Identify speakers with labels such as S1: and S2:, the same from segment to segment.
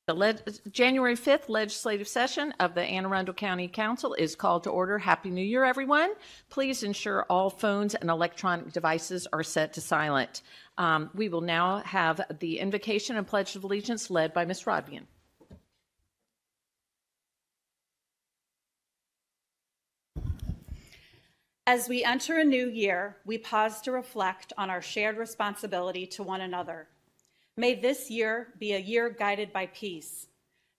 S1: The January 5th legislative session of the Anne Arundel County Council is called to order. Happy New Year, everyone. Please ensure all phones and electronic devices are set to silent. We will now have the invocation and pledge of allegiance led by Ms. Rodvian.
S2: As we enter a new year, we pause to reflect on our shared responsibility to one another. May this year be a year guided by peace,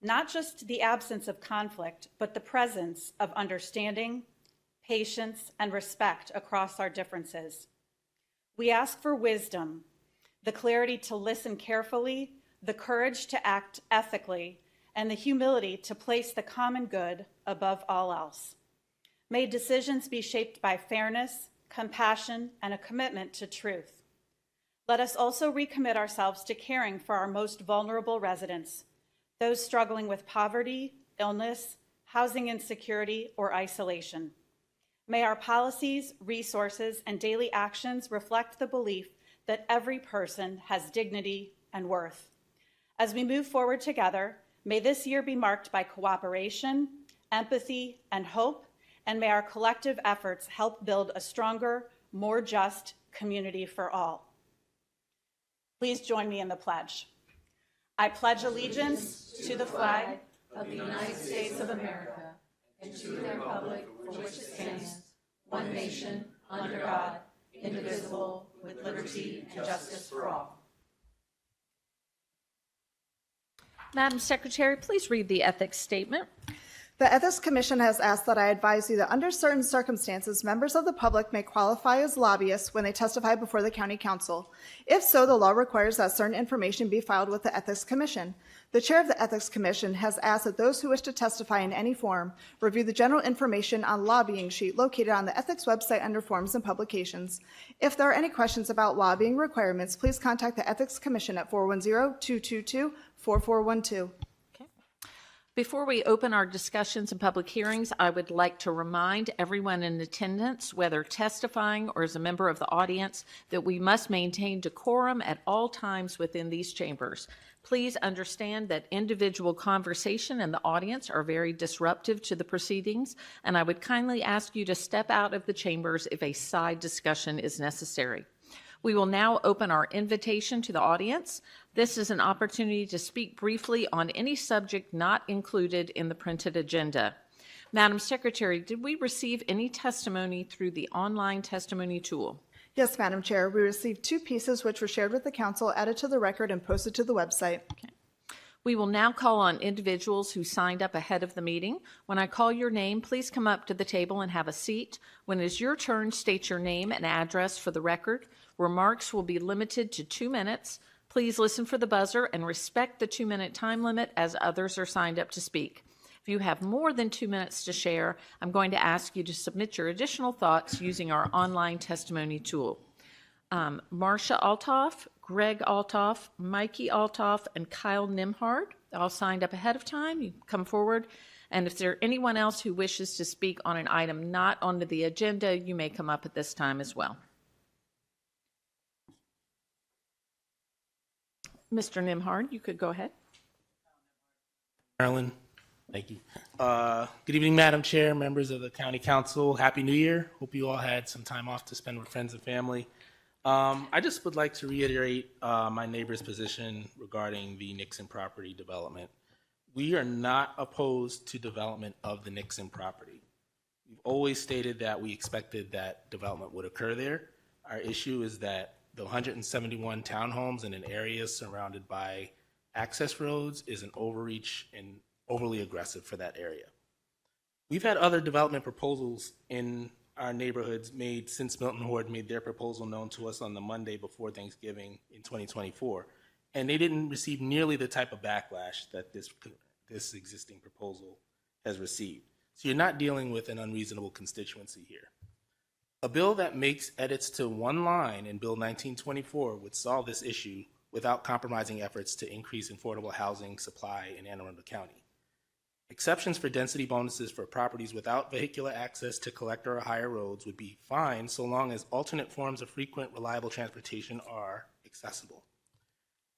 S2: not just the absence of conflict, but the presence of understanding, patience, and respect across our differences. We ask for wisdom, the clarity to listen carefully, the courage to act ethically, and the humility to place the common good above all else. May decisions be shaped by fairness, compassion, and a commitment to truth. Let us also recommit ourselves to caring for our most vulnerable residents, those struggling with poverty, illness, housing insecurity, or isolation. May our policies, resources, and daily actions reflect the belief that every person has dignity and worth. As we move forward together, may this year be marked by cooperation, empathy, and hope, and may our collective efforts help build a stronger, more just community for all. Please join me in the pledge. I pledge allegiance to the flag of the United States of America and to the republic for which it stands, one nation, under God, indivisible, with liberty and justice for all.
S1: Madam Secretary, please read the ethics statement.
S3: The Ethics Commission has asked that I advise you that under certain circumstances, members of the public may qualify as lobbyists when they testify before the County Council. If so, the law requires that certain information be filed with the Ethics Commission. The chair of the Ethics Commission has asked that those who wish to testify in any form review the general information on lobbying sheet located on the Ethics website under Forms and Publications. If there are any questions about lobbying requirements, please contact the Ethics Commission at 410-222-4412.
S1: Before we open our discussions and public hearings, I would like to remind everyone in attendance, whether testifying or as a member of the audience, that we must maintain decorum at all times within these chambers. Please understand that individual conversation in the audience are very disruptive to the proceedings, and I would kindly ask you to step out of the chambers if a side discussion is necessary. We will now open our invitation to the audience. This is an opportunity to speak briefly on any subject not included in the printed agenda. Madam Secretary, did we receive any testimony through the online testimony tool?
S3: Yes, Madam Chair. We received 2 pieces which were shared with the Council, added to the record, and posted to the website.
S1: Okay. We will now call on individuals who signed up ahead of the meeting. When I call your name, please come up to the table and have a seat. When it is your turn, state your name and address for the record. Remarks will be limited to 2 minutes. Please listen for the buzzer and respect the 2-minute time limit as others are signed up to speak. If you have more than 2 minutes to share, I'm going to ask you to submit your additional thoughts using our online testimony tool. Marcia Altoff, Greg Altoff, Mikey Altoff, and Kyle Nimhard all signed up ahead of time. You come forward. And if there's anyone else who wishes to speak on an item not on the agenda, you may come up at this time as well. Mr. Nimhard, you could go ahead.
S4: Marilyn, thank you. Good evening, Madam Chair, members of the County Council. Happy New Year. Hope you all had some time off to spend with friends and family. I just would like to reiterate my neighbor's position regarding the Nixon property development. We are not opposed to development of the Nixon property. We've always stated that we expected that development would occur there. Our issue is that the 171 townhomes in an area surrounded by access roads is an overreach and overly aggressive for that area. We've had other development proposals in our neighborhoods made since Milton Horde made their proposal known to us on the Monday before Thanksgiving in 2024, and they didn't receive nearly the type of backlash that this existing proposal has received. So you're not dealing with an unreasonable constituency here. A bill that makes edits to one line in Bill 1924 would solve this issue without compromising efforts to increase affordable housing supply in Anne Arundel County. Exceptions for density bonuses for properties without vehicular access to collector or higher roads would be fine so long as alternate forms of frequent, reliable transportation are accessible.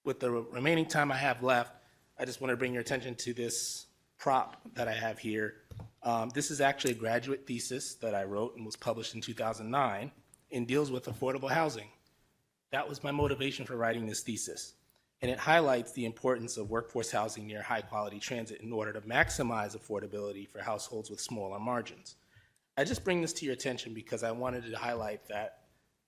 S4: With the remaining time I have left, I just want to bring your attention to this prop that I have here. This is actually a graduate thesis that I wrote and was published in 2009 and deals with affordable housing. That was my motivation for writing this thesis. And it highlights the importance of workforce housing near high-quality transit in order to maximize affordability for households with smaller margins. I just bring this to your attention because I wanted to highlight that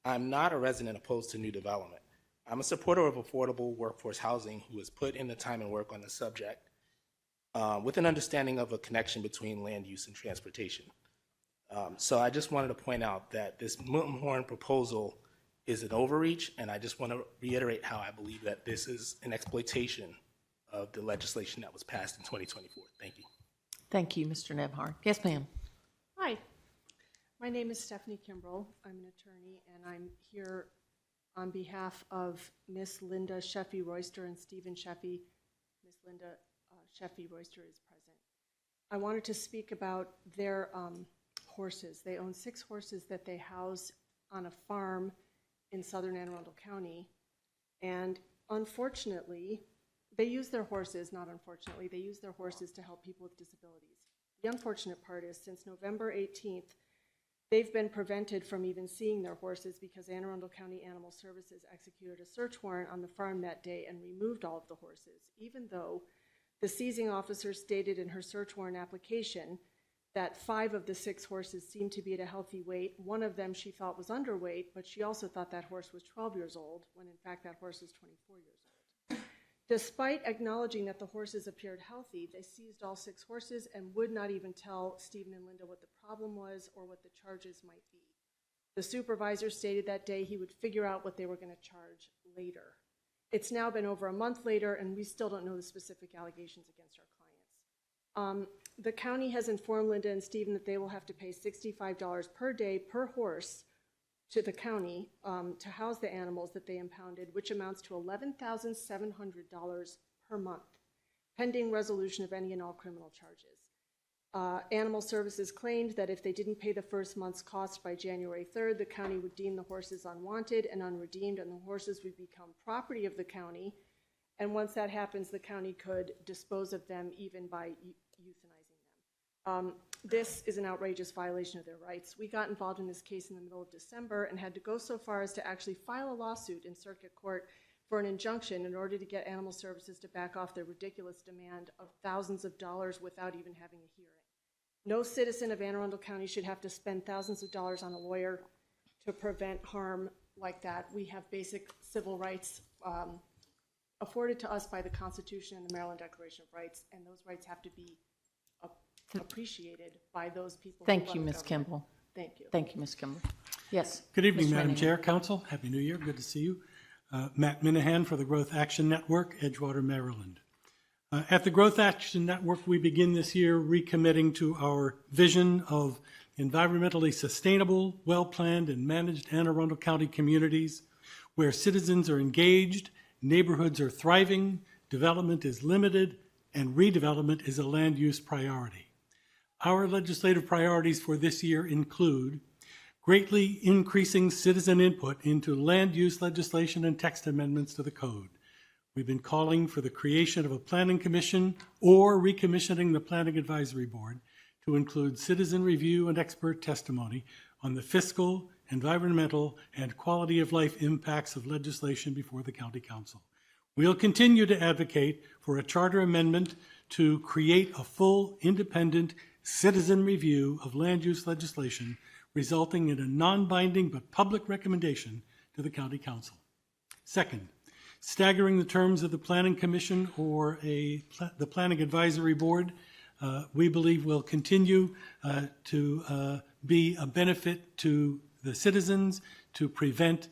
S4: I'm not a resident opposed to new development. I'm a supporter of affordable workforce housing who has put in the time and work on the subject with an understanding of a connection between land use and transportation. So I just wanted to point out that this Milton Horn proposal is an overreach, and I just want to reiterate how I believe that this is an exploitation of the legislation that was passed in 2024. Thank you.
S1: Thank you, Mr. Nebhard. Yes, ma'am.
S5: Hi, my name is Stephanie Kimbrell. I'm an attorney, and I'm here on behalf of Miss Linda Sheffy-Royster and Stephen Sheffy. Miss Linda Sheffy-Royster is present. I wanted to speak about their horses. They own 6 horses that they house on a farm in southern Anne Arundel County, and unfortunately, they use their horses, not unfortunately, they use their horses to help people with disabilities. The unfortunate part is since November 18th, they've been prevented from even seeing their horses because Anne Arundel County Animal Services executed a search warrant on the farm that day and removed all of the horses, even though the seizing officer stated in her search warrant application that 5 of the 6 horses seemed to be at a healthy weight. One of them she thought was underweight, but she also thought that horse was 12 years old, when in fact that horse was 24 years old. Despite acknowledging that the horses appeared healthy, they seized all 6 horses and would not even tell Stephen and Linda what the problem was or what the charges might be. The supervisor stated that day he would figure out what they were going to charge later. It's now been over a month later, and we still don't know the specific allegations against our clients. The county has informed Linda and Stephen that they will have to pay $65 per day per horse to the county to house the animals that they impounded, which amounts to $11,700 per month, pending resolution of any and all criminal charges. Animal Services claimed that if they didn't pay the first month's cost by January 3rd, the county would deem the horses unwanted and unredeemed, and the horses would become property of the county. And once that happens, the county could dispose of them even by euthanizing them. This is an outrageous violation of their rights. We got involved in this case in the middle of December and had to go so far as to actually file a lawsuit in circuit court for an injunction in order to get Animal Services to back off their ridiculous demand of thousands of dollars without even having a hearing. No citizen of Anne Arundel County should have to spend thousands of dollars on a lawyer to prevent harm like that. We have basic civil rights afforded to us by the Constitution and the Maryland Declaration of Rights, and those rights have to be appreciated by those people.
S1: Thank you, Ms. Kimball.
S5: Thank you.
S1: Thank you, Ms. Kimball. Yes.
S6: Good evening,
S1: Mr.
S6: Madam
S1: Minahan.
S6: Chair, Council. Happy New Year. Good to see you. Matt Minahan for the Growth Action Network, Edgewater, Maryland. At the Growth Action Network, we begin this year recommitting to our vision of environmentally sustainable, well-planned, and managed Anne Arundel County communities where citizens are engaged, neighborhoods are thriving, development is limited, and redevelopment is a land use priority. Our legislative priorities for this year include greatly increasing citizen input into land use legislation and text amendments to the code. We've been calling for the creation of a planning commission or recommissioning the Planning Advisory Board to include citizen review and expert testimony on the fiscal, environmental, and quality of life impacts of legislation before the County Council. We'll continue to advocate for a charter amendment to create a full, independent citizen review of land use legislation, resulting in a non-binding but public recommendation to the County Council. Second, staggering the terms of the Planning Commission or the Planning Advisory Board, we believe will continue to be a benefit to the citizens to prevent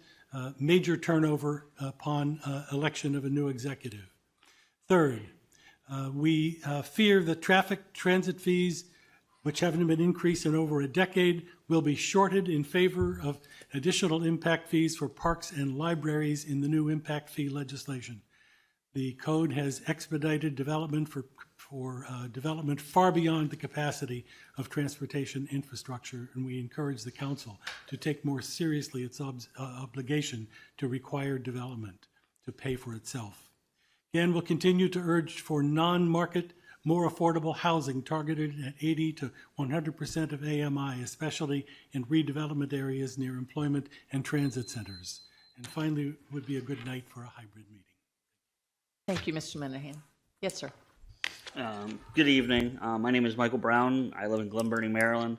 S6: major turnover upon election of a new executive. Third, we fear that traffic transit fees, which haven't been increased in over a decade, will be shorted in favor of additional impact fees for parks and libraries in the new impact fee legislation. The code has expedited development for development far beyond the capacity of transportation infrastructure, and we encourage the council to take more seriously its obligation to require development to pay for itself. Again, we'll continue to urge for non-market, more affordable housing targeted at 80 to 100% of AMI, especially in redevelopment areas near employment and transit centers. And finally, would be a good night for a hybrid meeting.
S1: Thank you, Mr. Minahan. Yes, sir.
S7: Good evening. My name is Michael Brown. I live in Glen Burnie, Maryland.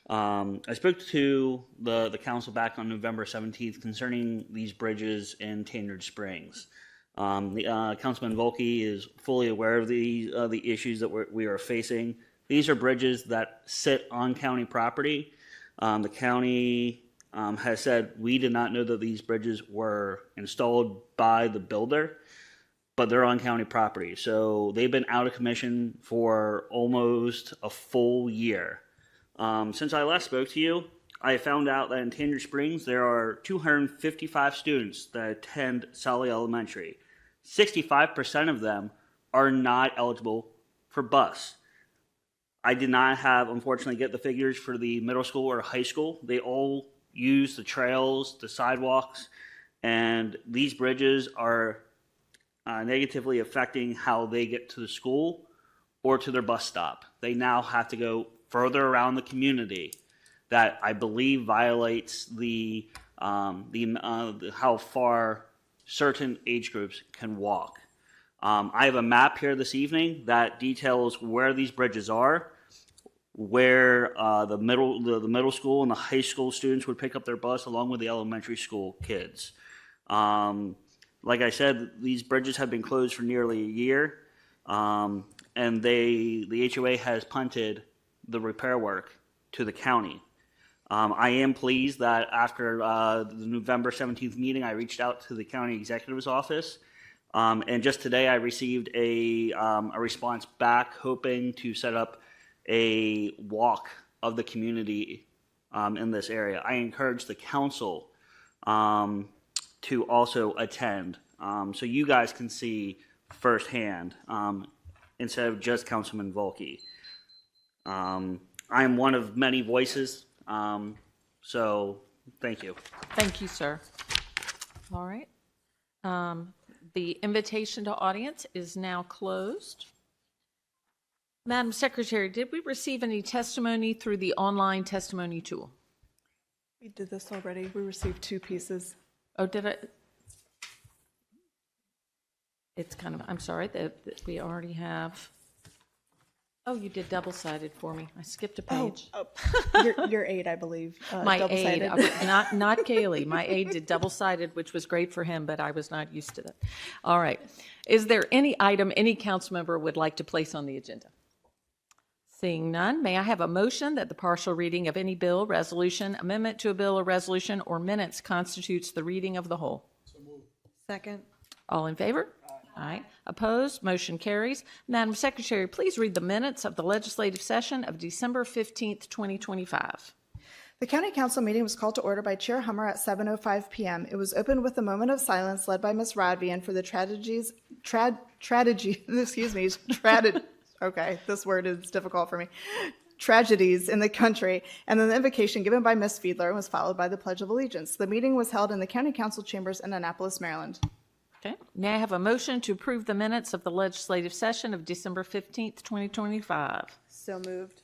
S7: I spoke to the council back on November 17th concerning these bridges in Tanyard Springs. Councilman Volke is fully aware of the issues that we are facing. These are bridges that sit on county property. The county has said we did not know that these bridges were installed by the builder, but they're on county property. So they've been out of commission for almost a full year. Since I last spoke to you, I found out that in Tanyard Springs, there are 255 students that attend Solly Elementary. 65% of them are not eligible for bus. I did not unfortunately, get the figures for the middle school or high school. They all use the trails, the sidewalks, and these bridges are negatively affecting how they get to the school or to their bus stop. They now have to go further around the community. That I believe violates how far certain age groups can walk. I have a map here this evening that details where these bridges are, where the middle school and the high school students would pick up their bus along with the elementary school kids. Like I said, these bridges have been closed for nearly a year, and the HOA has punted the repair work to the county. I am pleased that after the November 17th meeting, I reached out to the county executive's office, and just today I received a response back hoping to set up a walk of the community in this area. I encourage the council to also attend so you guys can see firsthand instead of just Councilman Volke. I am one of many voices, so thank you.
S1: Thank you, sir. All right. The invitation to audience is now closed. Madam Secretary, did we receive any testimony through the online testimony tool?
S3: We did this already. We received 2 pieces.
S1: Oh, did I? It's kind of, I'm sorry, that we already have. Oh, you did double-sided for me. I skipped a page.
S3: Your aide, I believe.
S1: My aide,
S3: double-sided.
S1: not Kaylee. My aide did double-sided, which was great for him, but I was not used to that. All right. Is there any item any council member would like to place on the agenda? Seeing none, may I have a motion that the partial reading of any bill, resolution, amendment to a bill or resolution, or minutes constitutes the reading of the whole?
S3: Second.
S1: All in favor? Aye. Opposed? Motion carries. Madam Secretary, please read the minutes of the legislative session of December 15th, 2025.
S3: The County Council meeting was called to order by Chair Hummer at 7:05 p.m. It was opened with a moment of silence led by Ms. Radvian for the okay, this word is difficult for me. Tragedies in the country, and then the invocation given by Ms. Fiedler was followed by the Pledge of Allegiance. The meeting was held in the County Council chambers in Annapolis, Maryland.
S1: Okay. May I have a motion to approve the minutes of the legislative session of December 15th, 2025?
S3: So moved.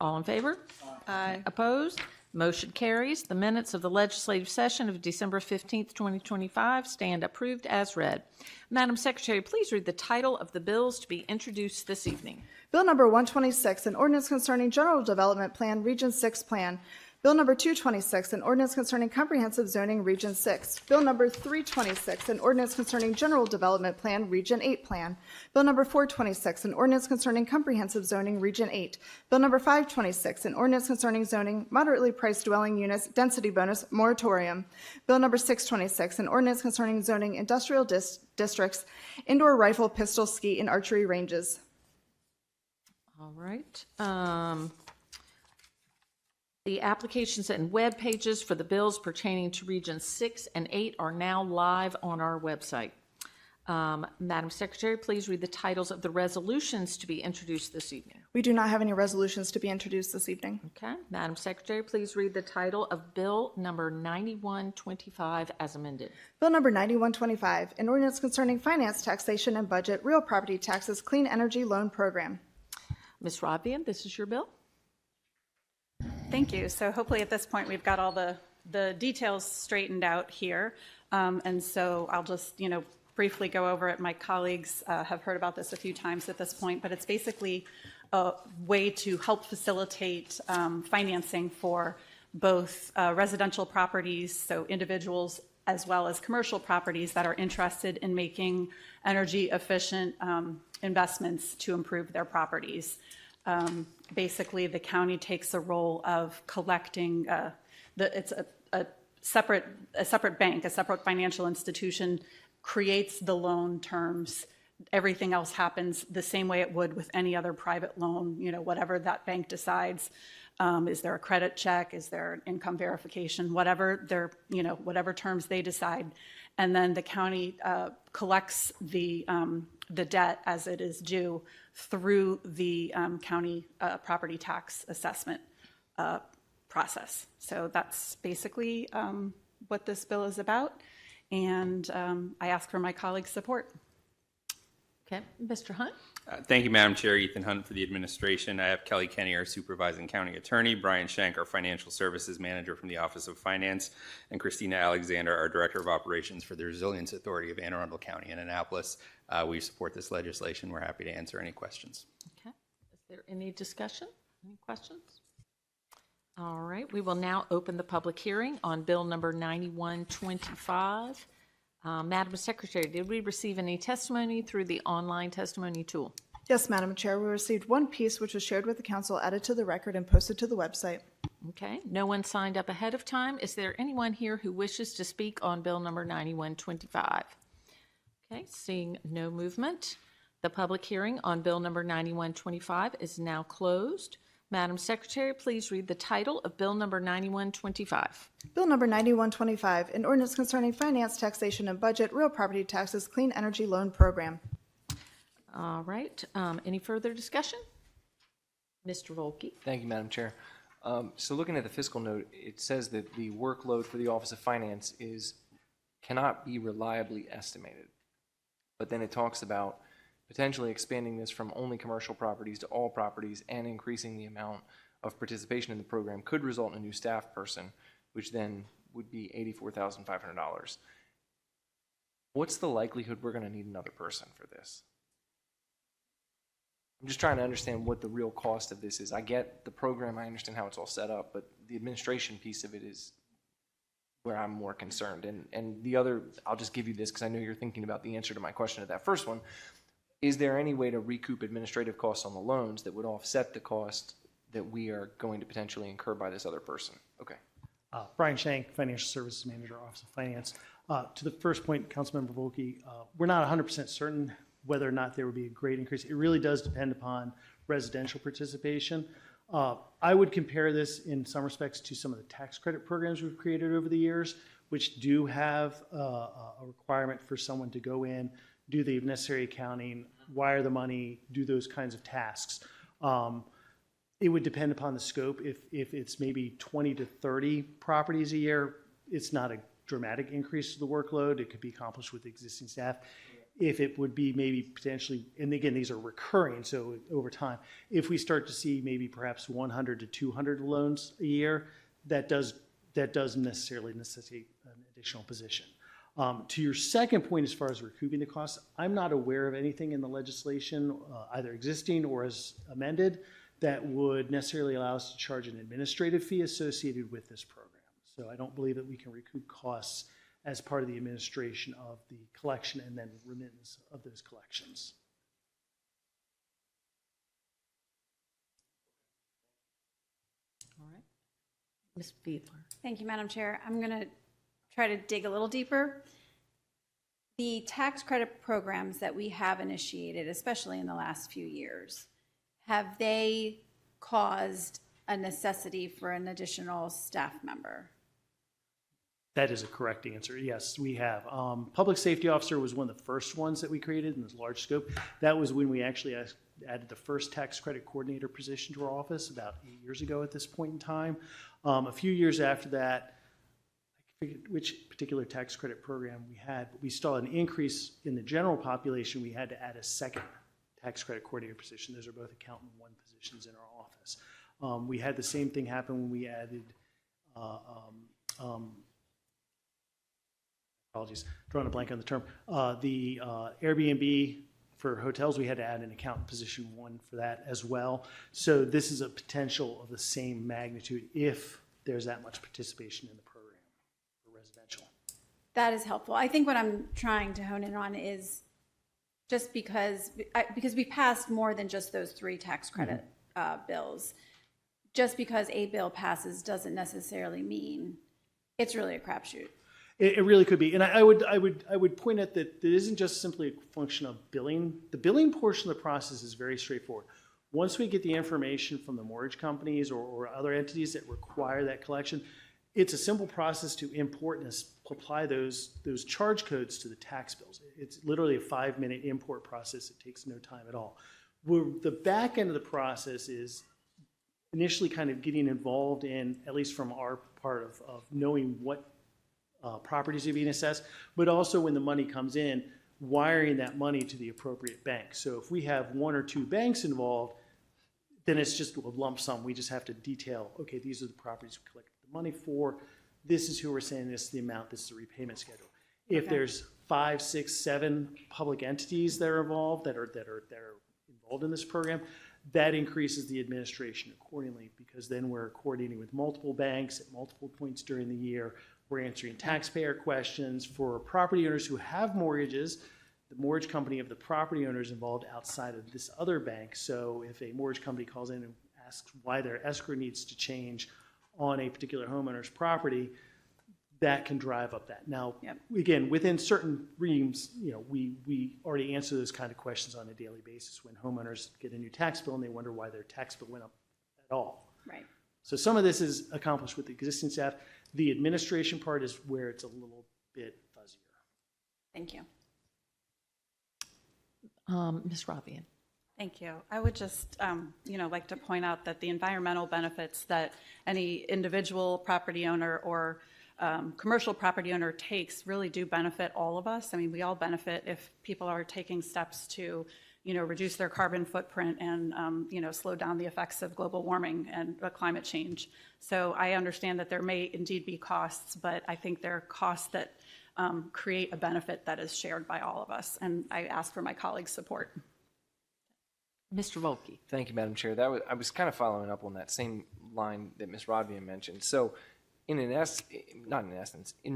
S1: All in favor?
S3: Aye.
S1: Opposed? Motion carries. The minutes of the legislative session of December 15th, 2025 stand approved as read. Madam Secretary, please read the title of the bills to be introduced this evening.
S3: Bill number 126, an ordinance concerning General Development Plan, Region 6 Plan. Bill number 226, an ordinance concerning Comprehensive Zoning, Region 6. Bill number 326, an ordinance concerning General Development Plan, Region 8 Plan. Bill number 426, an ordinance concerning Comprehensive Zoning, Region 8. Bill number 526, an ordinance concerning zoning, moderately priced dwelling units, density bonus, moratorium. Bill number 626, an ordinance concerning zoning, industrial districts, indoor rifle, pistol, skeet, and archery ranges.
S1: All right. The applications and web pages for the bills pertaining to Regions 6 and 8 are now live on our website. Madam Secretary, please read the titles of the resolutions to be introduced this evening.
S3: We do not have any resolutions to be introduced this evening.
S1: Okay. Madam Secretary, please read the title of Bill number 9125 as amended.
S3: Bill number 9125, an ordinance concerning finance, taxation, and budget, real property taxes, clean energy loan program.
S1: Ms. Rodvian, this is your bill.
S2: Thank you. So hopefully at this point, we've got all the details straightened out here. And so I'll just, briefly go over it. My colleagues have heard about this a few times at this point, but it's basically a way to help facilitate financing for both residential properties, so individuals, as well as commercial properties that are interested in making energy efficient investments to improve their properties. Basically, the county takes a role of collecting, it's a separate bank, a separate financial institution creates the loan terms. Everything else happens the same way it would with any other private loan, whatever that bank decides. Is there a credit check? Is there an income verification? Whatever whatever terms they decide. And then the county collects the debt as it is due through the county property tax assessment process. So that's basically what this bill is about. And I ask for my colleagues' support.
S1: Okay. Mr. Hunt?
S8: Thank you, Madam Chair. Ethan Hunt for the administration. I have Kelly Kenny, our supervising county attorney, Brian Shank, our financial services manager from the Office of Finance, and Christina Alexander, our director of operations for the Resilience Authority of Anne Arundel County and Annapolis. We support this legislation. We're happy to answer any questions.
S1: Okay. Is there any discussion? Any questions? All right. We will now open the public hearing on Bill number 9125. Madam Secretary, did we receive any testimony through the online testimony tool?
S3: Yes, Madam Chair, we received one piece which was shared with the council, added to the record, and posted to the website.
S1: Okay. No one signed up ahead of time. Is there anyone here who wishes to speak on Bill number 9125? Okay. Seeing no movement, the public hearing on Bill number 9125 is now closed. Madam Secretary, please read the title of Bill number 9125.
S3: Bill number 9125, an ordinance concerning finance, taxation, and budget, real property taxes, clean energy loan program.
S1: All right. Any further discussion? Mr. Volke.
S9: Thank you, Madam Chair. So looking at the fiscal note, it says that the workload for the Office of Finance cannot be reliably estimated. But then it talks about potentially expanding this from only commercial properties to all properties and increasing the amount of participation in the program could result in a new staff person, which then would be $84,500. What's the likelihood we're going to need another person for this? I'm just trying to understand what the real cost of this is. I get the program, I understand how it's all set up, but the administration piece of it is where I'm more concerned. And the other, I'll just give you this because I know you're thinking about the answer to my question to that first one. Is there any way to recoup administrative costs on the loans that would offset the cost that we are going to potentially incur by this other person? Okay.
S10: Brian Shank, Financial Services Manager, Office of Finance. To the first point, Councilmember Volke, we're not 100% certain whether or not there would be a great increase. It really does depend upon residential participation. I would compare this in some respects to some of the tax credit programs we've created over the years, which do have a requirement for someone to go in, do the necessary accounting, wire the money, do those kinds of tasks. It would depend upon the scope. If it's maybe 20 to 30 properties a year, it's not a dramatic increase to the workload. It could be accomplished with existing staff. If it would be maybe potentially, and again, these are recurring, so over time, if we start to see maybe perhaps 100 to 200 loans a year, that doesn't necessarily necessitate an additional position. To your second point, as far as recouping the costs, I'm not aware of anything in the legislation, either existing or as amended, that would necessarily allow us to charge an administrative fee associated with this program. So I don't believe that we can recoup costs as part of the administration of the collection and then remittance of those collections.
S1: All right. Ms. Fiedler.
S11: Thank you, Madam Chair. I'm going to try to dig a little deeper. The tax credit programs that we have initiated, especially in the last few years, have they caused a necessity for an additional staff member?
S10: That is a correct answer. Yes, we have. Public safety officer was one of the first ones that we created in this large scope. That was when we actually added the first tax credit coordinator position to our office about 8 years ago at this point in time. A few years after that, I forget which particular tax credit program we had, but we saw an increase in the general population. We had to add a second tax credit coordinator position. Those are both accountant one positions in our office. We had the same thing happen when we added apologies, drawing a blank on the term. The Airbnb for hotels, we had to add an accountant position one for that as well. So this is a potential of the same magnitude if there's that much participation in the program for residential.
S11: That is helpful. I think what I'm trying to hone in on is just because we passed more than just those 3 tax credit bills. Just because a bill passes doesn't necessarily mean it's really a crapshoot.
S10: It really could be, and I would point out that it isn't just simply a function of billing. The billing portion of the process is very straightforward. Once we get the information from the mortgage companies or other entities that require that collection, it's a simple process to import and apply those charge codes to the tax bills. It's literally a 5-minute import process. It takes no time at all. The back end of the process is initially kind of getting involved in, at least from our part of knowing what properties are being assessed, but also when the money comes in, wiring that money to the appropriate bank. So if we have 1 or 2 banks involved, then it's just a lump sum. We just have to detail, okay, these are the properties we collected the money for. This is who we're saying this is the amount, this is the repayment schedule. If there's 5, 6, 7 public entities that are involved, that are involved in this program, that increases the administration accordingly, because then we're coordinating with multiple banks at multiple points during the year. We're answering taxpayer questions for property owners who have mortgages. The mortgage company of the property owner is involved outside of this other bank. So if a mortgage company calls in and asks why their escrow needs to change on a particular homeowner's property, that can drive up that. Now, again, within certain reams, we already answer those kind of questions on a daily basis when homeowners get a new tax bill and they wonder why their tax bill went up at all.
S11: Right.
S10: So some of this is accomplished with the existing staff. The administration part is where it's a little bit fuzzier.
S11: Thank you.
S1: Ms. Ravian.
S2: Thank you. I would just, like to point out that the environmental benefits that any individual property owner or commercial property owner takes really do benefit all of us. I mean, we all benefit if people are taking steps to, reduce their carbon footprint and, slow down the effects of global warming and climate change. So I understand that there may indeed be costs, but I think there are costs that create a benefit that is shared by all of us. And I ask for my colleagues' support.
S1: Mr. Volke.
S9: Thank you, Madam Chair. I was kind of following up on that same line that Ms. Rodvian mentioned. So in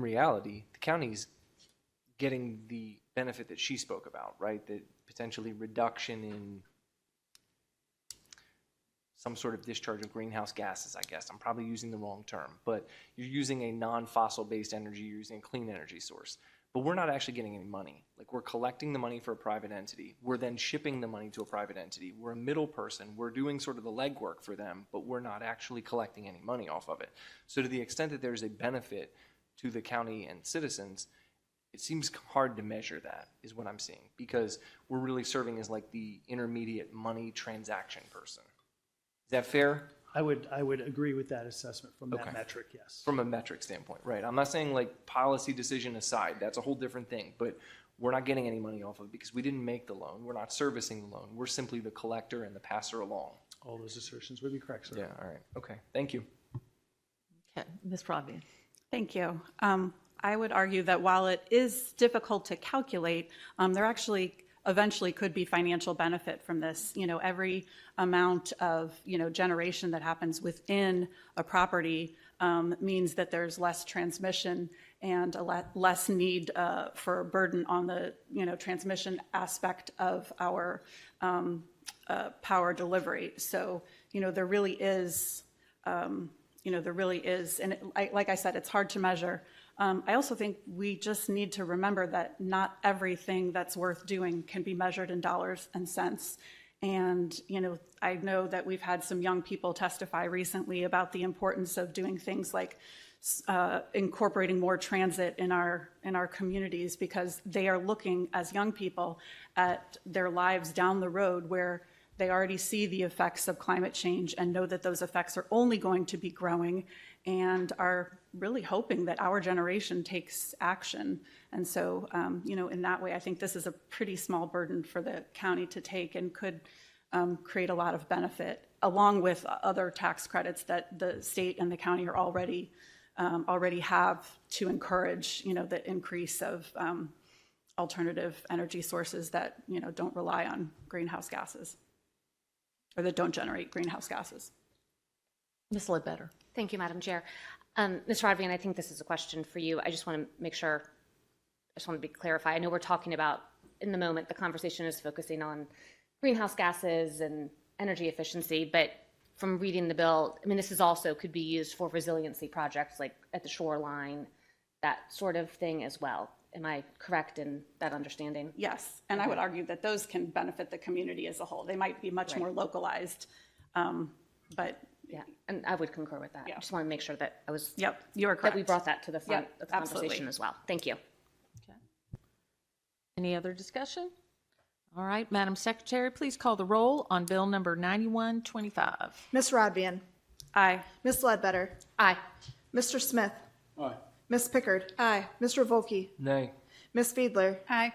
S9: reality, the county's getting the benefit that she spoke about, right? The potentially reduction in some sort of discharge of greenhouse gases, I guess. I'm probably using the wrong term, but you're using a non-fossil based energy, you're using a clean energy source. But we're not actually getting any money. Like, we're collecting the money for a private entity. We're then shipping the money to a private entity. We're a middle person. We're doing sort of the legwork for them, but we're not actually collecting any money off of it. So to the extent that there's a benefit to the county and citizens, it seems hard to measure that, is what I'm seeing, because we're really serving as like the intermediate money transaction person. Is that fair?
S10: I would agree with that assessment from that
S9: Okay.
S10: metric, yes.
S9: From a metric standpoint, right? I'm not saying like policy decision aside, that's a whole different thing, but we're not getting any money off of it because we didn't make the loan. We're not servicing the loan. We're simply the collector and the passer along.
S10: All those assertions would be correct, sir.
S9: Yeah, all right. Okay, thank you.
S1: Okay, Ms. Ravian.
S2: Thank you. I would argue that while it is difficult to calculate, there actually eventually could be financial benefit from this. Every amount of, generation that happens within a property means that there's less transmission and a less need for a burden on the, transmission aspect of our power delivery. So, there really is, and like I said, it's hard to measure. I also think we just need to remember that not everything that's worth doing can be measured in dollars and cents. And, I know that we've had some young people testify recently about the importance of doing things like incorporating more transit in our communities, because they are looking as young people at their lives down the road where they already see the effects of climate change and know that those effects are only going to be growing, and are really hoping that our generation takes action. And so, in that way, I think this is a pretty small burden for the county to take, and could create a lot of benefit, along with other tax credits that the state and the county are already have to encourage, the increase of alternative energy sources that, don't rely on greenhouse gases, or that don't generate greenhouse gases.
S1: Ms. Ledbetter.
S12: Thank you, Madam Chair. Ms. Rodvian, I think this is a question for you. I just want to make sure, I just want to be clarified. I know we're talking about, in the moment, the conversation is focusing on greenhouse gases and energy efficiency, but from reading the bill, I mean, this is also could be used for resiliency projects like at the shoreline, that sort of thing as well. Am I correct in that understanding?
S2: Yes, and I would argue that those can benefit the community as a whole. They might be much more localized, but
S12: yeah, and I would concur with that.
S2: Yeah.
S12: I just want to make sure that I was.
S2: Yep, you are correct.
S12: That we brought that to the front of the
S2: absolutely.
S12: conversation as well. Thank you.
S1: Okay. Any other discussion? All right, Madam Secretary, please call the roll on Bill number 9125.
S3: Ms. Rodvian.
S2: Aye.
S3: Ms. Ledbetter.
S12: Aye.
S3: Mr. Smith.
S6: Aye.
S3: Ms. Pickard.
S2: Aye.
S3: Mr. Volkey.
S9: Nay.
S3: Ms. Fiedler.
S2: Aye.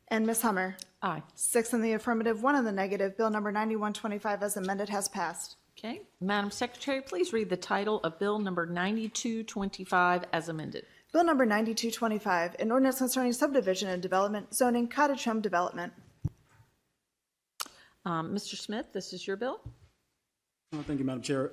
S3: And Ms. Hummer.
S1: Aye.
S3: 6 in the affirmative, 1 in the negative. Bill number 9125 as amended has passed.
S1: Okay. Madam Secretary, please read the title of Bill number 9225 as amended.
S3: Bill number 9225, an ordinance concerning subdivision and development, zoning, cottage home development.
S1: Mr. Smith, this is your bill.
S13: Thank you, Madam Chair.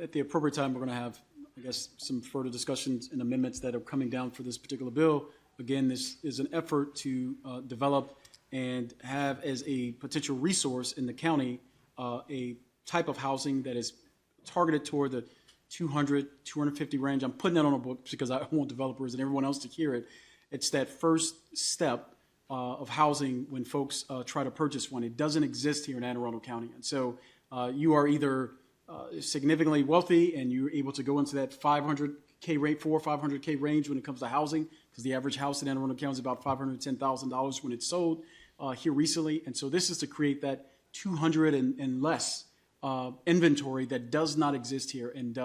S13: At the appropriate time, we're going to have, I guess, some further discussions and amendments that are coming down for this particular bill. Again, this is an effort to develop and have as a potential resource in the county a type of housing that is targeted toward the 200, 250 range. I'm putting that on a book because I want developers and everyone else to hear it. It's that first step of housing when folks try to purchase one. It doesn't exist here in Anne Arundel County. And so you are either significantly wealthy and you're able to go into that 500K rate, 400 or 500K range when it comes to housing, because the average house in Anne Arundel County is about $510,000 when it's sold here recently. And so this is to create that 200 and less inventory that does not exist here. And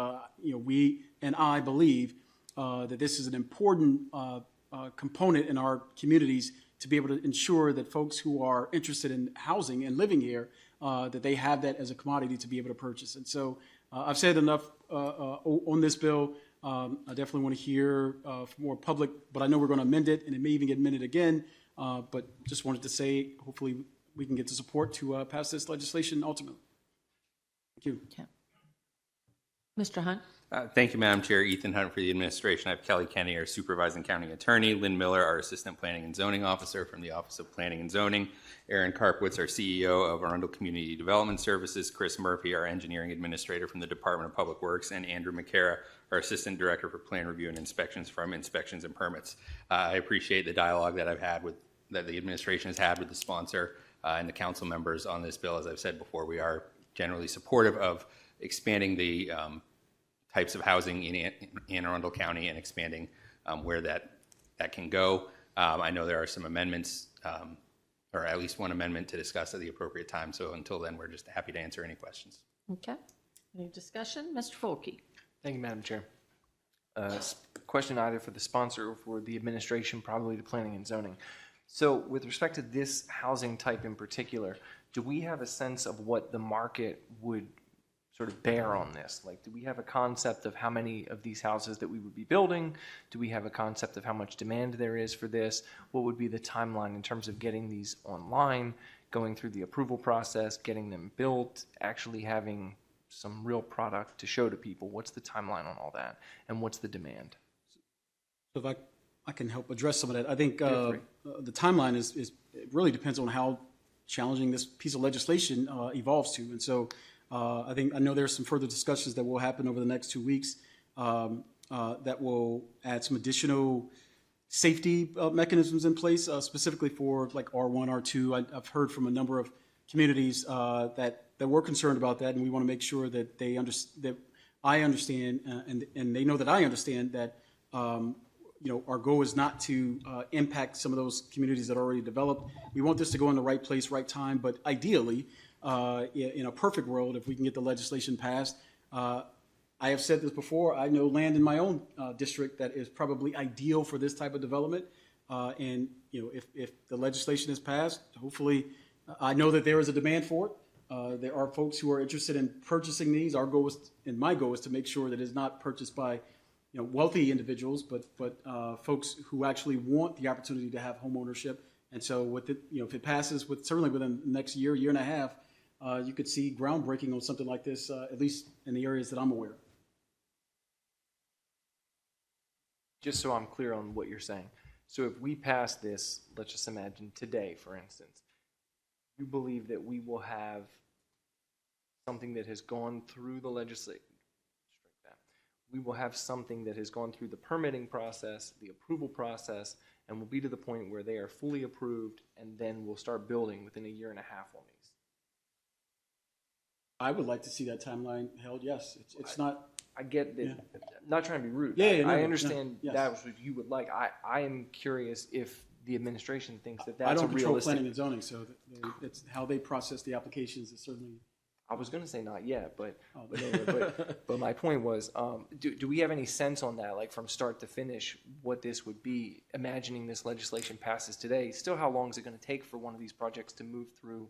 S13: we and I believe that this is an important component in our communities to be able to ensure that folks who are interested in housing and living here, that they have that as a commodity to be able to purchase. And so I've said enough on this bill. I definitely want to hear from more public, but I know we're going to amend it, and it may even get amended again. But just wanted to say, hopefully we can get the support to pass this legislation ultimately. Thank you.
S1: Okay. Mr. Hunt.
S8: Thank you, Madam Chair. Ethan Hunt for the administration. I have Kelly Kenny, our supervising county attorney, Lynn Miller, our assistant planning and zoning officer from the Office of Planning and Zoning, Aaron Karpwitz, our CEO of Arundel Community Development Services, Chris Murphy, our engineering administrator from the Department of Public Works, and Andrew McCara, our assistant director for plan review and inspections from Inspections and Permits. I appreciate the dialogue that that the administration has had with the sponsor and the council members on this bill. As I've said before, we are generally supportive of expanding the types of housing in Anne Arundel County and expanding where that can go. I know there are some amendments, or at least one amendment to discuss at the appropriate time. So until then, we're just happy to answer any questions.
S1: Okay. Any discussion? Mr. Volkey.
S9: Thank you, Madam Chair. Question either for the sponsor or for the administration, probably the planning and zoning. So with respect to this housing type in particular, do we have a sense of what the market would sort of bear on this? Like, do we have a concept of how many of these houses that we would be building? Do we have a concept of how much demand there is for this? What would be the timeline in terms of getting these online, going through the approval process, getting them built, actually having some real product to show to people? What's the timeline on all that? And what's the demand?
S13: So if I can help address some of that. I think the timeline is it really depends on how challenging this piece of legislation evolves to. And so I know there's some further discussions that will happen over the next 2 weeks that will add some additional safety mechanisms in place, specifically for like R1, R2. I've heard from a number of communities that were concerned about that, and we want to make sure that they understand that I understand, and they know that I understand that, our goal is not to impact some of those communities that are already developed. We want this to go in the right place, right time, but ideally, in a perfect world, if we can get the legislation passed, I have said this before, I know land in my own district that is probably ideal for this type of development. And, if the legislation is passed, hopefully, I know that there is a demand for it. There are folks who are interested in purchasing these. Our goal is, and my goal is to make sure that it's not purchased by, wealthy individuals, but folks who actually want the opportunity to have home ownership. And so with it, if it passes certainly within the next year, year and a half, you could see groundbreaking on something like this, at least in the areas that I'm aware of.
S9: Just so I'm clear on what you're saying. So if we pass this, let's just imagine today, for instance, you believe that we will have something that has gone through the legislature. We will have something that has gone through the permitting process, the approval process, and will be to the point where they are fully approved, and then we'll start building within a year and a half on these.
S13: I would like to see that timeline held, yes. It's not...
S9: I get that.
S13: Yeah.
S9: I'm not trying to be rude.
S13: Yeah,
S9: I understand
S13: yes.
S9: that was what you would like. I am curious if the administration thinks that that's
S13: I don't
S9: a
S13: control
S9: realistic...
S13: planning and zoning, so it's how they process the applications is certainly...
S9: I was going to say not yet, but
S13: Oh,
S9: but my point was, do we have any sense on that, like from start to finish, what this would be? Imagining this legislation passes today, still how long is it going to take for one of these projects to move through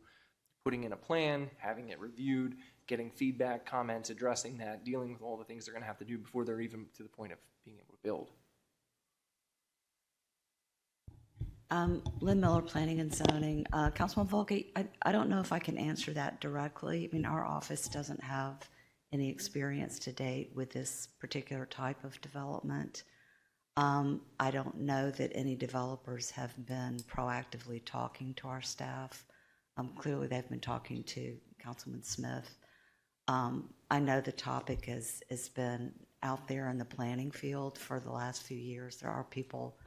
S9: putting in a plan, having it reviewed, getting feedback, comments, addressing that, dealing with all the things they're going to have to do before they're even to the point of being able to build?
S14: Lynn Miller, Planning and Zoning. Councilman Volke, I don't know if I can answer that directly. I mean, our office doesn't have any experience to date with this particular type of development. I don't know that any developers have been proactively talking to our staff. Clearly, they've been talking to Councilman Smith. I know the topic has been out there in the planning field for the last few years. There are people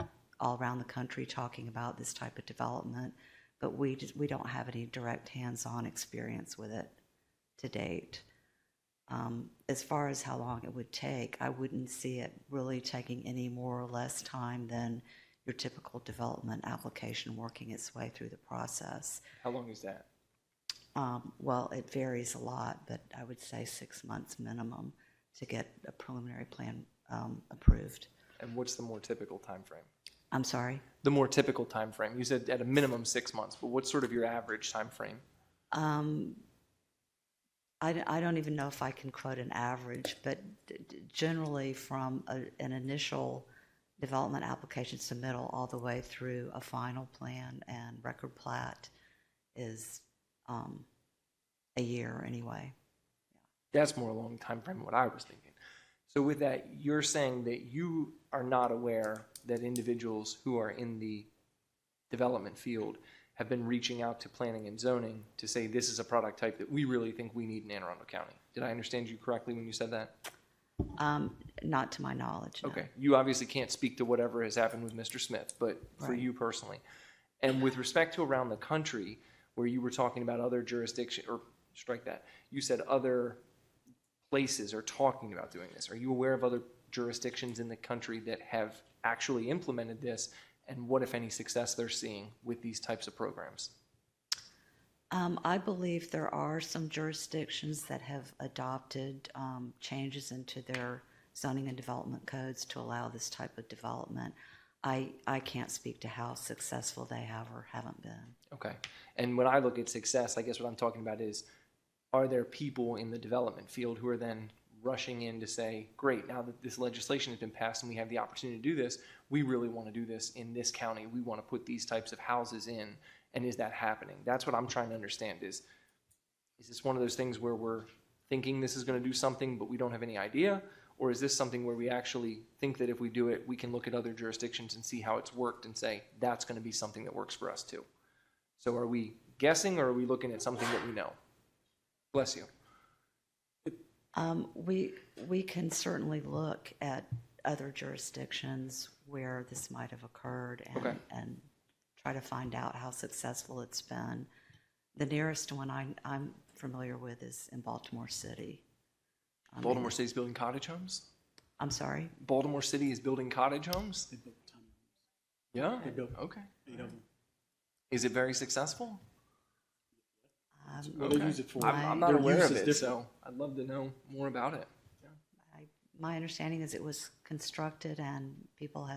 S14: all around the country talking about this type of development, but we don't have any direct hands-on experience with it to date. As far as how long it would take, I wouldn't see it really taking any more or less time than your typical development application working its way through the process.
S9: How long is that?
S14: Well, it varies a lot, but I would say 6 months minimum to get a preliminary plan approved.
S9: And what's the more typical time frame?
S14: I'm sorry?
S9: The more typical time frame. You said at a minimum 6 months, but what's sort of your average time frame?
S14: I don't even know if I can quote an average, but generally from an initial development application submittal all the way through a final plan and record plat is a year anyway.
S9: That's more along the time frame of what I was thinking. So with that, you're saying that you are not aware that individuals who are in the development field have been reaching out to planning and zoning to say this is a product type that we really think we need in Anne Arundel County. Did I understand you correctly when you said that?
S14: Not to my knowledge. No.
S9: Okay. You obviously can't speak to whatever has happened with Mr. Smith, but for
S14: Right.
S9: you personally. And with respect to around the country, where you were talking about other jurisdiction, or strike that, you said other places are talking about doing this. Are you aware of other jurisdictions in the country that have actually implemented this, and what, if any, success they're seeing with these types of programs?
S14: I believe there are some jurisdictions that have adopted changes into their zoning and development codes to allow this type of development. I can't speak to how successful they have or haven't been.
S9: Okay. And when I look at success, I guess what I'm talking about is, are there people in the development field who are then rushing in to say, great, now that this legislation has been passed and we have the opportunity to do this, we really want to do this in this county. We want to put these types of houses in. And is that happening? That's what I'm trying to understand is this one of those things where we're thinking this is going to do something, but we don't have any idea? Or is this something where we actually think that if we do it, we can look at other jurisdictions and see how it's worked and say, that's going to be something that works for us too? So are we guessing, or are we looking at something that we know? Bless you.
S14: We can certainly look at other jurisdictions where this might have occurred and try to find out how successful it's been. The nearest one I'm familiar with is in Baltimore City.
S9: Baltimore City's building cottage homes?
S14: I'm sorry?
S9: Baltimore City is building cottage homes?
S13: They built tiny
S9: Yeah,
S13: They built
S9: okay.
S13: 8 of them.
S9: Is it very successful?
S13: Well, they use it for.
S9: I'm not
S13: their
S9: aware
S13: use
S9: of
S13: is
S9: it,
S13: different.
S9: so I'd love to know more about it.
S14: My understanding is it was constructed and people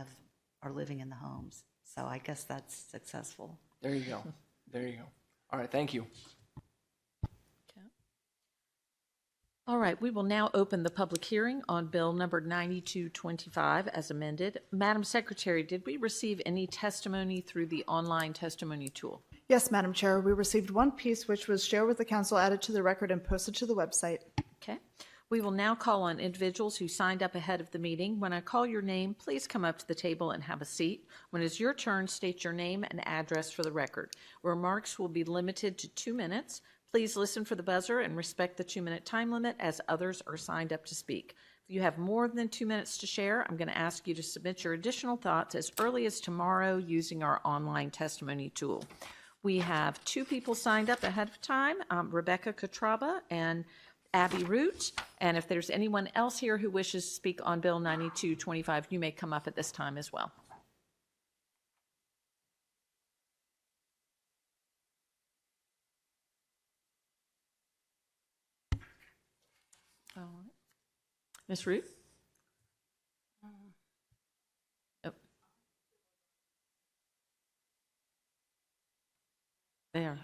S14: are living in the homes. So I guess that's successful.
S9: There you go. There you go. All right, thank you.
S1: All right, we will now open the public hearing on Bill number 9225 as amended. Madam Secretary, did we receive any testimony through the online testimony tool?
S3: Yes, Madam Chair, we received one piece which was shared with the council, added to the record, and posted to the website.
S1: Okay. We will now call on individuals who signed up ahead of the meeting. When I call your name, please come up to the table and have a seat. When it's your turn, state your name and address for the record. Remarks will be limited to 2 minutes. Please listen for the buzzer and respect the 2-minute time limit as others are signed up to speak. If you have more than 2 minutes to share, I'm going to ask you to submit your additional thoughts as early as tomorrow using our online testimony tool. We have 2 people signed up ahead of time, Rebecca Katraba and Abby Root. And if there's anyone else here who wishes to speak on Bill 9225, you may come up at this time as well. All right. Ms. Root? Oh. There.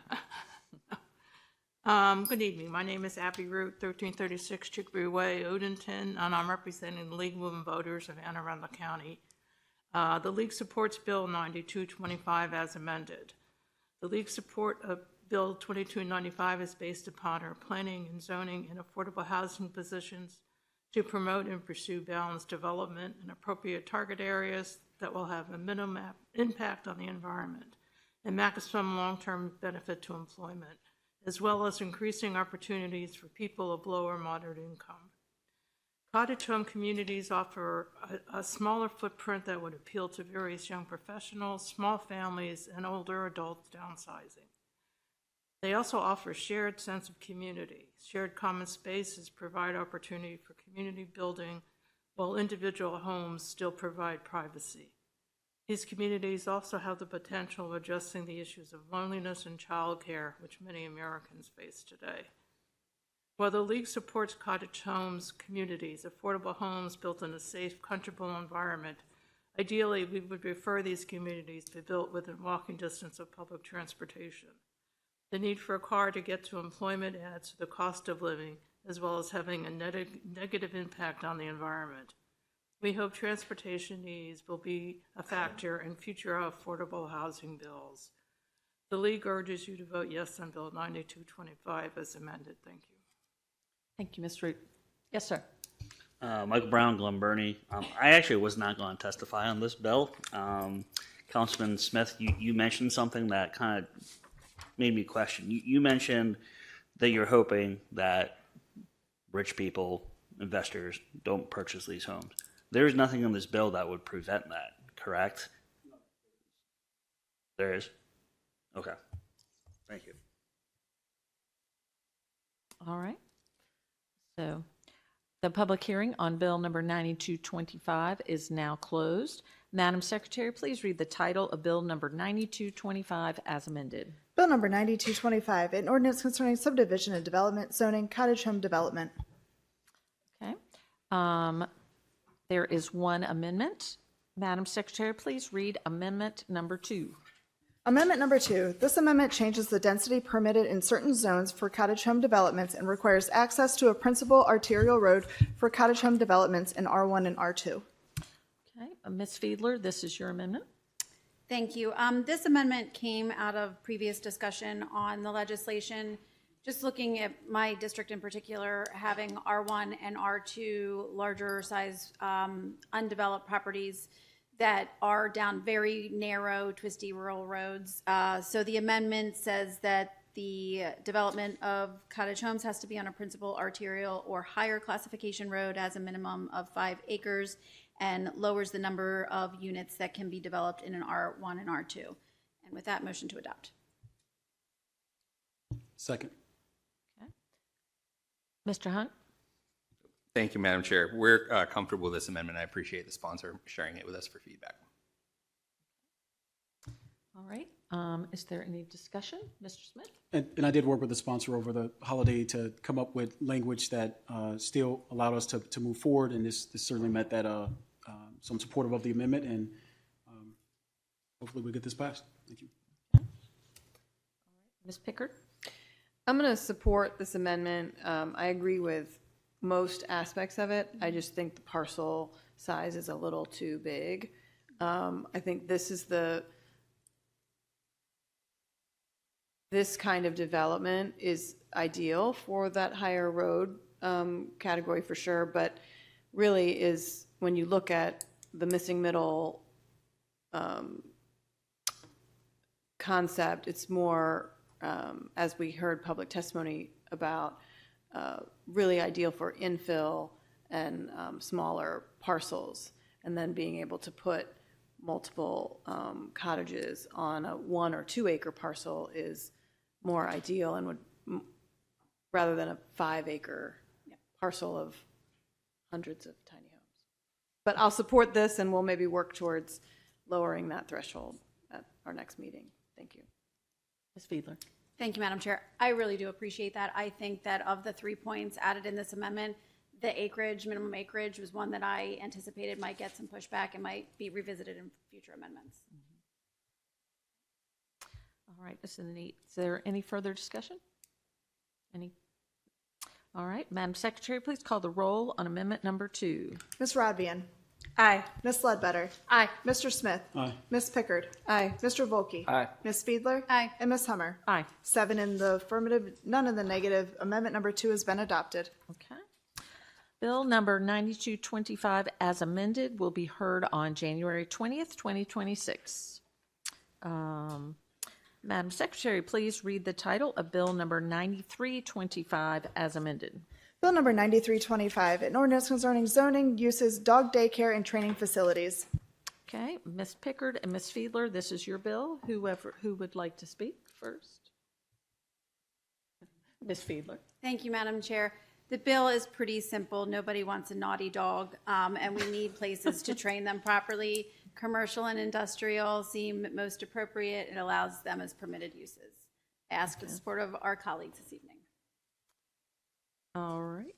S15: Good evening. My name is Abby Root, 1336 Chickabee Way, Odenton, and I'm representing the League of Women Voters of Anne Arundel County. The League supports Bill 9225 as amended. The League support of Bill 2295 is based upon our planning and zoning and affordable housing positions to promote and pursue balanced development in appropriate target areas that will have a minimum impact on the environment and maximum long-term benefit to employment, as well as increasing opportunities for people of low or moderate income. Cottage home communities offer a smaller footprint that would appeal to various young professionals, small families, and older adults downsizing. They also offer a shared sense of community. Shared common spaces provide opportunity for community building, while individual homes still provide privacy. These communities also have the potential of addressing the issues of loneliness and childcare, which many Americans face today. While the League supports cottage homes communities, affordable homes built in a safe, comfortable environment, ideally we would prefer these communities be built within walking distance of public transportation. The need for a car to get to employment adds to the cost of living, as well as having a negative impact on the environment. We hope transportation needs will be a factor in future affordable housing bills. The League urges you to vote yes on Bill 9225 as amended. Thank you.
S1: Thank you, Ms. Root. Yes, sir.
S7: Michael Brown, Glen Burnie. I actually was not going to testify on this bill. Councilman Smith, you mentioned something that kind of made me question. You mentioned that you're hoping that rich people, investors, don't purchase these homes. There's nothing in this bill that would prevent that, correct? There is? Okay. Thank you.
S1: All right. So the public hearing on Bill number 9225 is now closed. Madam Secretary, please read the title of Bill number 9225 as amended.
S3: Bill number 9225, an ordinance concerning subdivision and development zoning, cottage home development.
S1: Okay. There is one amendment. Madam Secretary, please read amendment number 2.
S3: Amendment number 2. This amendment changes the density permitted in certain zones for cottage home developments and requires access to a principal arterial road for cottage home developments in R1 and R2.
S1: Okay. Ms. Fiedler, this is your amendment.
S11: Thank you. This amendment came out of previous discussion on the legislation. Just looking at my district in particular, having R1 and R2 larger size undeveloped properties that are down very narrow, twisty rural roads. So the amendment says that the development of cottage homes has to be on a principal arterial or higher classification road as a minimum of 5 acres and lowers the number of units that can be developed in an R1 and R2. And with that, motion to adopt.
S13: Second.
S1: Okay. Mr. Hunt?
S8: Thank you, Madam Chair. We're comfortable with this amendment. I appreciate the sponsor sharing it with us for feedback.
S1: All right. Is there any discussion? Mr. Smith?
S13: And I did work with the sponsor over the holiday to come up with language that still allowed us to move forward, and this certainly met that, so I'm supportive of the amendment, and hopefully we get this passed. Thank you.
S1: Ms. Pickard?
S16: I'm going to support this amendment. I agree with most aspects of it. I just think the parcel size is a little too big. I think this kind of development is ideal for that higher road category for sure, but really is, when you look at the missing middle concept, it's more, as we heard public testimony about, really ideal for infill and smaller parcels, and then being able to put multiple cottages on a 1 or 2 acre parcel is more ideal, and would, rather than a 5 acre parcel of hundreds of tiny homes. But I'll support this, and we'll maybe work towards lowering that threshold at our next meeting. Thank you.
S1: Ms. Fiedler?
S11: Thank you, Madam Chair. I really do appreciate that. I think that of the 3 points added in this amendment, the acreage, minimum acreage, was one that I anticipated might get some pushback and might be revisited in future amendments.
S1: All right, is there any further discussion? Any? All right, Madam Secretary, please call the roll on amendment number 2.
S3: Ms. Rodvian?
S2: Aye.
S3: Ms. Ledbetter?
S12: Aye.
S3: Mr. Smith?
S13: Aye.
S3: Ms. Pickard?
S16: Aye.
S3: Mr. Volkey?
S9: Aye.
S3: Ms. Fiedler?
S11: Aye.
S3: And Ms. Hummer?
S1: Aye.
S3: 7 in the affirmative, none in the negative. Amendment number 2 has been adopted.
S1: Okay. Bill number 9225 as amended will be heard on January 20th, 2026. Madam Secretary, please read the title of Bill number 9325 as amended.
S3: Bill number 9325, an ordinance concerning zoning, uses, dog daycare, and training facilities.
S1: Okay, Ms. Pickard and Ms. Fiedler, this is your bill. Who would like to speak first? Ms. Fiedler.
S11: Thank you, Madam Chair. The bill is pretty simple. Nobody wants a naughty dog, and we need places to train them properly. Commercial and industrial seem most appropriate. It allows them as permitted uses. I ask for the support of our colleagues this evening.
S1: All right.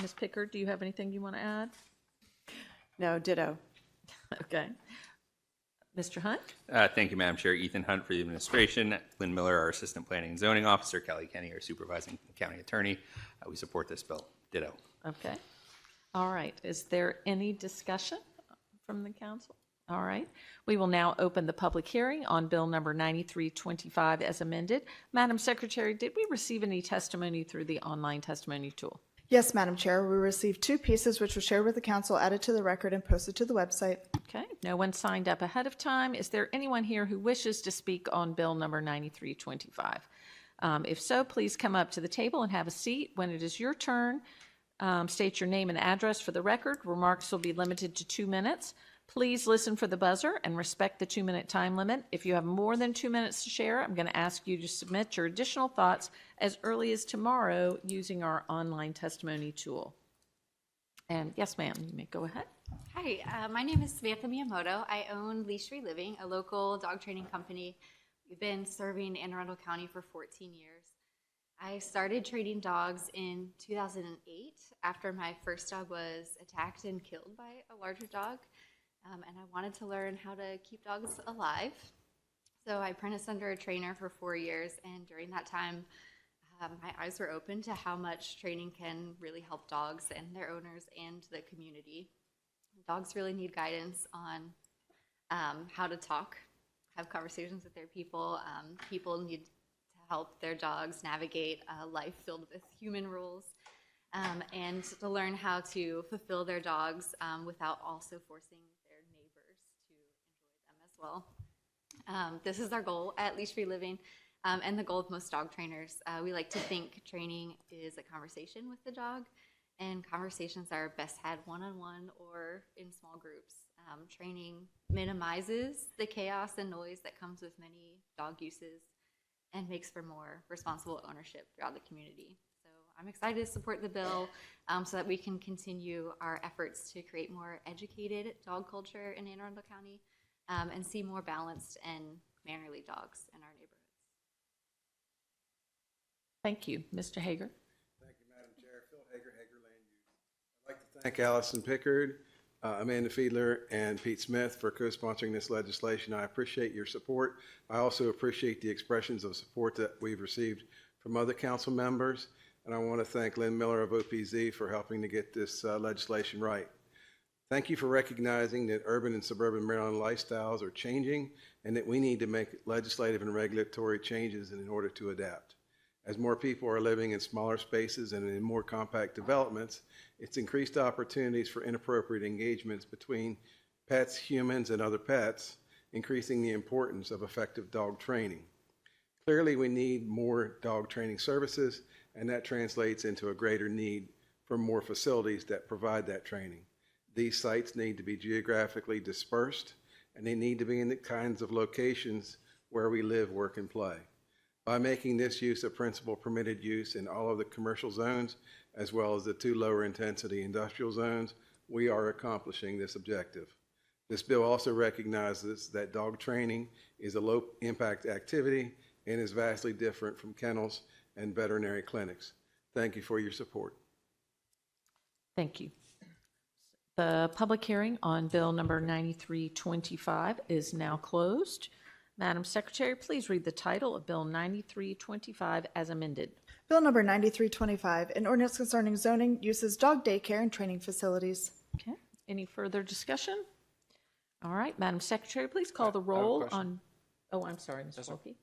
S1: Ms. Pickard, do you have anything you want to add?
S16: No, ditto.
S1: Okay. Mr. Hunt?
S8: Thank you, Madam Chair. Ethan Hunt for the administration. Lynn Miller, our Assistant Planning and Zoning Officer. Kelly Kenny, our Supervising County Attorney. We support this bill. Ditto.
S1: Okay. All right. Is there any discussion from the council? All right. We will now open the public hearing on Bill number 9325 as amended. Madam Secretary, did we receive any testimony through the online testimony tool?
S3: Yes, Madam Chair, we received 2 pieces which were shared with the council, added to the record, and posted to the website.
S1: Okay. No one signed up ahead of time. Is there anyone here who wishes to speak on Bill number 9325? If so, please come up to the table and have a seat. When it is your turn, state your name and address for the record. Remarks will be limited to 2 minutes. Please listen for the buzzer and respect the 2-minute time limit. If you have more than 2 minutes to share, I'm going to ask you to submit your additional thoughts as early as tomorrow using our online testimony tool. And yes, ma'am, you may go ahead.
S17: Hi, my name is Samantha Miyamoto. I own Leash Free Living, a local dog training company. We've been serving Anne Arundel County for 14 years. I started training dogs in 2008 after my first dog was attacked and killed by a larger dog. And I wanted to learn how to keep dogs alive. So I apprenticed under a trainer for 4 years, and during that time, my eyes were open to how much training can really help dogs and their owners and the community. Dogs really need guidance on how to talk, have conversations with their people. People need to help their dogs navigate a life filled with human rules, and to learn how to fulfill their dogs without also forcing well. This is our goal at Leash Free Living, and the goal of most dog trainers. We like to think training is a conversation with the dog, and conversations are best had one-on-one or in small groups. Training minimizes the chaos and noise that comes with many dog uses and makes for more responsible ownership throughout the community. So I'm excited to support the bill so that we can continue our efforts to create more educated dog culture in Anne Arundel County and see more balanced and mannerly dogs in our neighborhoods.
S1: Thank you. Mr. Hager.
S18: Thank you, Madam Chair. Phil Hager, Hager Land Use. I'd like to thank Allison Pickard, Amanda Fiedler, and Pete Smith for co-sponsoring this legislation. I appreciate your support. I also appreciate the expressions of support that we've received from other council members. And I want to thank Lynn Miller of OPZ for helping to get this legislation right. Thank you for recognizing that urban and suburban Maryland lifestyles are changing and that we need to make legislative and regulatory changes in order to adapt. As more people are living in smaller spaces and in more compact developments, it's increased opportunities for inappropriate engagements between pets, humans, and other pets, increasing the importance of effective dog training. Clearly, we need more dog training services, and that translates into a greater need for more facilities that provide that training. These sites need to be geographically dispersed, and they need to be in the kinds of locations where we live, work, and play. By making this use a principal permitted use in all of the commercial zones, as well as the 2 lower intensity industrial zones, we are accomplishing this objective. This bill also recognizes that dog training is a low impact activity and is vastly different from kennels and veterinary clinics. Thank you for your support.
S1: Thank you. The public hearing on Bill number 9325 is now closed. Madam Secretary, please read the title of Bill 9325 as amended.
S3: Bill number 9325, an ordinance concerning zoning uses dog daycare and training facilities.
S1: Okay. Any further discussion? All right, Madam Secretary, please call the roll on. Oh, I'm sorry, Ms. Wilkie.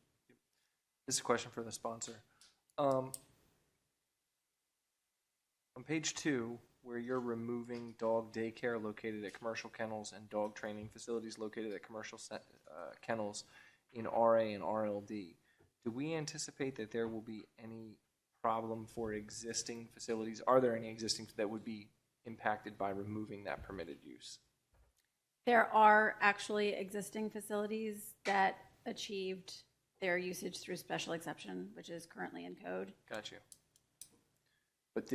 S9: This is a question for the sponsor. On page 2, where you're removing dog daycare located at commercial kennels and dog training facilities located at commercial kennels in RA and RLD, do we anticipate that there will be any problem for existing facilities? Are there any existing that would be impacted by removing that permitted use?
S11: There are actually existing facilities that achieved their usage through special exception, which is currently in code.
S9: Got you. But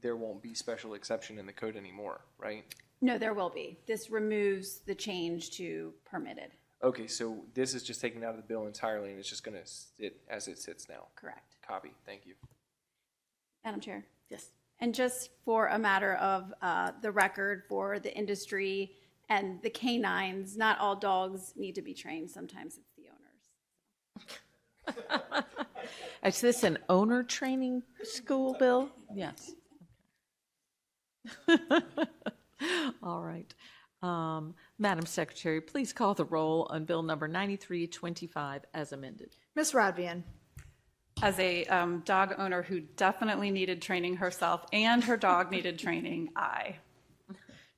S9: there won't be special exception in the code anymore, right?
S11: No, there will be. This removes the change to permitted.
S9: Okay, so this is just taken out of the bill entirely, and it's just going to sit as it sits now.
S11: Correct.
S9: Copy. Thank you.
S11: Madam Chair.
S1: Yes.
S11: And just for a matter of the record for the industry and the canines, not all dogs need to be trained. Sometimes it's the owners.
S1: Is this an owner training school, Bill? Yes. All right. Madam Secretary, please call the roll on Bill number 9325 as amended.
S3: Ms. Radvian.
S2: As a dog owner who definitely needed training herself and her dog needed training, aye.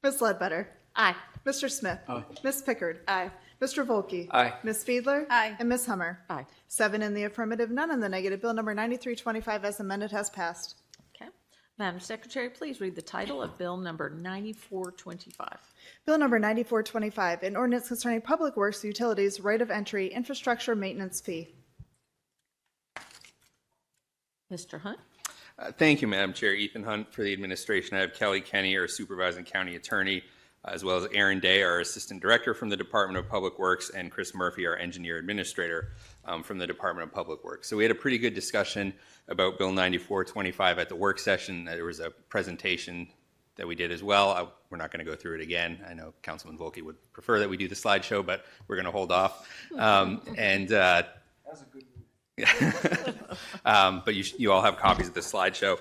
S3: Ms. Ledbetter.
S12: Aye.
S3: Mr. Smith.
S13: Aye.
S3: Ms. Pickard.
S16: Aye.
S3: Mr. Volkey.
S9: Aye.
S3: Ms. Fiedler.
S11: Aye.
S3: And Ms. Hummer.
S1: Aye.
S3: 7 in the affirmative, none in the negative. Bill number 9325 as amended has passed.
S1: Okay. Madam Secretary, please read the title of Bill number 9425.
S3: Bill number 9425, an ordinance concerning public works, utilities, right of entry, infrastructure maintenance fee.
S1: Mr. Hunt.
S8: Thank you, Madam Chair. Ethan Hunt for the administration. I have Kelly Kenny, our supervising county attorney, as well as Aaron Day, our assistant director from the Department of Public Works, and Chris Murphy, our engineer administrator from the Department of Public Works. So we had a pretty good discussion about Bill 9425 at the work session. There was a presentation that we did as well. We're not going to go through it again. I know Councilman Volkey would prefer that we do the slideshow, but we're going to hold off.
S9: That's a good
S8: but you all have copies of the slideshow.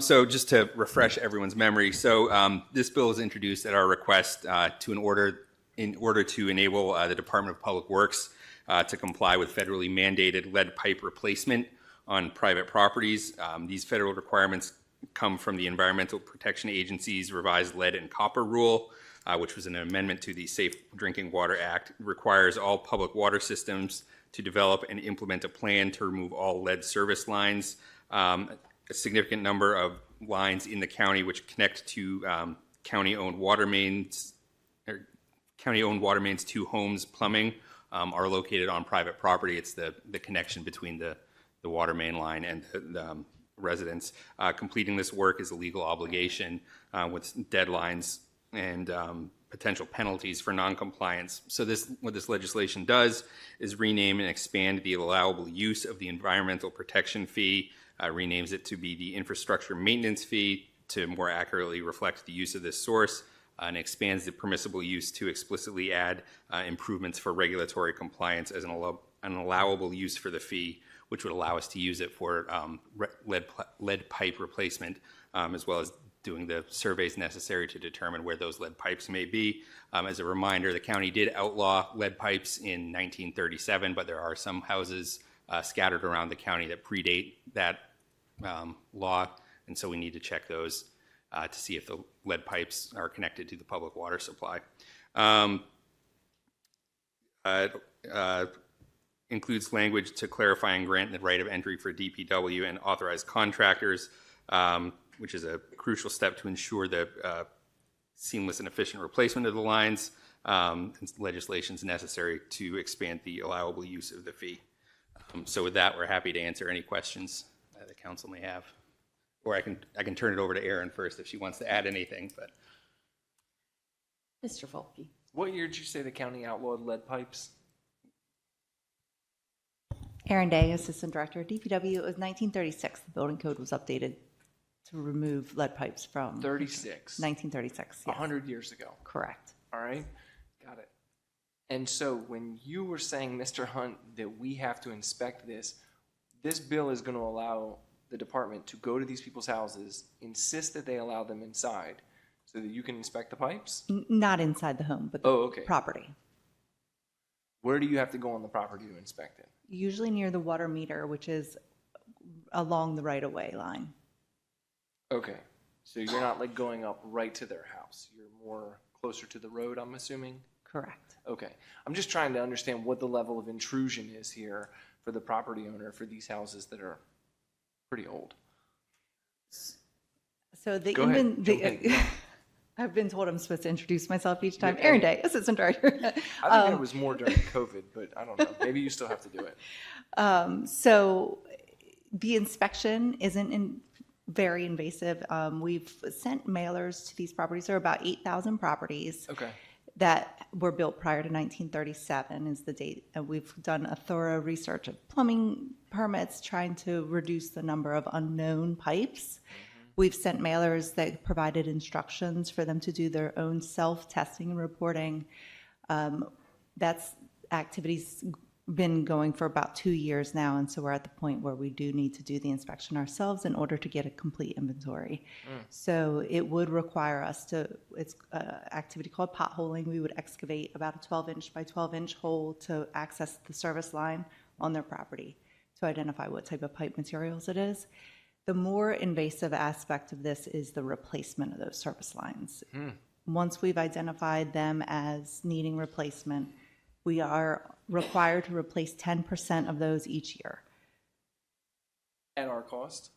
S8: So just to refresh everyone's memory, so this bill was introduced at our request in order to enable the Department of Public Works to comply with federally mandated lead pipe replacement on private properties. These federal requirements come from the Environmental Protection Agency's revised lead and copper rule, which was an amendment to the Safe Drinking Water Act. It requires all public water systems to develop and implement a plan to remove all lead service lines. A significant number of lines in the county which connect to county-owned water mains to homes plumbing are located on private property. It's the connection between the water main line and residents. Completing this work is a legal obligation with deadlines and potential penalties for noncompliance. So what this legislation does is rename and expand the allowable use of the environmental protection fee, renames it to be the infrastructure maintenance fee to more accurately reflect the use of this source, and expands the permissible use to explicitly add improvements for regulatory compliance as an allowable use for the fee, which would allow us to use it for lead pipe replacement, as well as doing the surveys necessary to determine where those lead pipes may be. As a reminder, the county did outlaw lead pipes in 1937, but there are some houses scattered around the county that predate that law, and so we need to check those to see if the lead pipes are connected to the public water supply. Includes language to clarify and grant the right of entry for DPW and authorized contractors, which is a crucial step to ensure the seamless and efficient replacement of the lines. Legislation is necessary to expand the allowable use of the fee. So with that, we're happy to answer any questions that the council may have. Or I can turn it over to Erin first if she wants to add anything. But
S19: Mr. Volke.
S9: What year did you say the county outlawed lead pipes?
S19: Erin Day, Assistant Director of DPW. It was 1936. The building code was updated to remove lead pipes from
S9: 36.
S19: 1936. Yes.
S9: 100 years ago.
S19: Correct.
S9: All right, got it. And so when you were saying, Mr. Hunt, that we have to inspect this bill is going to allow the department to go to these people's houses, insist that they allow them inside so that you can inspect the pipes?
S19: Not inside the home, but the property.
S9: Where do you have to go on the property to inspect it?
S19: Usually near the water meter, which is along the right-of-way line.
S9: Okay, so you're not like going up right to their house. You're more closer to the road, I'm assuming?
S19: Correct.
S9: Okay, I'm just trying to understand what the level of intrusion is here for the property owner for these houses that are pretty old.
S19: So
S9: Go ahead.
S19: I've been told I'm supposed to introduce myself each time. Erin Day, Assistant Director.
S9: I think it was more during COVID, but I don't know. Maybe you still have to do it.
S19: So the inspection isn't very invasive. We've sent mailers to these properties. There are about 8,000 properties that were built prior to 1937 is the date. We've done a thorough research of plumbing permits, trying to reduce the number of unknown pipes. We've sent mailers that provided instructions for them to do their own self-testing and reporting. That's activities been going for about 2 years now, and so we're at the point where we do need to do the inspection ourselves in order to get a complete inventory. So it would require us to, it's an activity called potholing. We would excavate about a 12-inch by 12-inch hole to access the service line on their property to identify what type of pipe materials it is. The more invasive aspect of this is the replacement of those service lines. Once we've identified them as needing replacement, we are required to replace 10% of those each year.
S9: At our cost?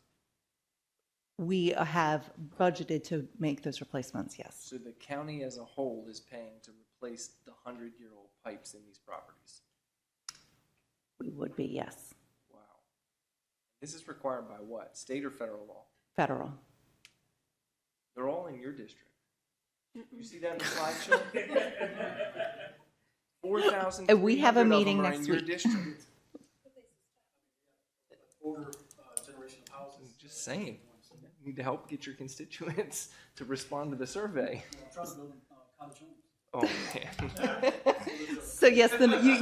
S19: We have budgeted to make those replacements, yes.
S9: So the county as a whole is paying to replace the 100-year-old pipes in these properties?
S19: We would be, yes.
S9: This is required by what? State or federal law?
S19: Federal.
S9: They're all in your district. You see that in the slideshow? 4,000.
S19: We have a meeting next
S9: your
S19: week.
S9: District. Just saying. You need to help get your constituents to respond to the survey. Oh, man.
S19: So yes,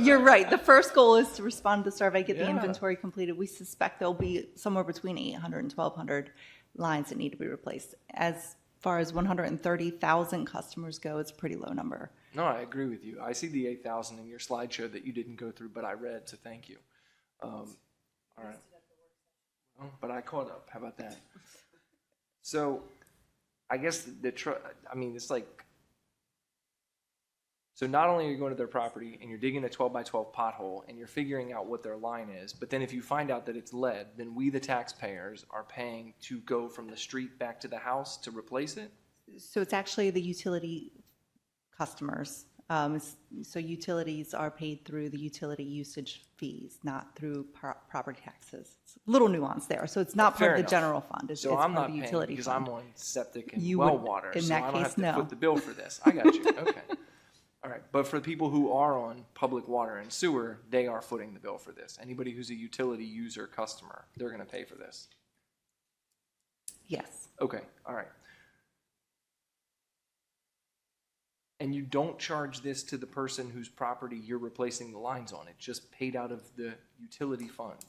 S19: you're right. The first goal is to respond to the survey, get the inventory completed. We suspect there'll be somewhere between 800 and 1,200 lines that need to be replaced. As far as 130,000 customers go, it's a pretty low number.
S9: No, I agree with you. I see the 8,000 in your slideshow that you didn't go through, but I read, so thank you. All right. Well, but I caught up. How about that? So I guess it's like, so not only are you going to their property and you're digging a 12 by 12 pothole and you're figuring out what their line is, but then if you find out that it's lead, then we, the taxpayers, are paying to go from the street back to the house to replace it?
S19: So it's actually the utility customers So utilities are paid through the utility usage fees, not through property taxes. It's a little nuance there. So it's not
S9: Fair
S19: part of
S9: enough.
S19: the general fund. It's
S9: So
S19: part
S9: I'm
S19: of
S9: not
S19: the
S9: paying
S19: utility
S9: because
S19: fund.
S9: I'm on septic and
S19: You
S9: well
S19: would-
S9: water,
S19: in
S9: so
S19: that
S9: I don't
S19: case,
S9: have to
S19: no.
S9: foot the bill for this. I got you. Okay. All right. But for the people who are on public water and sewer, they are footing the bill for this. Anybody who's a utility user customer, they're going to pay for this.
S19: Yes.
S9: Okay. All right. And you don't charge this to the person whose property you're replacing the lines on. It's just paid out of the utility fund.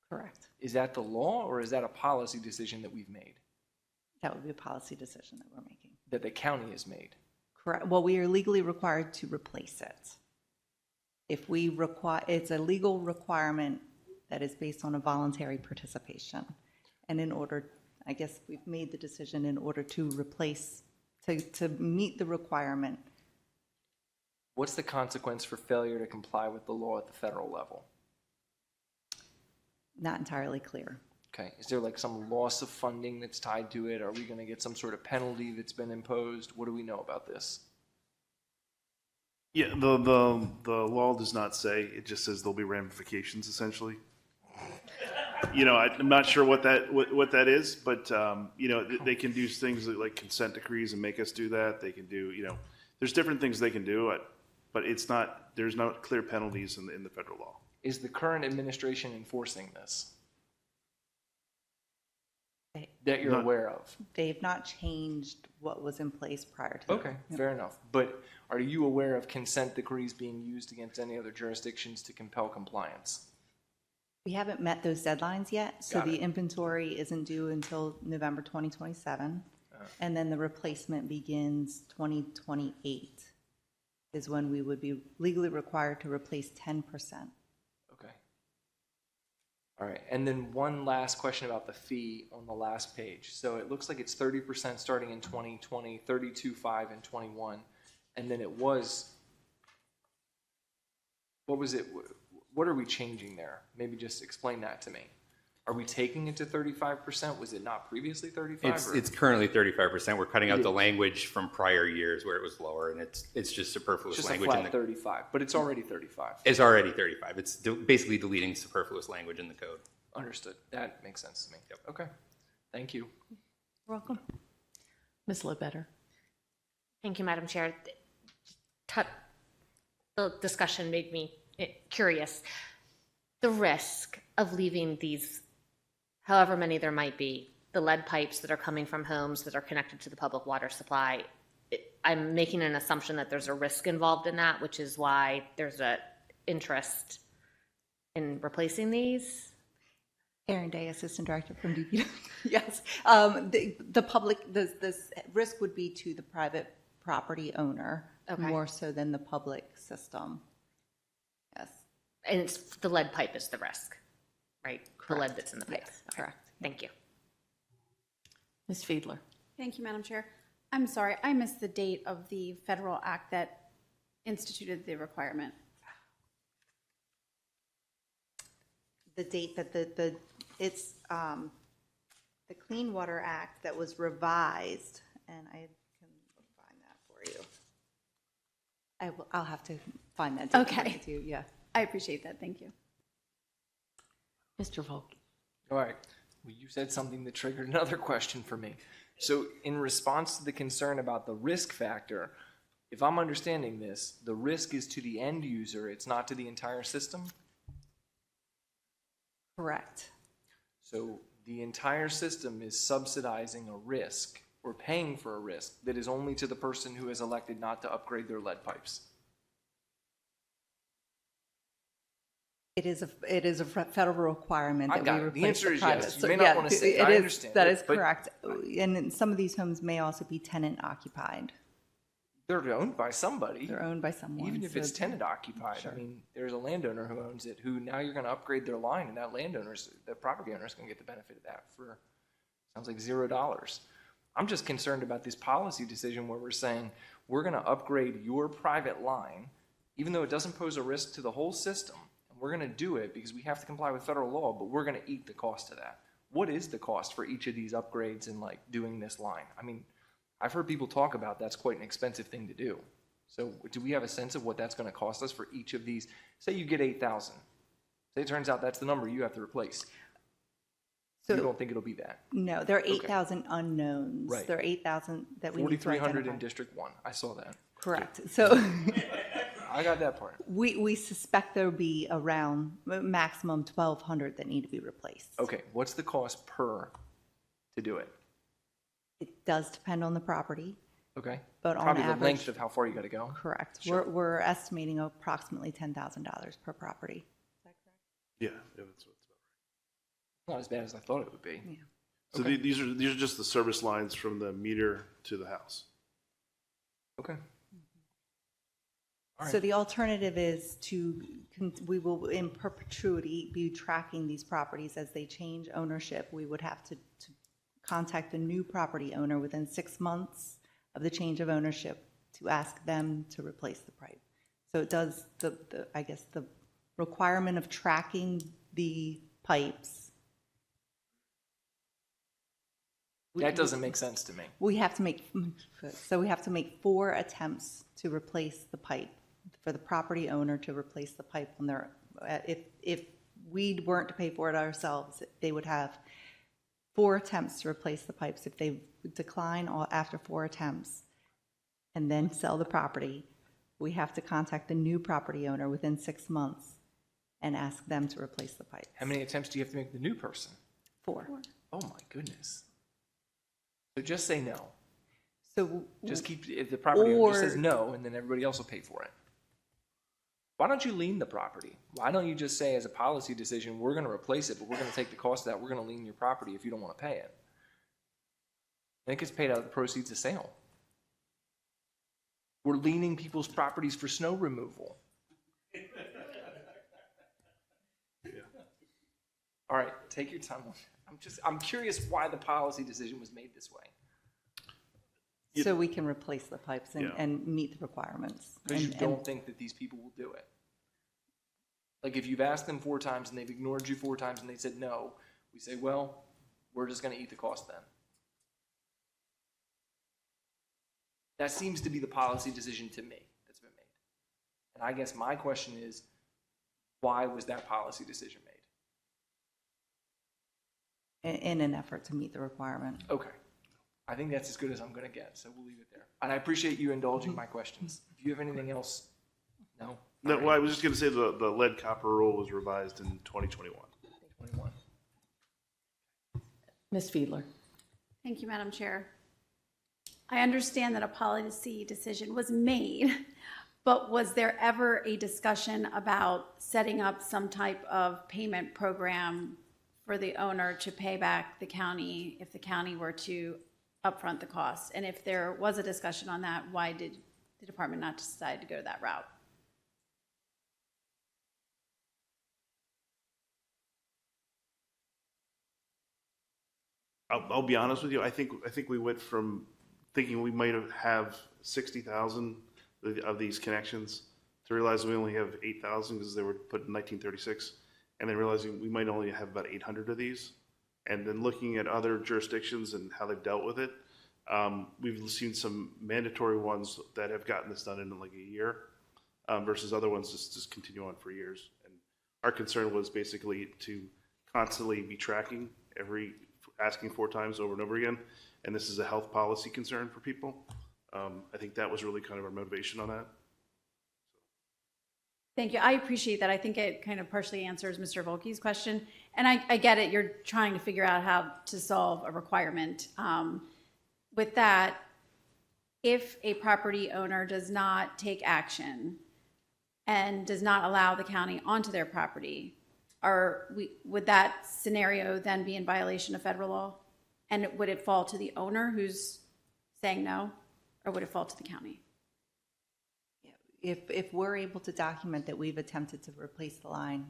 S19: Correct.
S9: Is that the law or is that a policy decision that we've made,
S19: That would be a policy decision that we're making.
S9: that the county has made?
S19: Correct. Well, we are legally required to replace it. If we require, it's a legal requirement that is based on a voluntary participation. And in order, I guess we've made the decision in order to replace, to meet the requirement.
S9: What's the consequence for failure to comply with the law at the federal level?
S19: Not entirely clear.
S9: Okay. Is there like some loss of funding that's tied to it? Are we going to get some sort of penalty that's been imposed? What do we know about this?
S20: Yeah, the law does not say. It just says there'll be ramifications, essentially. You know, I'm not sure what that is, but you know, they can do things like consent decrees and make us do that. They can do, you know, there's different things they can do, but it's not. There's no clear penalties in the federal law.
S9: Is the current administration enforcing this that you're aware of?
S19: They've not changed what was in place prior to that.
S9: Okay, fair enough. But are you aware of consent decrees being used against any other jurisdictions to compel compliance?
S19: We haven't met those deadlines yet, so
S9: Got
S19: the
S9: it.
S19: inventory isn't due until November 2027. And then the replacement begins 2028 is when we would be legally required to replace 10%.
S9: Okay. All right. And then one last question about the fee on the last page. So it looks like it's 30% starting in 2020, 32.5 in 21, and then it was, what was it? What are we changing there? Maybe just explain that to me. Are we taking it to 35%? Was it not previously 35?
S8: It's currently 35%. We're cutting out
S9: It
S8: the
S9: is.
S8: language from prior years where it was lower, and it's just superfluous
S9: Just a
S8: language.
S9: flat 35, but it's already 35.
S8: It's already 35. It's basically deleting superfluous language in the code.
S9: Understood. That makes sense to me. Yep. Okay. Thank you.
S1: You're welcome. Ms. Ledbetter.
S12: Thank you, Madam Chair. The discussion made me curious. The risk of leaving these, however many there might be, the lead pipes that are coming from homes that are connected to the public water supply, I'm making an assumption that there's a risk involved in that, which is why there's an interest in replacing these.
S19: Erin Day, Assistant Director from DPW. Yes. The public, this risk would be to the private property owner
S12: Okay.
S19: more so than the public system. Yes.
S12: And it's the lead pipe is the risk, right? The lead that's in the pipe.
S19: Yes, correct.
S12: Thank you.
S1: Ms. Fiedler.
S11: Thank you, Madam Chair. I'm sorry, I missed the date of the federal act that instituted the requirement.
S19: The date that it's the Clean Water Act that was revised, and I can find that for you. I'll have to find that. date
S11: Okay.
S19: with you, yeah.
S11: I appreciate that, thank you.
S1: Mr. Volk.
S9: All right. Well, you said something that triggered another question for me. So in response to the concern about the risk factor, if I'm understanding this, the risk is to the end user, it's not to the entire system?
S19: Correct.
S9: So the entire system is subsidizing a risk or paying for a risk that is only to the person who has elected not to upgrade their lead pipes.
S19: It is a federal requirement
S9: I
S19: that
S9: got
S19: we
S9: it. The
S19: replace
S9: answer
S19: the
S9: is
S19: private.
S9: yes. You
S19: So,
S9: may not
S19: yeah,
S9: want to say
S19: it
S9: that. I
S19: is-
S9: understand
S19: That
S9: it,
S19: is
S9: but-
S19: correct. And then some of these homes may also be tenant occupied.
S9: They're owned by somebody.
S19: They're owned by someone.
S9: Even if
S19: so
S9: it's tenant occupied.
S19: Sure.
S9: I mean, there's a landowner who owns it who now you're going to upgrade their line and that the property owner is going to get the benefit of that for, sounds like $0. I'm just concerned about this policy decision where we're saying we're going to upgrade your private line, even though it doesn't pose a risk to the whole system. And we're going to do it because we have to comply with federal law, but we're going to eat the cost of that. What is the cost for each of these upgrades and like doing this line? I mean, I've heard people talk about that's quite an expensive thing to do. So do we have a sense of what that's going to cost us for each of these? Say you get 8,000. Say it turns out that's the number you have to replace.
S19: So
S9: you don't think it'll be that?
S19: No, there are 8,000 unknowns.
S9: Right.
S19: There are 8,000 that we need to
S9: 4,300
S19: identify.
S9: in District 1. I saw that.
S19: Correct. So
S9: I got that part.
S19: we suspect there'll be around maximum 1,200 that need to be replaced.
S9: Okay, what's the cost per to do it?
S19: It does depend on the property.
S9: Okay.
S19: But on
S9: probably the
S19: average-
S9: length of how far you got to go.
S19: Correct.
S9: Sure.
S19: We're estimating approximately $10,000 per property.
S20: Yeah, that's what's
S9: Not as bad as I thought it would be.
S19: Yeah.
S20: So these are just the service lines from the meter to the house.
S9: Okay.
S19: So the alternative is we will in perpetuity be tracking these properties as they change ownership. We would have to contact the new property owner within 6 months of the change of ownership to ask them to replace the pipe. So it does I guess the requirement of tracking the pipes.
S9: That doesn't make sense to me.
S19: We have to make 4 attempts to replace the pipe for the property owner to replace the pipe when they're, if we weren't to pay for it ourselves, they would have 4 attempts to replace the pipes. If they decline after 4 attempts and then sell the property, we have to contact the new property owner within 6 months and ask them to replace the pipe.
S9: How many attempts do you have to make the new person?
S19: 4.
S9: Oh my goodness. So just say no.
S19: So
S9: just keep, if the property owner just says no, and then everybody else will pay for it. Why don't you lien the property? Why don't you just say as a policy decision, we're going to replace it, but we're going to take the cost of that. We're going to lien your property if you don't want to pay it. And it gets paid out of the proceeds of sale. We're liening people's properties for snow removal. All right, take your time. I'm curious why the policy decision was made this way.
S19: So we can replace the pipes and meet the requirements.
S9: Because you don't think that these people will do it. Like if you've asked them 4 times and they've ignored you 4 times and they said no, we say, well, we're just going to eat the cost then. That seems to be the policy decision to me that's been made. And I guess my question is, why was that policy decision made?
S19: In an effort to meet the requirement.
S9: Okay. I think that's as good as I'm going to get, so we'll leave it there. And I appreciate you indulging my questions. Do you have anything else? No?
S20: No, well, I was just going to say the lead copper rule was revised in 2021.
S9: 21.
S1: Ms. Fiedler.
S11: Thank you, Madam Chair. I understand that a policy decision was made, but was there ever a discussion about setting up some type of payment program for the owner to pay back the county if the county were to upfront the cost? And if there was a discussion on that, why did the department not decide to go that route?
S20: I'll be honest with you. I think we went from thinking we might have 60,000 of these connections to realize we only have 8,000 because they were put in 1936, and then realizing we might only have about 800 of these. And then looking at other jurisdictions and how they've dealt with it, we've seen some mandatory ones that have gotten this done in like a year versus other ones just continue on for years. And our concern was basically to constantly be tracking asking 4 times over and over again. And this is a health policy concern for people. I think that was really kind of our motivation on that.
S11: Thank you. I appreciate that. I think it kind of partially answers Mr. Volke's question. And I get it. You're trying to figure out how to solve a requirement. With that, if a property owner does not take action and does not allow the county onto their property, would that scenario then be in violation of federal law? And would it fall to the owner who's saying no, or would it fall to the county?
S19: If we're able to document that we've attempted to replace the line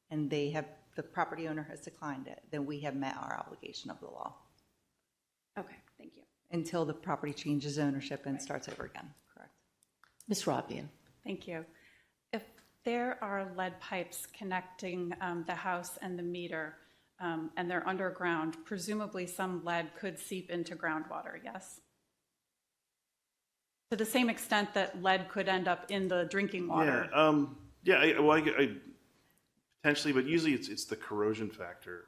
S19: and the property owner has declined it, then we have met our obligation of the law.
S11: Okay, thank you.
S19: Until the property changes ownership and starts over again, correct?
S1: Ms. Rodbian.
S2: Thank you. If there are lead pipes connecting the house and the meter, and they're underground, presumably some lead could seep into groundwater, yes? To the same extent that lead could end up in the drinking water.
S20: I potentially, but usually it's the corrosion factor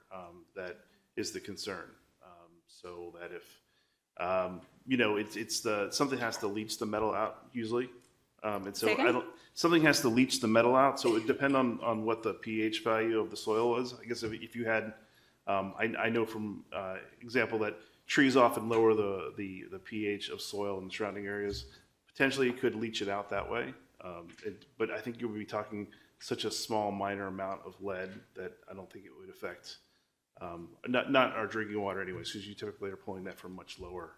S20: that is the concern. So that if it's something has to leach the metal out usually, and so
S2: Say again?
S20: something has to leach the metal out. So it would depend on what the pH value of the soil was. I guess if you had, I know from example that trees often lower the pH of soil in the surrounding areas. Potentially, it could leach it out that way. But I think you would be talking such a small, minor amount of lead that I don't think it would affect not our drinking water anyway, because you typically are pulling that from much lower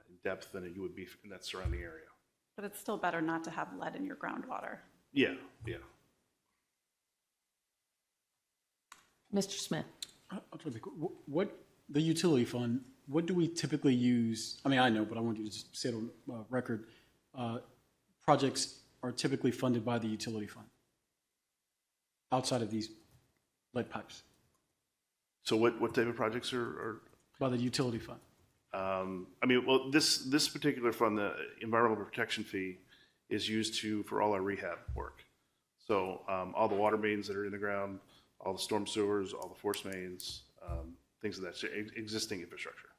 S20: in depth than you would be in that surrounding area.
S2: But it's still better not to have lead in your groundwater.
S20: Yeah.
S1: Mr. Smith.
S13: I'll try to be quick. What the utility fund? What do we typically use? I mean, I know, but I want you to just say it on record. Projects are typically funded by the utility fund outside of these lead pipes.
S20: So what type of projects are
S13: by the utility fund?
S20: This particular fund, the environmental protection fee, is used for all our rehab work. So all the water mains that are in the ground, all the storm sewers, all the force mains, things of that existing infrastructure.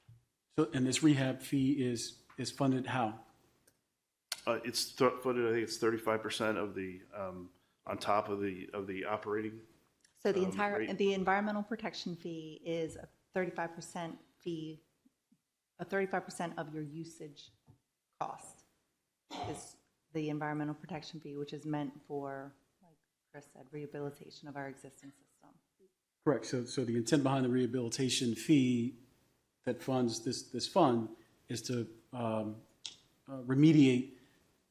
S13: So, and this rehab fee is funded how?
S20: It's funded. I think it's 35% of the on top of the operating.
S19: So the environmental protection fee is a 35% fee. A 35% of your usage cost is the environmental protection fee, which is meant for, like Chris said, rehabilitation of our existing system.
S13: Correct. So the intent behind the rehabilitation fee that funds this fund is to remediate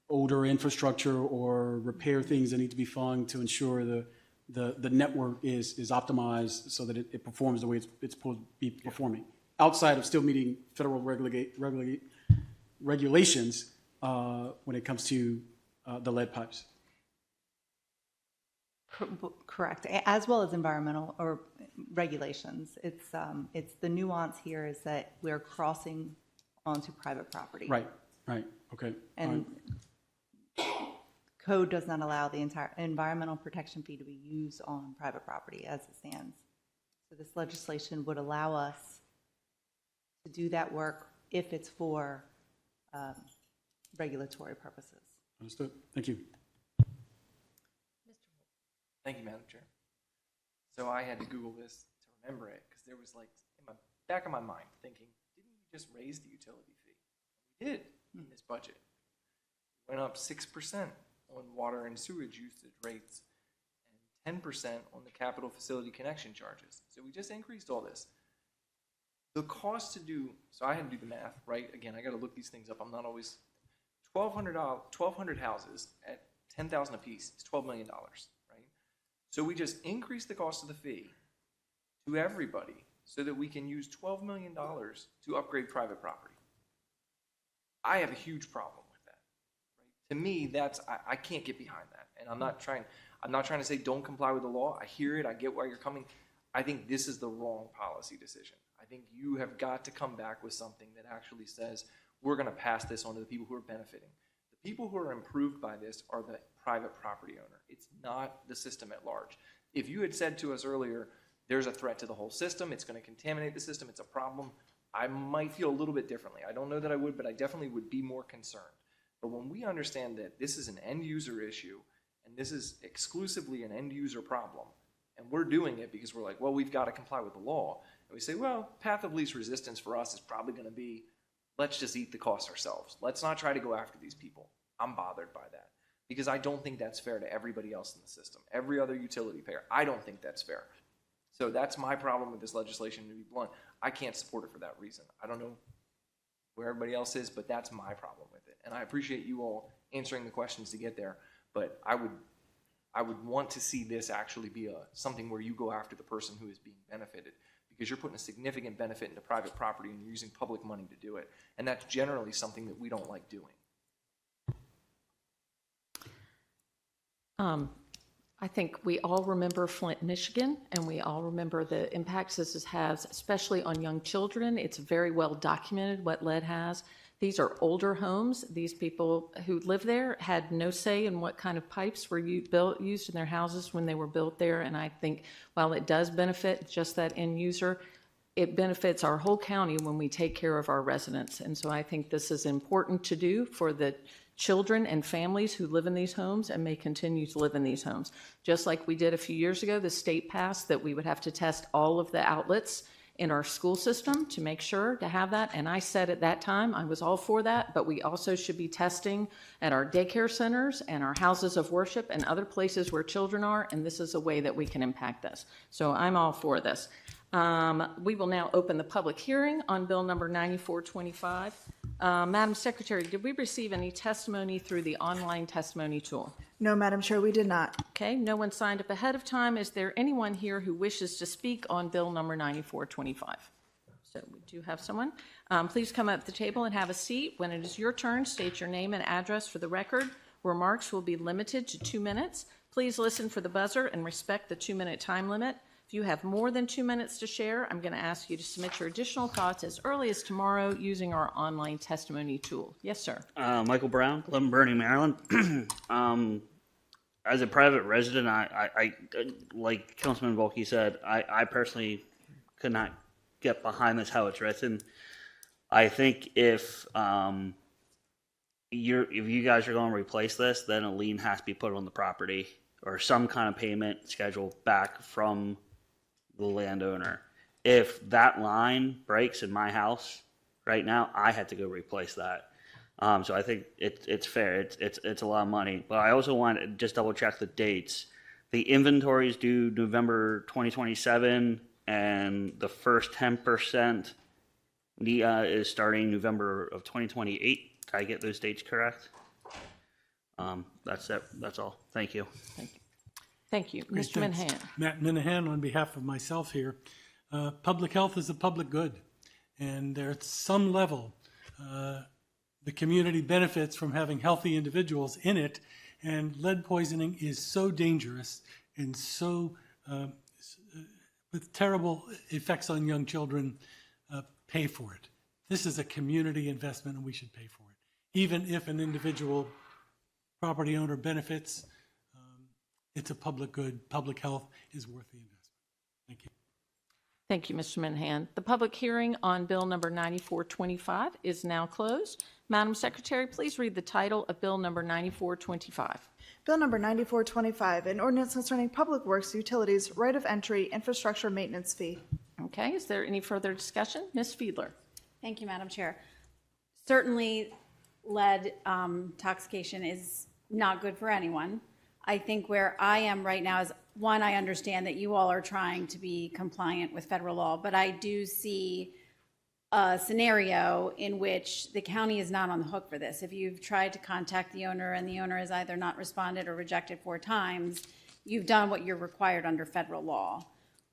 S13: older infrastructure or repair things that need to be funded to ensure the network is optimized so that it performs the way it's supposed to be performing, outside of still meeting federal regulations when it comes to the lead pipes.
S19: Correct, as well as environmental or regulations. It's the nuance here is that we're crossing onto private property.
S13: Right, okay.
S19: And code does not allow the entire environmental protection fee to be used on private property as it stands. So this legislation would allow us to do that work if it's for regulatory purposes.
S13: Understood. Thank you.
S9: Thank you, Madam Chair. So I had to Google this to remember it because there was like in the back of my mind thinking, didn't we just raise the utility fee? We did in this budget. It went up 6% on water and sewage usage rates and 10% on the capital facility connection charges. So we just increased all this. The cost to do, so I had to do the math, right? Again, I got to look these things up. I'm not always, 1,200 houses at $10,000 a piece is $12 million, right? So we just increased the cost of the fee to everybody so that we can use $12 million to upgrade private property. I have a huge problem with that. Right? To me, I can't get behind that. And I'm not trying to say don't comply with the law. I hear it. I get why you're coming. I think this is the wrong policy decision. I think you have got to come back with something that actually says we're going to pass this on to the people who are benefiting. The people who are improved by this are the private property owner. It's not the system at large. If you had said to us earlier, there's a threat to the whole system, it's going to contaminate the system, it's a problem, I might feel a little bit differently. I don't know that I would, but I definitely would be more concerned. But when we understand that this is an end user issue and this is exclusively an end user problem, and we're doing it because we're like, well, we've got to comply with the law. And we say, well, path of least resistance for us is probably going to be, let's just eat the cost ourselves. Let's not try to go after these people. I'm bothered by that because I don't think that's fair to everybody else in the system. Every other utility payer, I don't think that's fair. So that's my problem with this legislation, to be blunt. I can't support it for that reason. I don't know where everybody else is, but that's my problem with it. And I appreciate you all answering the questions to get there, but I would want to see this actually be something where you go after the person who is being benefited, because you're putting a significant benefit into private property and you're using public money to do it. And that's generally something that we don't like doing.
S1: I think we all remember Flint, Michigan, and we all remember the impacts this has, especially on young children. It's very well documented what lead has. These are older homes. These people who live there had no say in what kind of pipes were used in their houses when they were built there. And I think while it does benefit just that end user, it benefits our whole county when we take care of our residents. And so I think this is important to do for the children and families who live in these homes and may continue to live in these homes. Just like we did a few years ago, the state passed that we would have to test all of the outlets in our school system to make sure to have that. And I said at that time, I was all for that, but we also should be testing at our daycare centers and our houses of worship and other places where children are, and this is a way that we can impact this. So I'm all for this. We will now open the public hearing on bill number 9425. Madam Secretary, did we receive any testimony through the online testimony tool?
S3: No, Madam Chair, we did not.
S1: Okay, no one signed up ahead of time. Is there anyone here who wishes to speak on bill number 9425? So we do have someone. Please come up to the table and have a seat. When it is your turn, state your name and address for the record. Remarks will be limited to 2 minutes. Please listen for the buzzer and respect the 2-minute time limit. If you have more than 2 minutes to share, I'm going to ask you to submit your additional thoughts as early as tomorrow using our online testimony tool. Yes, sir.
S7: Michael Brown, Glen Burnie, Maryland. As a private resident, I like Councilman Volke said, I personally could not get behind this how it's written. I think if you guys are going to replace this, then a lien has to be put on the property or some kind of payment schedule back from the landowner. If that line breaks in my house right now, I had to go replace that. So I think it's fair. It's a lot of money. But I also want to just double check the dates. The inventory is due November 2027, and the first 10% NIA is starting November of 2028. Did I get those dates correct? That's it. That's all. Thank you.
S1: Thank you. Thank you.
S6: Great,
S1: Mr.
S6: thanks.
S1: Minahan.
S6: Matt Minahan on behalf of myself here. Public health is a public good, and there at some level, the community benefits from having healthy individuals in it, and lead poisoning is so dangerous and so with terrible effects on young children. Pay for it. This is a community investment, and we should pay for it. Even if an individual property owner benefits, it's a public good. Public health is worth the investment. Thank you.
S1: Thank you, Mr. Minahan. The public hearing on bill number 9425 is now closed. Madam Secretary, please read the title of bill number 9425.
S3: Bill number 9425, an ordinance concerning public works, utilities, right of entry, infrastructure maintenance fee.
S1: Okay, is there any further discussion? Ms. Fiedler.
S11: Thank you, Madam Chair. Certainly, lead intoxication is not good for anyone. I think where I am right now is, one, I understand that you all are trying to be compliant with federal law, but I do see a scenario in which the county is not on the hook for this. If you've tried to contact the owner and the owner has either not responded or rejected 4 times, you've done what you're required under federal law.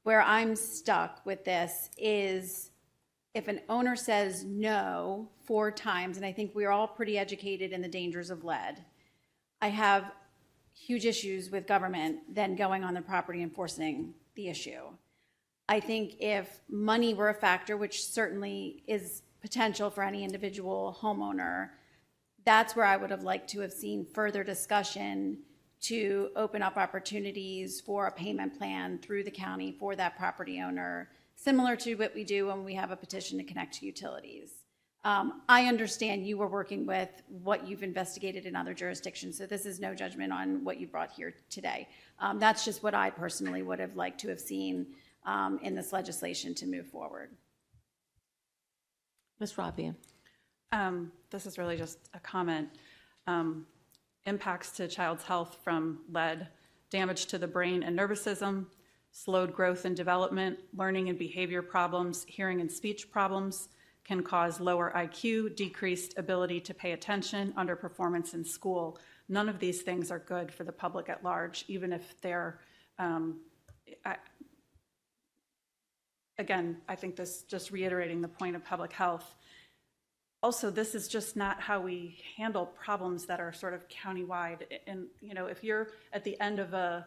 S11: Where I'm stuck with this is if an owner says no 4 times, and I think we're all pretty educated in the dangers of lead, I have huge issues with government then going on the property enforcing the issue. I think if money were a factor, which certainly is potential for any individual homeowner, that's where I would have liked to have seen further discussion to open up opportunities for a payment plan through the county for that property owner, similar to what we do when we have a petition to connect to utilities. I understand you were working with what you've investigated in other jurisdictions, so this is no judgment on what you brought here today. That's just what I personally would have liked to have seen in this legislation to move forward.
S1: Ms. Rabian.
S2: This is really just a comment. Impacts to child's health from lead, damage to the brain and nervous system, slowed growth and development, learning and behavior problems, hearing and speech problems, can cause lower IQ, decreased ability to pay attention, underperformance in school. None of these things are good for the public at large, even if they're, again, I think this just reiterating the point of public health. Also, this is just not how we handle problems that are sort of countywide. And if you're at the end of a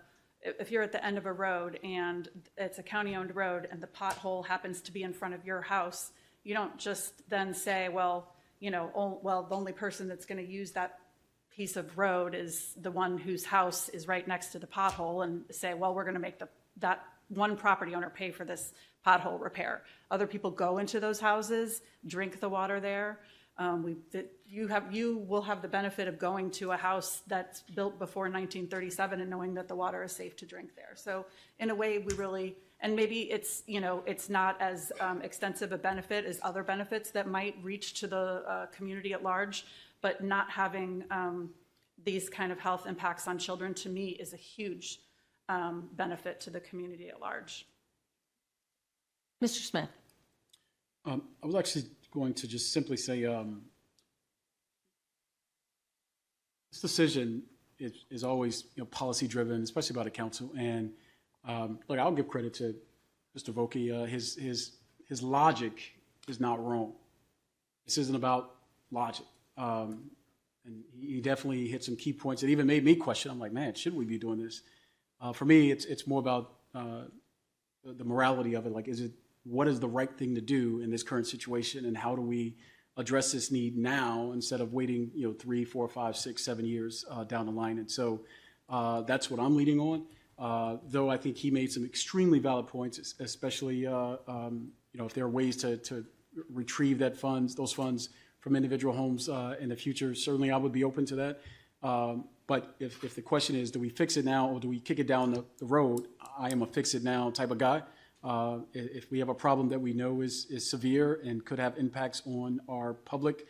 S2: road and it's a county-owned road and the pothole happens to be in front of your house, you don't just then say, well, the only person that's going to use that piece of road is the one whose house is right next to the pothole, and say, well, we're going to make that one property owner pay for this pothole repair. Other people go into those houses, drink the water there. You will have the benefit of going to a house that's built before 1937 and knowing that the water is safe to drink there. So in a way, we really, and maybe it's not as extensive a benefit as other benefits that might reach to the community at large, but not having these kind of health impacts on children, to me, is a huge benefit to the community at large.
S1: Mr. Smith.
S13: I was actually going to just simply say this decision is always policy driven, especially by the council. And look, I'll give credit to Mr. Volke. His logic is not wrong. This isn't about logic. And he definitely hit some key points that even made me question. I'm like, man, should we be doing this? For me, it's more about the morality of it. Like, what is the right thing to do in this current situation, and how do we address this need now instead of waiting 3, 4, 5, 6, 7 years down the line? And so that's what I'm leading on. Though I think he made some extremely valid points, especially if there are ways to retrieve those funds from individual homes in the future. Certainly, I would be open to that. But if the question is, do we fix it now or do we kick it down the road? I am a fix it now type of guy. If we have a problem that we know is severe and could have impacts on our public,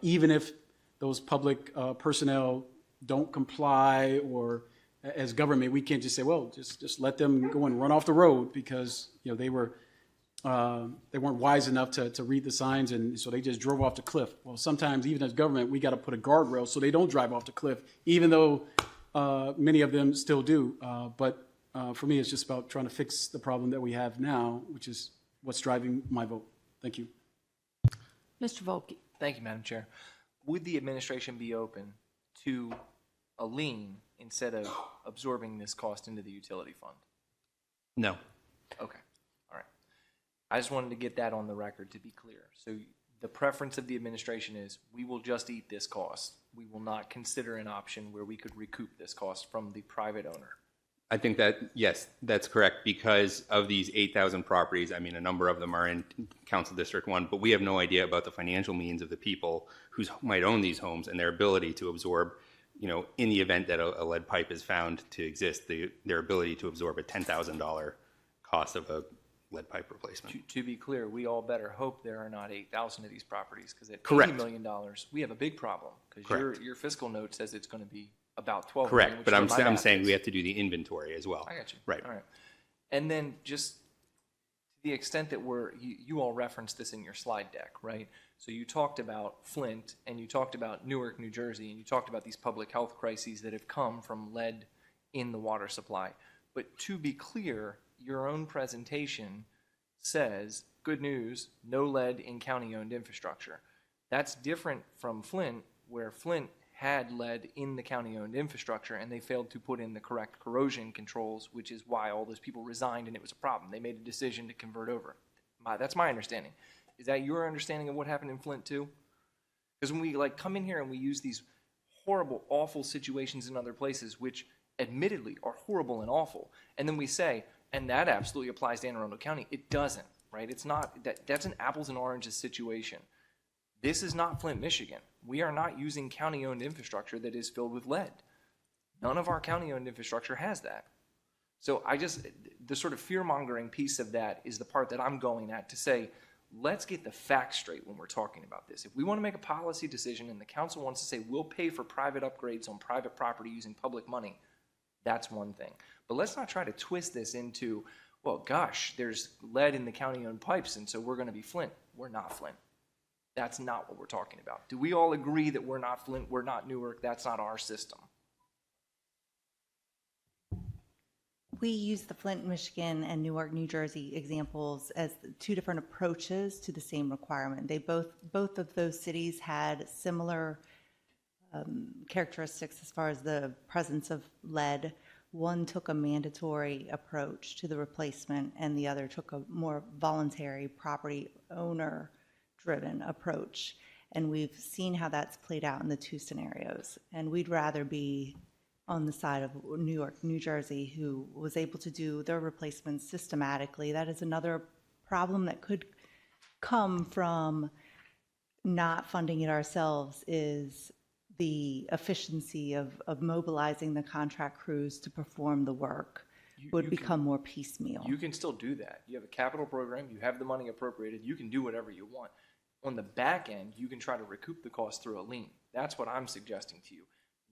S13: even if those public personnel don't comply, or as government, we can't just say, well, just let them go and run off the road because they weren't wise enough to read the signs, and so they just drove off the cliff. Well, sometimes even as government, we got to put a guardrail so they don't drive off the cliff, even though many of them still do. But for me, it's just about trying to fix the problem that we have now, which is what's driving my vote. Thank you.
S1: Mr. Volke.
S9: Thank you, Madam Chair. Would the administration be open to a lien instead of absorbing this cost into the utility fund?
S8: No.
S9: Okay. All right. I just wanted to get that on the record to be clear. So the preference of the administration is we will just eat this cost. We will not consider an option where we could recoup this cost from the private owner.
S8: I think that, yes, that's correct. Because of these 8,000 properties, I mean, a number of them are in Council District 1, but we have no idea about the financial means of the people who might own these homes and their ability to absorb, in the event that a lead pipe is found to exist, their ability to absorb a $10,000 cost of a lead pipe replacement.
S9: To be clear, we all better hope there are not 8,000 of these properties, because at
S8: Correct.
S9: $80 million, we have a big problem, because
S8: Correct.
S9: your fiscal note says it's going to be about 12
S8: Correct,
S9: million,
S8: but
S9: which is what my
S8: I'm
S9: math
S8: saying
S9: is.
S8: we have to do the inventory as well.
S9: I got you.
S8: Right.
S9: All right. And then just to the extent that you all referenced this in your slide deck, right? So you talked about Flint, and you talked about Newark, New Jersey, and you talked about these public health crises that have come from lead in the water supply. But to be clear, your own presentation says, good news, no lead in county-owned infrastructure. That's different from Flint, where Flint had lead in the county-owned infrastructure, and they failed to put in the correct corrosion controls, which is why all those people resigned, and it was a problem. They made a decision to convert over. That's my understanding. Is that your understanding of what happened in Flint too? Because when we come in here and we use these horrible, awful situations in other places, which admittedly are horrible and awful, and then we say, and that absolutely applies to Anne Arundel County, it doesn't, right? It's not, that's an apples and oranges situation. This is not Flint, Michigan. We are not using county-owned infrastructure that is filled with lead. None of our county-owned infrastructure has that. So the sort of fear-mongering piece of that is the part that I'm going at to say, let's get the facts straight when we're talking about this. If we want to make a policy decision and the council wants to say we'll pay for private upgrades on private property using public money, that's one thing. But let's not try to twist this into, well, gosh, there's lead in the county-owned pipes, and so we're going to be Flint. We're not Flint. That's not what we're talking about. Do we all agree that we're not Flint, we're not Newark, that's not our system?
S19: We use the Flint, Michigan, and Newark, New Jersey examples as two different approaches to the same requirement. They both of those cities had similar characteristics as far as the presence of lead. One took a mandatory approach to the replacement, and the other took a more voluntary property owner driven approach. And we've seen how that's played out in the two scenarios. And we'd rather be on the side of New York, New Jersey, who was able to do their replacements systematically. That is another problem that could come from not funding it ourselves, is the efficiency of mobilizing the contract crews to perform the work would become more piecemeal.
S9: You can still do that. You have a capital program, you have the money appropriated, you can do whatever you want. On the back end, you can try to recoup the cost through a lien. That's what I'm suggesting to you.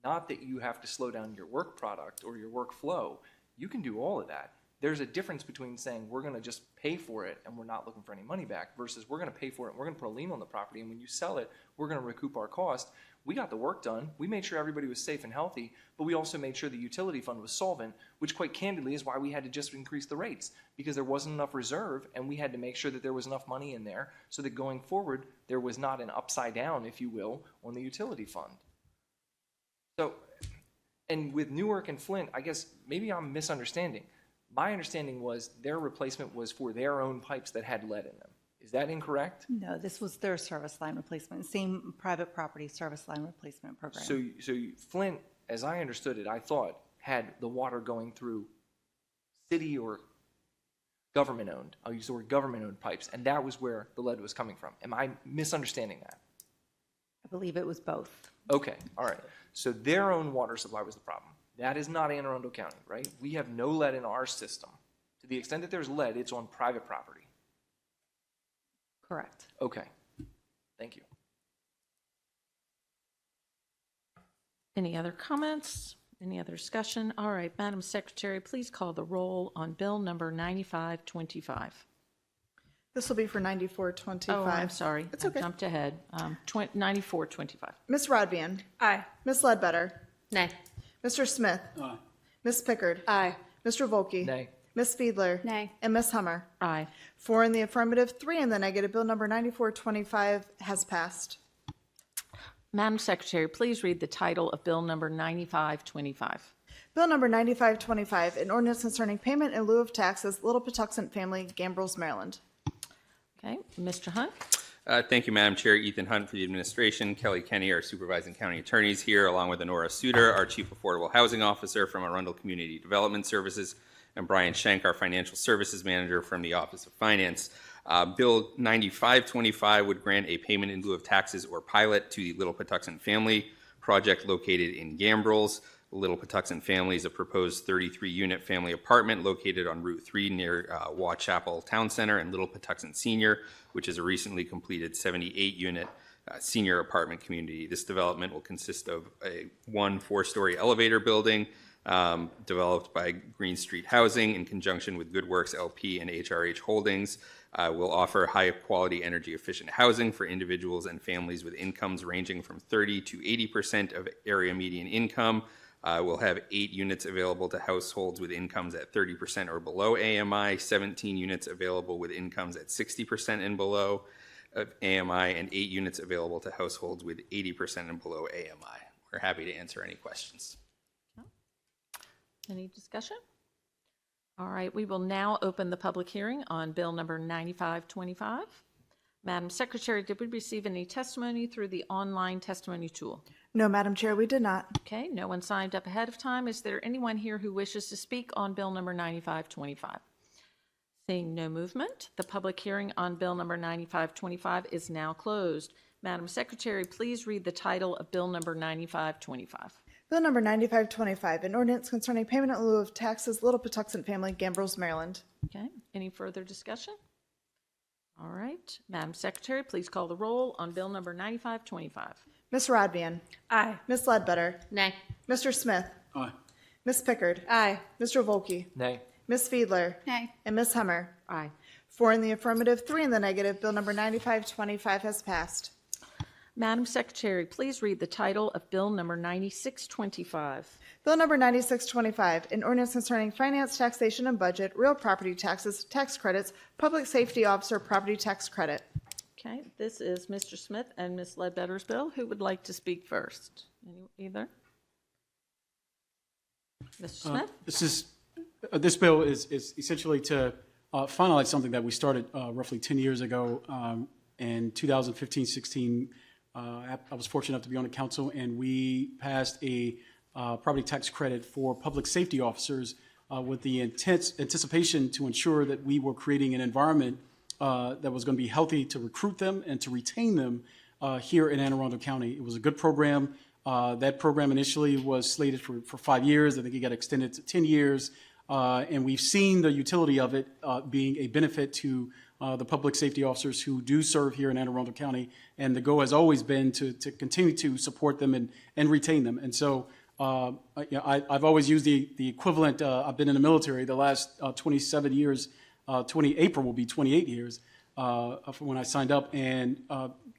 S9: Not that you have to slow down your work product or your workflow. You can do all of that. There's a difference between saying we're going to just pay for it and we're not looking for any money back versus we're going to pay for it and we're going to put a lien on the property, and when you sell it, we're going to recoup our cost. We got the work done. We made sure everybody was safe and healthy, but we also made sure the utility fund was solvent, which quite candidly is why we had to just increase the rates, because there wasn't enough reserve, and we had to make sure that there was enough money in there so that going forward there was not an upside down, if you will, on the utility fund. So, and with Newark and Flint, I guess maybe I'm misunderstanding. My understanding was their replacement was for their own pipes that had lead in them. Is that incorrect?
S19: No, this was their service line replacement, same private property service line replacement program.
S9: So Flint, as I understood it, I thought had the water going through city or government-owned, I'll use the word government-owned pipes, and that was where the lead was coming from. Am I misunderstanding that?
S19: I believe it was both.
S9: Okay, all right. So their own water supply was the problem. That is not Anne Arundel County, right? We have no lead in our system. To the extent that there's lead, it's on private property.
S19: Correct.
S9: Okay, thank you.
S1: Any other comments? Any other discussion? All right, Madam Secretary, please call the roll on Bill number 9525.
S3: This will be for 9425.
S1: Oh, I'm sorry.
S3: It's okay.
S1: I jumped ahead. 9425.
S3: Ms. Rodvian.
S2: Aye.
S3: Ms. Ledbetter.
S12: Nay.
S3: Mr. Smith.
S13: Aye.
S3: Ms. Pickard.
S16: Aye.
S3: Mr. Volkey.
S9: Nay.
S3: Ms. Fiedler.
S11: Nay.
S3: And Ms. Hummer.
S1: Aye.
S3: 4 in the affirmative, 3 in the negative. Bill number 9425 has passed.
S1: Madam Secretary, please read the title of Bill number 9525.
S3: Bill number 9525, an ordinance concerning payment in lieu of taxes, Little Patuxent Family, Gambrels, Maryland.
S1: Okay, Mr. Hunt?
S8: Thank you, Madam Chair. Ethan Hunt for the administration. Kelly Kenny, our supervising county attorneys here, along with Honora Suter, our chief affordable housing officer from Arundel Community Development Services, and Brian Schenk, our financial services manager from the Office of Finance. Bill 9525 would grant a payment in lieu of taxes or pilot to the Little Patuxent Family project located in Gambrels. The Little Patuxent Family is a proposed 33-unit family apartment located on Route 3 near Waugh Chapel Town Center, and Little Patuxent Senior, which is a recently completed 78-unit senior apartment community. This development will consist of a 4-story elevator building developed by Green Street Housing in conjunction with Good Works LP and HRH Holdings. Will offer high-quality, energy-efficient housing for individuals and families with incomes ranging from 30 to 80% of area median income. We'll have 8 units available to households with incomes at 30% or below AMI, 17 units available with incomes at 60% and below of AMI, and 8 units available to households with 80% and below AMI. We're happy to answer any questions.
S1: Any discussion? All right, we will now open the public hearing on Bill number 9525. Madam Secretary, did we receive any testimony through the online testimony tool?
S3: No, Madam Chair, we did not.
S1: Okay, no one signed up ahead of time. Is there anyone here who wishes to speak on Bill number 9525? Seeing no movement, the public hearing on Bill number 9525 is now closed. Madam Secretary, please read the title of Bill number 9525.
S3: Bill number 9525, an ordinance concerning payment in lieu of taxes, Little Patuxent Family, Gambrels, Maryland.
S1: Okay, any further discussion? All right, Madam Secretary, please call the roll on Bill number 9525.
S3: Ms. Rodvian.
S2: Aye.
S3: Ms. Ledbetter.
S12: Nay.
S3: Mr. Smith.
S13: Aye.
S3: Ms. Pickard.
S2: Aye.
S3: Mr. Volkey.
S9: Nay.
S3: Ms. Fiedler.
S11: Nay.
S3: And Ms. Hummer.
S1: Aye.
S3: 4 in the affirmative, 3 in the negative. Bill number 9525 has passed.
S1: Madam Secretary, please read the title of Bill number 9625.
S3: Bill number 9625, an ordinance concerning finance, taxation, and budget, real property taxes, tax credits, public safety officer property tax credit.
S1: Okay, this is Mr. Smith and Ms. Ledbetter's bill. Who would like to speak first? Either? Mr. Smith?
S13: This bill is essentially to finalize something that we started roughly 10 years ago in 2015-16. I was fortunate enough to be on the council, and we passed a property tax credit for public safety officers with the anticipation to ensure that we were creating an environment that was going to be healthy to recruit them and to retain them here in Anne Arundel County. It was a good program. That program initially was slated for 5 years. I think it got extended to 10 years. And we've seen the utility of it being a benefit to the public safety officers who do serve here in Anne Arundel County. And the goal has always been to continue to support them and retain them. And so I've always used the equivalent. I've been in the military the last 27 years. April will be 28 years from when I signed up. And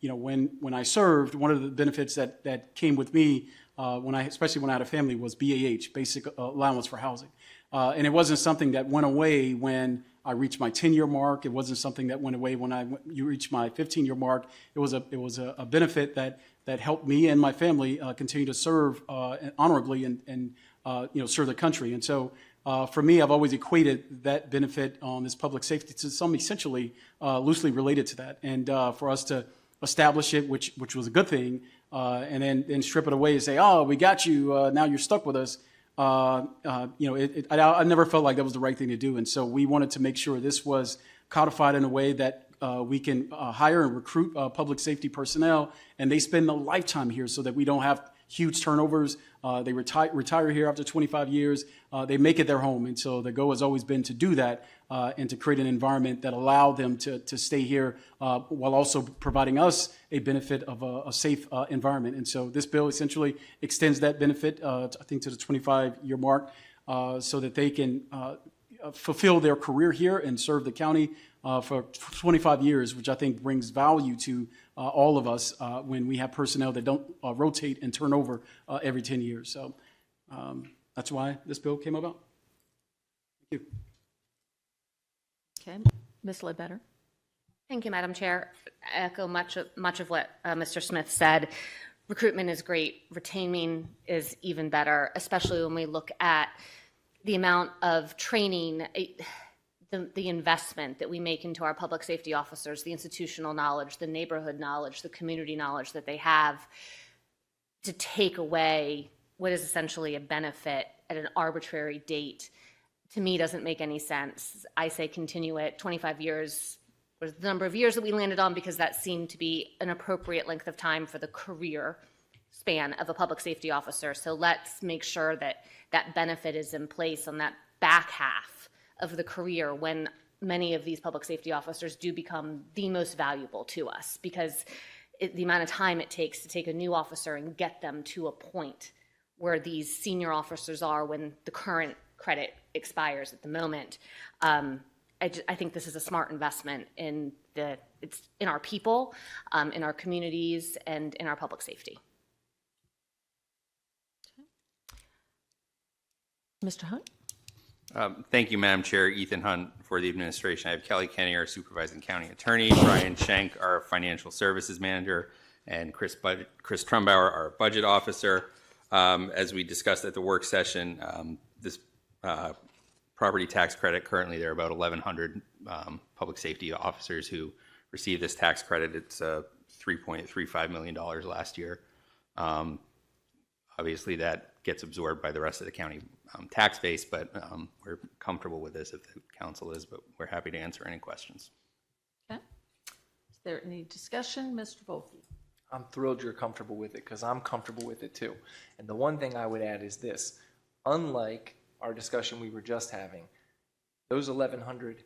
S13: when I served, one of the benefits that came with me especially when I had a family was BAH, Basic Allowance for Housing. And it wasn't something that went away when I reached my 10-year mark. It wasn't something that went away when you reached my 15-year mark. It was a benefit that helped me and my family continue to serve honorably and serve the country. And so for me, I've always equated that benefit on this public safety to something essentially loosely related to that. And for us to establish it, which was a good thing, and then strip it away and say, "Oh, we got you. Now you're stuck with us." I never felt like that was the right thing to do. And so we wanted to make sure this was codified in a way that we can hire and recruit public safety personnel, and they spend a lifetime here so that we don't have huge turnovers. They retire here after 25 years. They make it their home. And so the goal has always been to do that and to create an environment that allow them to stay here while also providing us a benefit of a safe environment. And so this bill essentially extends that benefit, I think, to the 25-year mark so that they can fulfill their career here and serve the county for 25 years, which I think brings value to all of us when we have personnel that don't rotate and turn over every 10 years. So that's why this bill came about. Thank you.
S1: Okay. Ms. Ledbetter.
S12: Thank you, Madam Chair. I echo much of what Mr. Smith said. Recruitment is great. Retaining is even better, especially when we look at the amount of training, the investment that we make into our public safety officers, the institutional knowledge, the neighborhood knowledge, the community knowledge that they have, to take away what is essentially a benefit at an arbitrary date, to me doesn't make any sense. I say continue it. 25 years was the number of years that we landed on because that seemed to be an appropriate length of time for the career span of a public safety officer. So let's make sure that that benefit is in place on that back half of the career when many of these public safety officers do become the most valuable to us, because the amount of time it takes to take a new officer and get them to a point where these senior officers are when the current credit expires at the moment. I think this is a smart investment in our people, in our communities, and in our public safety.
S1: Mr. Hunt.
S8: Thank you, Madam Chair. Ethan Hunt for the administration. I have Kelly Kenny, our supervising county attorney, Brian Schenk, our financial services manager, and Chris Trumbauer, our budget officer. As we discussed at the work session, this property tax credit, currently there are about 1,100 public safety officers who receive this tax credit. It's $3.35 million last year. Obviously, that gets absorbed by the rest of the county tax base, but we're comfortable with this if the council is, but we're happy to answer any questions.
S1: Okay. Is there any discussion? Mr. Volke.
S9: I'm thrilled you're comfortable with it because I'm comfortable with it too. And the one thing I would add is this. Unlike our discussion we were just having, those 1,100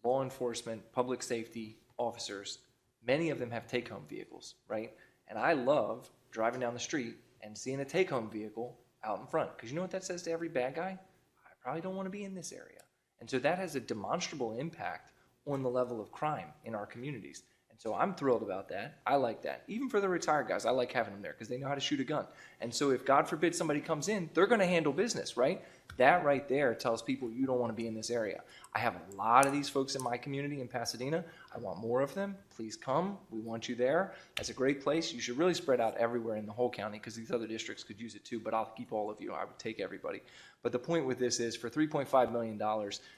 S9: law enforcement, public safety officers, many of them have take-home vehicles, right? And I love driving down the street and seeing a take-home vehicle out in front, because you know what that says to every bad guy? I probably don't want to be in this area. And so that has a demonstrable impact on the level of crime in our communities. And so I'm thrilled about that. I like that. Even for the retired guys, I like having them there because they know how to shoot a gun. And so if, God forbid, somebody comes in, they're going to handle business, right? That right there tells people you don't want to be in this area. I have a lot of these folks in my community in Pasadena. I want more of them. Please come. We want you there. It's a great place. You should really spread out everywhere in the whole county because these other districts could use it too, but I'll keep all of you. I would take everybody. But the point with this is for $3.5 million,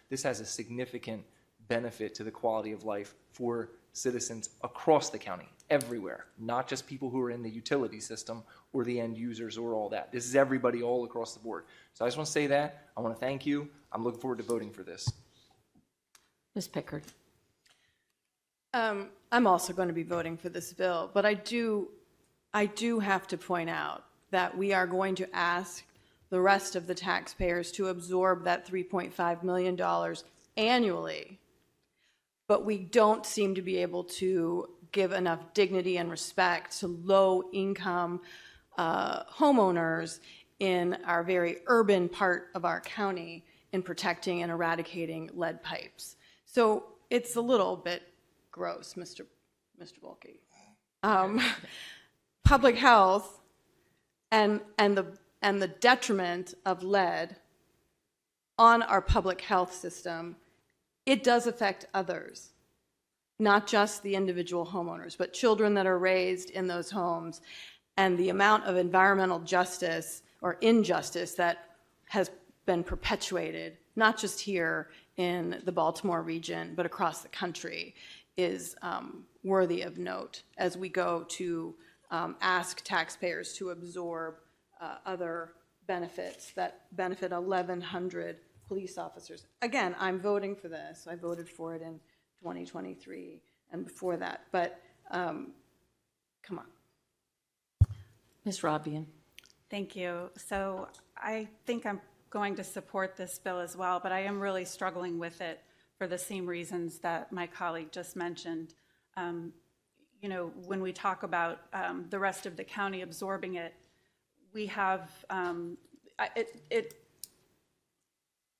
S9: this has a significant benefit to the quality of life for citizens across the county, everywhere, not just people who are in the utility system or the end users or all that. This is everybody all across the board. So I just want to say that. I want to thank you. I'm looking forward to voting for this.
S1: Ms. Pickard.
S16: I'm also going to be voting for this bill, but I do have to point out that we are going to ask the rest of the taxpayers to absorb that $3.5 million annually, but we don't seem to be able to give enough dignity and respect to low-income homeowners in our very urban part of our county in protecting and eradicating lead pipes. So it's a little bit gross, Mr. Volke. Public health and the detriment of lead on our public health system, it does affect others, not just the individual homeowners, but children that are raised in those homes, and the amount of environmental justice or injustice that has been perpetuated, not just here in the Baltimore region, but across the country, is worthy of note as we go to ask taxpayers to absorb other benefits that benefit 1,100 police officers. Again, I'm voting for this. I voted for it in 2023 and before that, but come on.
S1: Ms. Rabian.
S2: Thank you. So I think I'm going to support this bill as well, but I am really struggling with it for the same reasons that my colleague just mentioned. You know, when we talk about the rest of the county absorbing it, we have,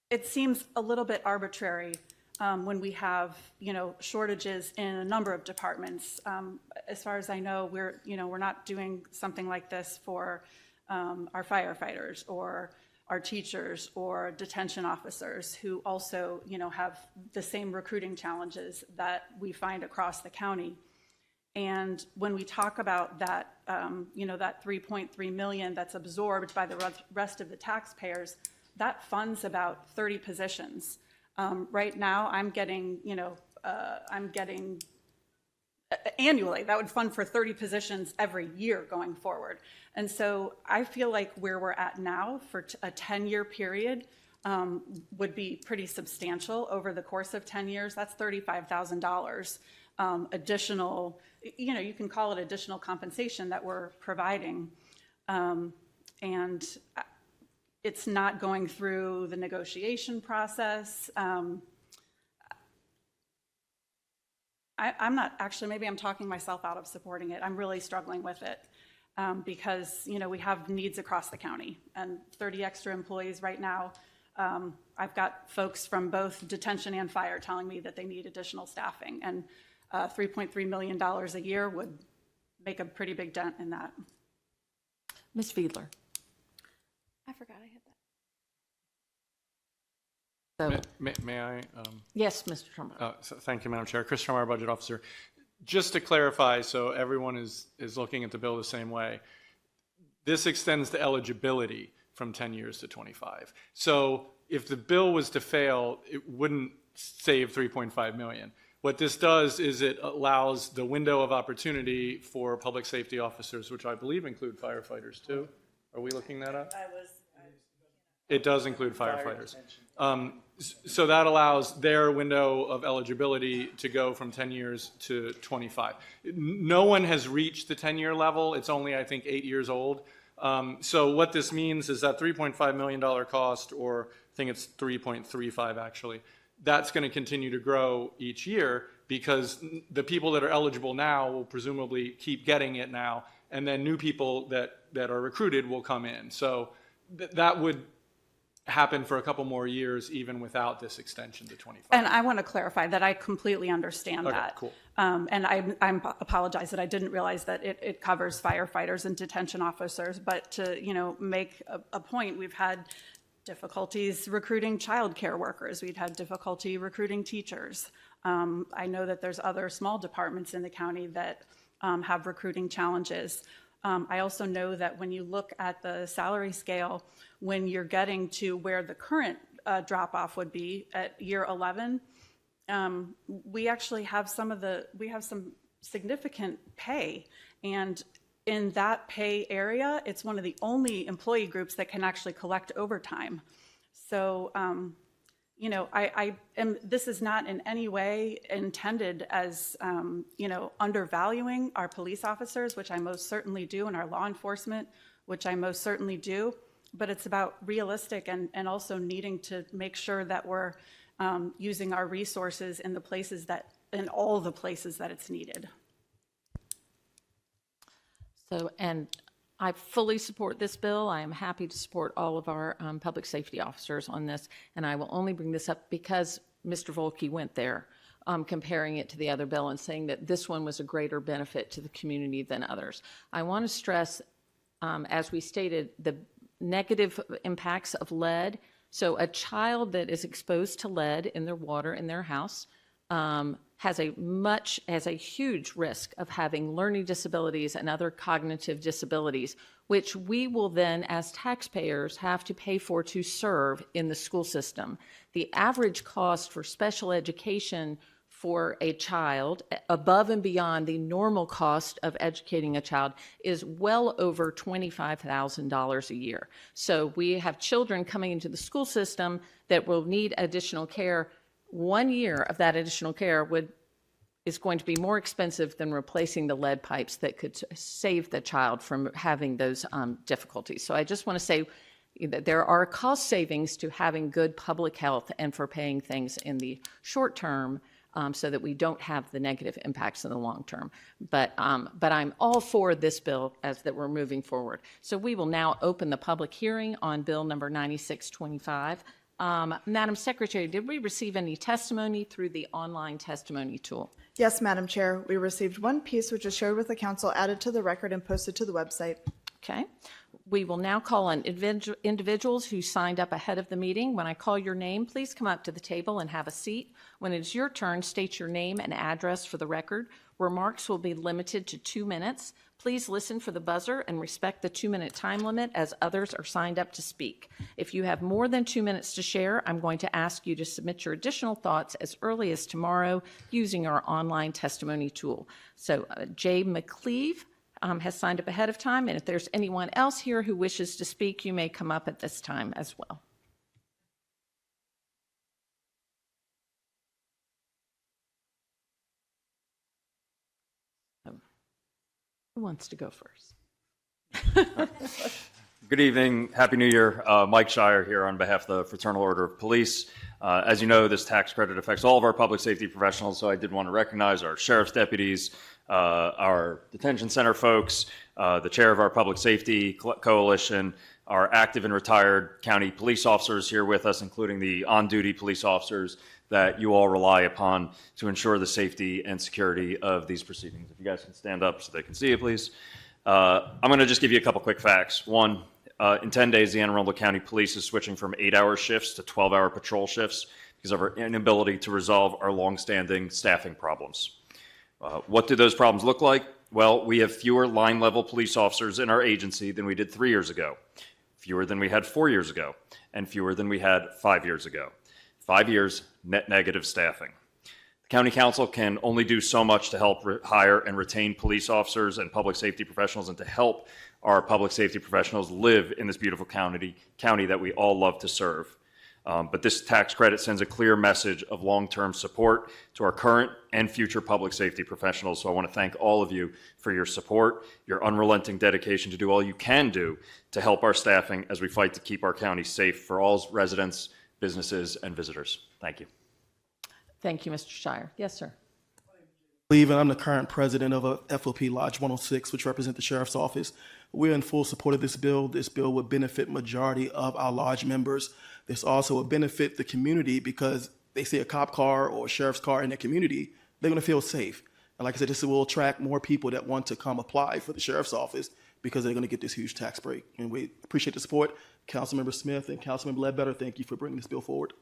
S2: it seems a little bit arbitrary when we have, you know, shortages in a number of departments. As far as I know, we're not doing something like this for our firefighters or our teachers or detention officers who also, you know, have the same recruiting challenges that we find across the county. And when we talk about that, you know, that 3.3 million that's absorbed by the rest of the taxpayers, that funds about 30 positions. Right now, I'm getting, you know, annually, that would fund for 30 positions every year going forward. And so I feel like where we're at now for a 10-year period would be pretty substantial over the course of 10 years. That's $35,000 additional, you know, you can call it additional compensation that we're providing. And it's not going through the negotiation process. I'm not, actually, maybe I'm talking myself out of supporting it. I'm really struggling with it because, you know, we have needs across the county and 30 extra employees right now. I've got folks from both detention and fire telling me that they need additional staffing, and $3.3 million a year would make a pretty big dent in that.
S1: Ms. Fiedler.
S11: I forgot I had that.
S1: So,
S21: May I?
S1: yes, Mr. Trumbo.
S21: Thank you, Madam Chair. Chris Trumbo, Budget Officer. Just to clarify, so everyone is looking at the bill the same way, this extends the eligibility from 10 years to 25. So if the bill was to fail, it wouldn't save $3.5 million. What this does is it allows the window of opportunity for public safety officers, which I believe include firefighters too. Are we looking that up? It does include firefighters. So that allows their window of eligibility to go from 10 years to 25. No one has reached the 10-year level. It's only, I think, 8 years old. So what this means is that $3.5 million cost, or I think it's 3.35 actually, that's going to continue to grow each year because the people that are eligible now will presumably keep getting it now, and then new people that are recruited will come in. So that would happen for a couple more years even without this extension to 25.
S2: And I want to clarify that I completely understand
S21: Okay,
S2: that.
S21: cool.
S2: And I apologize that I didn't realize that it covers firefighters and detention officers. But to, you know, make a point, we've had difficulties recruiting childcare workers. We've had difficulty recruiting teachers. I know that there's other small departments in the county that have recruiting challenges. I also know that when you look at the salary scale, when you're getting to where the current drop-off would be at year 11, we actually have some significant pay, and in that pay area, it's one of the only employee groups that can actually collect overtime. So, you know, this is not in any way intended as, you know, undervaluing our police officers, which I most certainly do, and our law enforcement, which I most certainly do, but it's about realistic and also needing to make sure that we're using our resources in all the places that it's needed.
S1: So, and I fully support this bill. I am happy to support all of our public safety officers on this, and I will only bring this up because Mr. Volke went there, comparing it to the other bill and saying that this one was a greater benefit to the community than others. I want to stress, as we stated, the negative impacts of lead. So a child that is exposed to lead in their water in their house has a huge risk of having learning disabilities and other cognitive disabilities, which we will then, as taxpayers, have to pay for to serve in the school system. The average cost for special education for a child, above and beyond the normal cost of educating a child, is well over $25,000 a year. So we have children coming into the school system that will need additional care. 1 year of that additional care is going to be more expensive than replacing the lead pipes that could save the child from having those difficulties. So I just want to say that there are cost savings to having good public health and for paying things in the short term so that we don't have the negative impacts in the long term. But I'm all for this bill as that we're moving forward. So we will now open the public hearing on Bill number 9625. Madam Secretary, did we receive any testimony through the online testimony tool?
S3: Yes, Madam Chair. We received one piece which was shared with the council, added to the record, and posted to the website.
S1: Okay. We will now call on individuals who signed up ahead of the meeting. When I call your name, please come up to the table and have a seat. When it is your turn, state your name and address for the record. Remarks will be limited to 2 minutes. Please listen for the buzzer and respect the 2-minute time limit as others are signed up to speak. If you have more than 2 minutes to share, I'm going to ask you to submit your additional thoughts as early as tomorrow using our online testimony tool. So Jay McCleve has signed up ahead of time, and if there's anyone else here who wishes to speak, you may come up at this time as well. Who wants to go first?
S4: Good evening. Happy New Year. Mike Shire here on behalf of the Fraternal Order of Police. As you know, this tax credit affects all of our public safety professionals, so I did want to recognize our sheriff's deputies, our detention center folks, the chair of our public safety coalition, our active and retired county police officers here with us, including the on-duty police officers that you all rely upon to ensure the safety and security of these proceedings. If you guys can stand up so they can see you, please. I'm going to just give you a couple quick facts. One, in 10 days, the Anne Arundel County Police is switching from 8-hour shifts to 12-hour patrol shifts because of our inability to resolve our longstanding staffing problems. What do those problems look like? Well, we have fewer line-level police officers in our agency than we did 3 years ago, fewer than we had 4 years ago, and fewer than we had 5 years ago. 5 years, net negative staffing. The County Council can only do so much to help hire and retain police officers and public safety professionals and to help our public safety professionals live in this beautiful county that we all love to serve. But this tax credit sends a clear message of long-term support to our current and future public safety professionals. So I want to thank all of you for your support, your unrelenting dedication to do all you can do to help our staffing as we fight to keep our county safe for all residents, businesses, and visitors. Thank you.
S1: Thank you, Mr. Shire. Yes, sir.
S22: Cleveland. I'm the current president of FOP Lodge 106, which represents the Sheriff's Office. We're in full support of this bill. This bill would benefit majority of our lodge members. This also would benefit the community because they see a cop car or a sheriff's car in their community, they're going to feel safe. And like I said, this will attract more people that want to come apply for the Sheriff's Office because they're going to get this huge tax break. And we appreciate the support. Councilmember Smith and Councilmember Ledbetter, thank you for bringing this bill forward.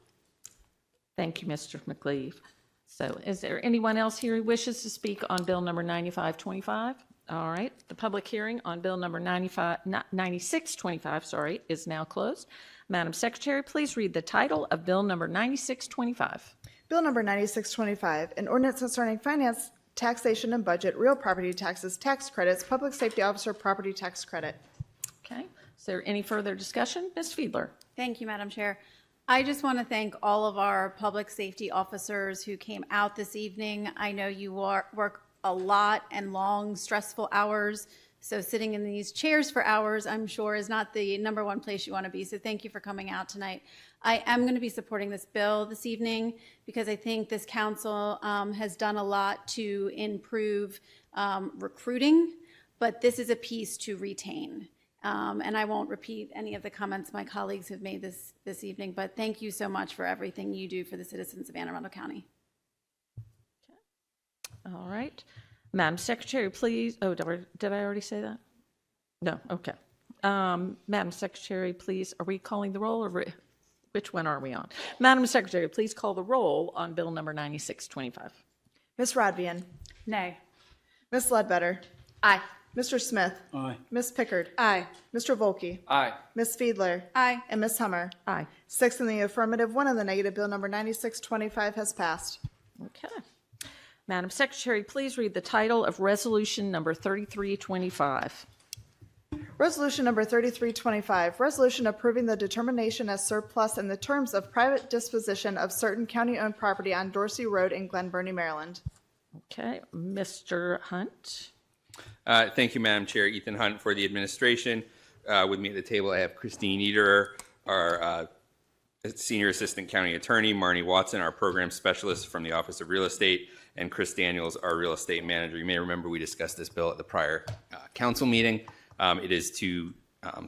S1: Thank you, Mr. McCleve. So is there anyone else here who wishes to speak on Bill number 9525? All right, the public hearing on Bill number 9625, is now closed. Madam Secretary, please read the title of Bill number 9625.
S3: Bill number 9625, an ordinance concerning finance, taxation, and budget, real property taxes, tax credits, public safety officer property tax credit.
S1: Okay. Is there any further discussion? Ms. Fiedler?
S11: Thank you, Madam Chair. I just want to thank all of our public safety officers who came out this evening. I know you work a lot and long, stressful hours, so sitting in these chairs for hours, I'm sure, is not the number one place you want to be. So thank you for coming out tonight. I am going to be supporting this bill this evening because I think this council has done a lot to improve recruiting, but this is a piece to retain. And I won't repeat any of the comments my colleagues have made this evening, but thank you so much for everything you do for the citizens of Anne Arundel County.
S1: All right. Madam Secretary, please. Oh, did I already say that? No. Okay. Madam Secretary, please. Are we calling the roll, or which one are we on? Madam Secretary, please call the roll on Bill number 9625.
S3: Ms. Rodvian?
S2: Nay.
S3: Ms. Ledbetter?
S12: Aye.
S3: Mr. Smith?
S13: Aye.
S3: Ms. Pickard?
S16: Aye.
S3: Mr. Volkey?
S9: Aye.
S3: Ms. Fiedler?
S11: Aye.
S3: And Ms. Hummer?
S1: Aye.
S3: 6 in the affirmative, 1 in the negative. Bill number 9625 has passed.
S1: Okay. Madam Secretary, please read the title of Resolution number 3325.
S3: Resolution number 3325, resolution approving the determination as surplus in the terms of private disposition of certain county-owned property on Dorsey Road in Glen Burnie, Maryland.
S1: Okay. Mr. Hunt?
S8: Thank you, Madam Chair. Ethan Hunt for the administration. With me at the table, I have Christine Ederer, our Senior Assistant County Attorney, Marnie Watson, our Program Specialist from the Office of Real Estate, and Chris Daniels, our Real Estate Manager. You may remember we discussed this bill at the prior council meeting. It is to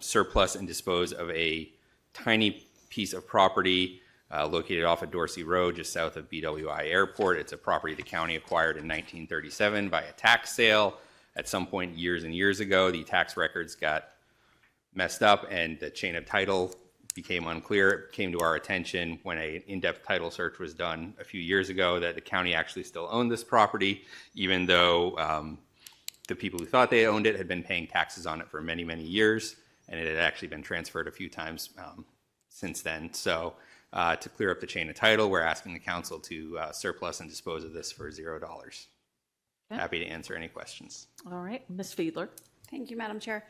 S8: surplus and dispose of a tiny piece of property located off of Dorsey Road, just south of BWI Airport. It's a property the county acquired in 1937 by a tax sale. At some point years and years ago, the tax records got messed up and the chain of title became unclear. It came to our attention when an in-depth title search was done a few years ago that the county actually still owned this property, even though the people who thought they owned it had been paying taxes on it for many, many years, and it had actually been transferred a few times since then. So to clear up the chain of title, we're asking the council to surplus and dispose of this for $0.
S1: Okay.
S8: Happy to answer any questions.
S1: All right. Ms. Fiedler?
S11: Thank you, Madam Chair.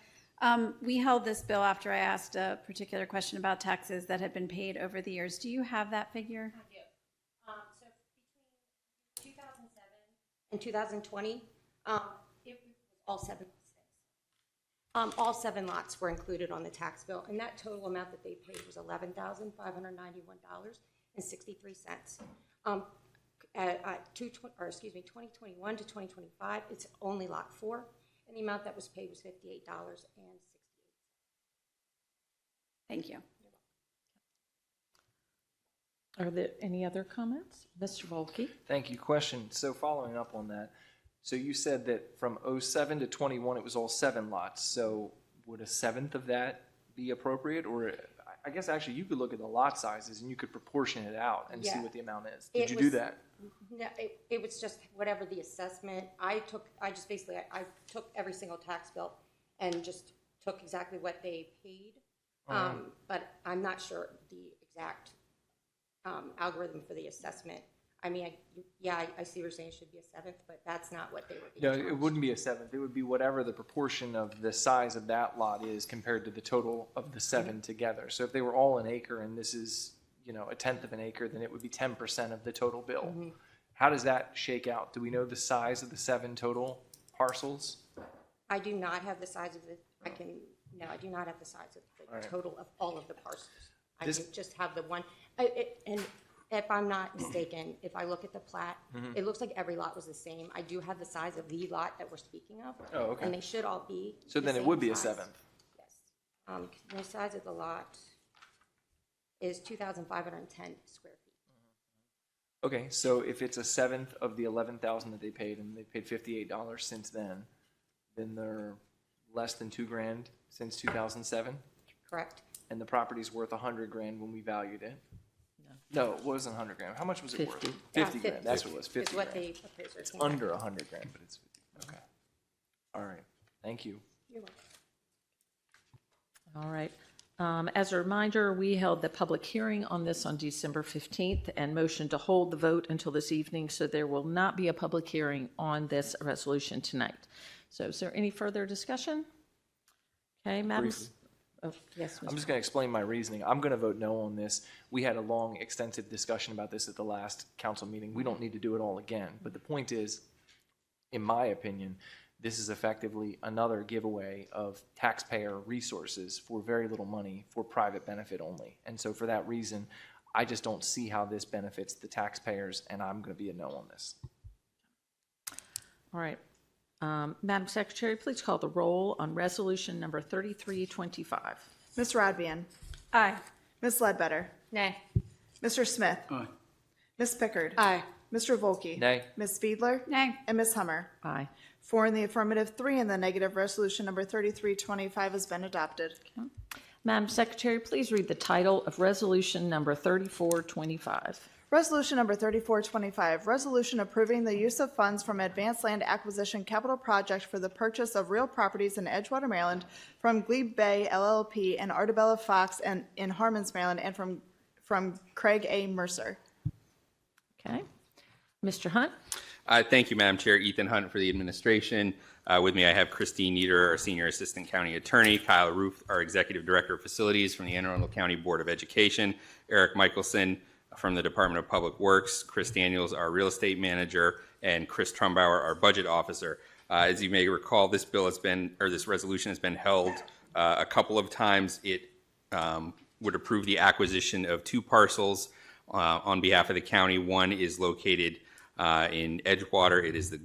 S11: We held this bill after I asked a particular question about taxes that had been paid over the years. Do you have that figure?
S5: I do. So between 2007 and 2020, it was all seven lots were included on the tax bill, and that total amount that they paid was $11,591.63. 2021 to 2025, it's only lot 4, and the amount that was paid was $58.68.
S11: Thank you.
S1: Are there any other comments? Mr. Volkey?
S9: Thank you. Question. So following up on that, so you said that from 07 to 21, it was all 7 lots. So would a seventh of that be appropriate? Or I guess actually you could look at the lot sizes and you could proportion it out and see what the amount is. Did you do that?
S5: No, it was just whatever the assessment. I took every single tax bill and just took exactly what they paid. But I'm not sure the exact algorithm for the assessment. I mean, I see what you're saying, it should be a seventh, but that's not what they were being
S9: No, it wouldn't be a seventh. It would be whatever the proportion of the size of that lot is compared to the total of the 7 together. So if they were all an acre and this is, a tenth of an acre, then it would be 10% of the total bill.
S5: Mhm.
S9: How does that shake out? Do we know the size of the 7 total parcels?
S5: I do not have the size of the, I do not have the size of the
S9: All right.
S5: total of all of the parcels. I
S9: This-
S5: just have the one, and if I'm not mistaken, if I look at the plat,
S9: Mhm.
S5: it looks like every lot was the same. I do have the size of the lot that we're speaking of.
S9: Oh, okay.
S5: And they should all be
S9: So
S5: the
S9: then it
S5: same
S9: would be a
S5: size.
S9: seventh.
S5: The size of the lot is 2,510 square feet.
S9: Okay, so if it's a seventh of the 11,000 that they paid, and they paid $58 since then they're less than $2,000 since 2007,
S5: Correct.
S9: and the property's worth $100,000 when we valued it. No, it wasn't $100,000. How much was it worth? 50 grand. That's what it was. 50
S5: is what
S9: grand.
S5: the appraiser
S9: It's
S5: came back
S9: under
S5: with.
S9: $100,000, but it's 50. Okay. All right. Thank you.
S5: You're welcome.
S1: All right. As a reminder, we held the public hearing on this on December 15th and motioned to hold the vote until this evening, so there will not be a public hearing on this resolution tonight. So is there any further discussion? Okay, Madam.
S9: Briefly.
S1: Oh, yes, Mr.
S9: I'm just going to explain my reasoning. I'm going to vote no on this. We had a long, extensive discussion about this at the last council meeting. We don't need to do it all again. But the point is, in my opinion, this is effectively another giveaway of taxpayer resources for very little money for private benefit only. And so for that reason, I just don't see how this benefits the taxpayers, and I'm going to be a no on this.
S1: All right. Madam Secretary, please call the roll on resolution number 3325.
S3: Ms. Radvian.
S2: Aye.
S3: Ms. Ledbetter.
S12: Nay.
S3: Mr. Smith.
S13: Aye.
S3: Ms. Pickard.
S16: Aye.
S3: Mr. Volkey.
S9: Nay.
S3: Ms. Fiedler.
S11: Nay.
S3: And Ms. Hummer.
S1: Aye.
S3: 4 in the affirmative, 3 in the negative. Resolution number 3325 has been adopted.
S1: Madam Secretary, please read the title of resolution number 3425.
S3: Resolution number 3425, resolution approving the use of funds from Advanced Land Acquisition Capital Project for the purchase of real properties in Edgewater, Maryland from Glebe Bay LLP and Artabella Fox and in Harmons, Maryland, and from Craig A. Mercer.
S1: Okay. Mr. Hunt?
S8: Thank you, Madam Chair. Ethan Hunt for the administration. With me, I have Christine Nieder, our Senior Assistant County Attorney, Kyle Roof, our Executive Director of Facilities from the Anne Arundel County Board of Education, Eric Michelson from the Department of Public Works, Chris Daniels, our Real Estate Manager, and Chris Trumbauer, our Budget Officer. As you may recall, this resolution has been held a couple of times. It would approve the acquisition of 2 parcels on behalf of the county. One is located in Edgewater. It is the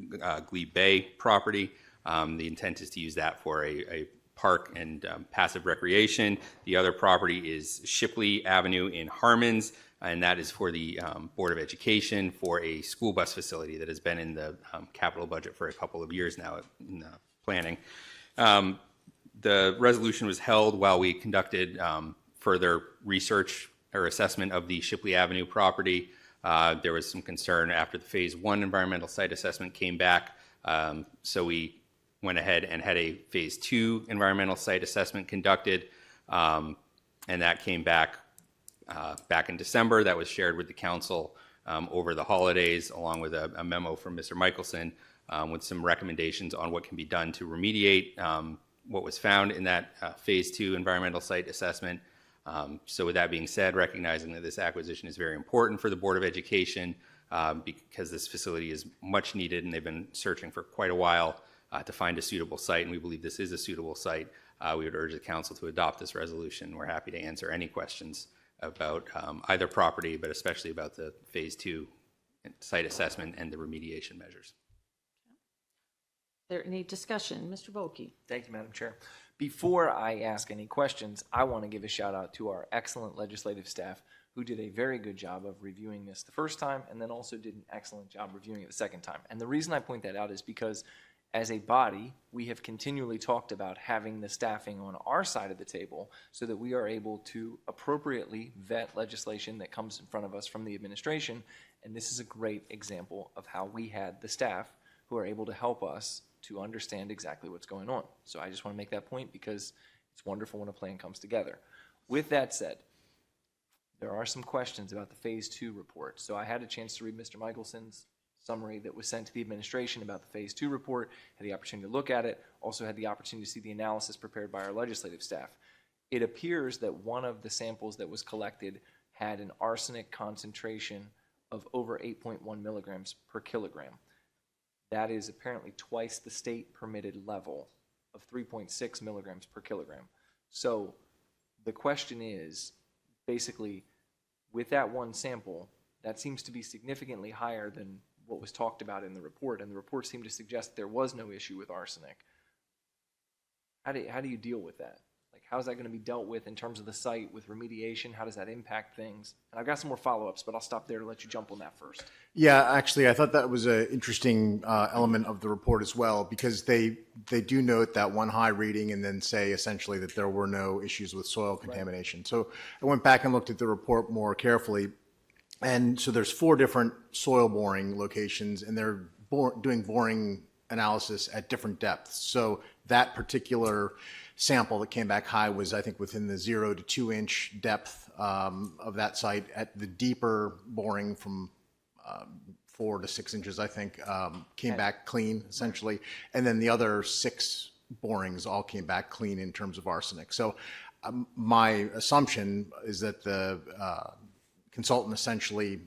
S8: Glebe Bay property. The intent is to use that for a park and passive recreation. The other property is Shipley Avenue in Harmons, and that is for the Board of Education for a school bus facility that has been in the capital budget for a couple of years now in planning. The resolution was held while we conducted further research or assessment of the Shipley Avenue property. There was some concern after the Phase 1 environmental site assessment came back, so we went ahead and had a Phase 2 environmental site assessment conducted, and that came back in December. That was shared with the council over the holidays, along with a memo from Mr. Michelson with some recommendations on what can be done to remediate what was found in that Phase 2 environmental site assessment. So with that being said, recognizing that this acquisition is very important for the Board of Education because this facility is much needed and they've been searching for quite a while to find a suitable site, and we believe this is a suitable site, we would urge the council to adopt this resolution. We're happy to answer any questions about either property, but especially about the Phase 2 site assessment and the remediation measures.
S1: Is there any discussion? Mr. Volkey?
S9: Thank you, Madam Chair. Before I ask any questions, I want to give a shout out to our excellent legislative staff who did a very good job of reviewing this the first time and then also did an excellent job reviewing it the second time. And the reason I point that out is because as a body, we have continually talked about having the staffing on our side of the table so that we are able to appropriately vet legislation that comes in front of us from the administration. And this is a great example of how we had the staff who are able to help us to understand exactly what's going on. So I just want to make that point because it's wonderful when a plan comes together. With that said, there are some questions about the Phase 2 report. So I had a chance to read Mr. Michelson's summary that was sent to the administration about the Phase 2 report, had the opportunity to look at it, also had the opportunity to see the analysis prepared by our legislative staff. It appears that one of the samples that was collected had an arsenic concentration of over 8.1 milligrams per kilogram. That is apparently twice the state permitted level of 3.6 milligrams per kilogram. So the question is, basically, with that one sample, that seems to be significantly higher than what was talked about in the report, and the report seemed to suggest there was no issue with arsenic. How do you deal with that? Like, how is that going to be dealt with in terms of the site with remediation? How does that impact things? And I've got some more follow-ups, but I'll stop there to let you jump on that first.
S10: Yeah, actually, I thought that was an interesting element of the report as well, because they do note that one high reading and then say essentially that there were no issues with soil contamination. Right. So I went back and looked at the report more carefully. And so there's 4 different soil boring locations, and they're doing boring analysis at different depths. So that particular sample that came back high was, I think, within the 0 to 2 inch depth of that site. At the deeper boring from 4 to 6 inches, I think, came back clean, essentially. And then the other 6 borings all came back clean in terms of arsenic. So my assumption is that the consultant essentially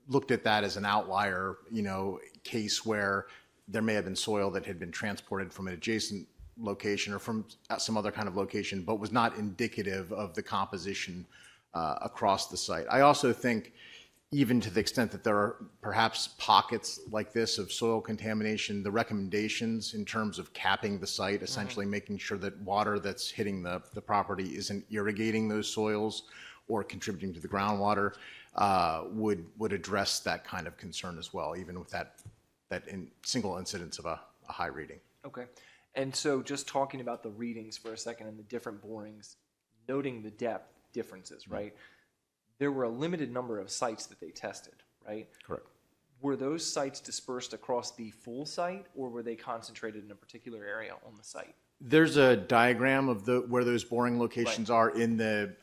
S10: looked at that as an outlier, case where there may have been soil that had been transported from an adjacent location or from some other kind of location, but was not indicative of the composition across the site. I also think, even to the extent that there are perhaps pockets like this of soil contamination, the recommendations in terms of capping the site, essentially making sure that water that's hitting the property isn't irrigating those soils or contributing to the groundwater, would address that kind of concern as well, even with that single incidence of a high reading.
S9: Okay. And so just talking about the readings for a second and the different borings, noting the depth differences, right? There were a limited number of sites that they tested, right?
S10: Correct.
S9: Were those sites dispersed across the full site, or were they concentrated in a particular area on the site?
S10: There's a diagram of where those boring locations are in the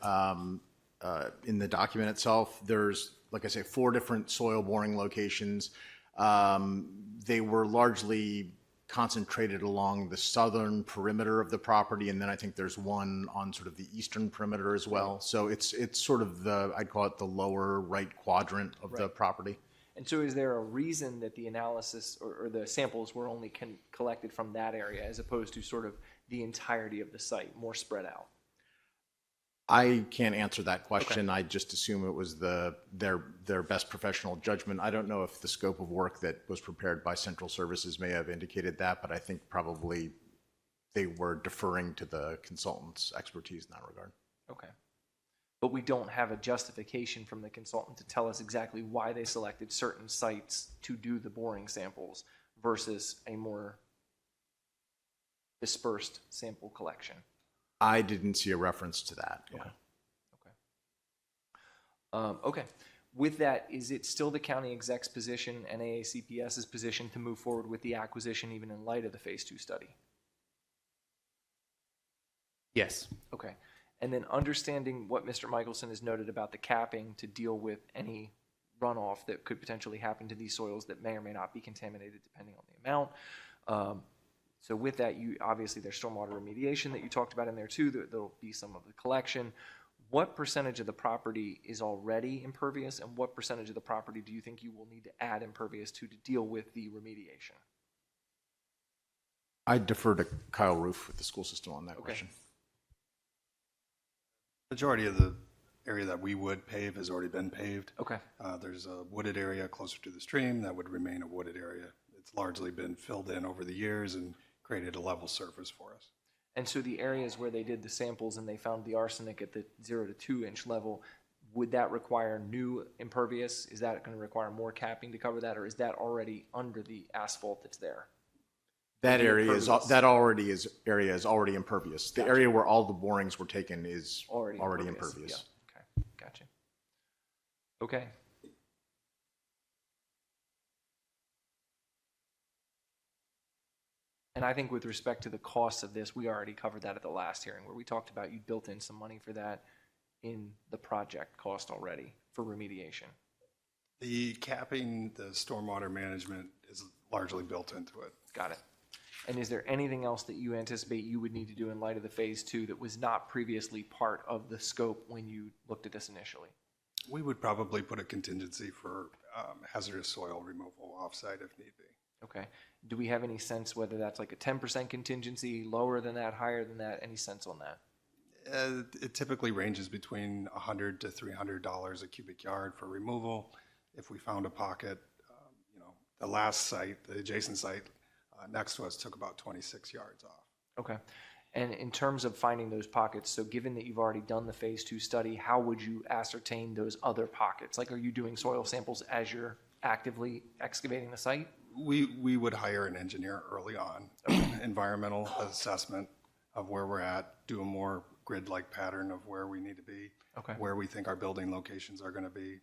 S10: document itself. There's, like I say, 4 different soil boring locations. They were largely concentrated along the southern perimeter of the property, and then I think there's one on sort of the eastern perimeter as well. So it's sort of I'd call it the lower right quadrant of the property.
S9: And so is there a reason that the analysis or the samples were only collected from that area as opposed to sort of the entirety of the site, more spread out?
S10: I can't answer that question. I just assume it was their best professional judgment. I don't know if the scope of work that was prepared by Central Services may have indicated that, but I think probably they were deferring to the consultant's expertise in that regard.
S9: Okay. But we don't have a justification from the consultant to tell us exactly why they selected certain sites to do the boring samples versus a more dispersed sample collection.
S10: I didn't see a reference to that. Yeah.
S9: Okay. With that, is it still the county exec's position and AACPS's position to move forward with the acquisition even in light of the Phase 2 study?
S8: Yes.
S9: Okay. And then understanding what Mr. Michelson has noted about the capping to deal with any runoff that could potentially happen to these soils that may or may not be contaminated depending on the amount. So with that, obviously there's stormwater remediation that you talked about in there too. There'll be some of the collection. What percentage of the property is already impervious, and what percentage of the property do you think you will need to add impervious to deal with the remediation?
S10: I'd defer to Kyle Roof with the school system on that question.
S14: Majority of the area that we would pave has already been paved.
S9: Okay.
S14: There's a wooded area closer to the stream that would remain a wooded area. It's largely been filled in over the years and created a level surface for us.
S9: And so the areas where they did the samples and they found the arsenic at the 0 to 2 inch level, would that require new impervious? Is that going to require more capping to cover that, or is that already under the asphalt that's there?
S10: That area is already impervious. The area where all the borings were taken is already impervious.
S9: Yeah. Okay. Gotcha. Okay. And I think with respect to the cost of this, we already covered that at the last hearing where we talked about you built in some money for that in the project cost already for remediation.
S14: The capping, the stormwater management is largely built into it.
S9: Got it. And is there anything else that you anticipate you would need to do in light of the Phase 2 that was not previously part of the scope when you looked at this initially?
S14: We would probably put a contingency for hazardous soil removal offsite if need be.
S9: Okay. Do we have any sense whether that's like a 10% contingency, lower than that, higher than that? Any sense on that?
S14: It typically ranges between $100 to $300 a cubic yard for removal. If we found a pocket, the last site, the adjacent site next to us took about 26 yards off.
S9: Okay. And in terms of finding those pockets, so given that you've already done the Phase 2 study, how would you ascertain those other pockets? Like, are you doing soil samples as you're actively excavating the site?
S14: We would hire an engineer early on, environmental assessment of where we're at, do a more grid-like pattern of where we need to be, where we think our building locations are going to be,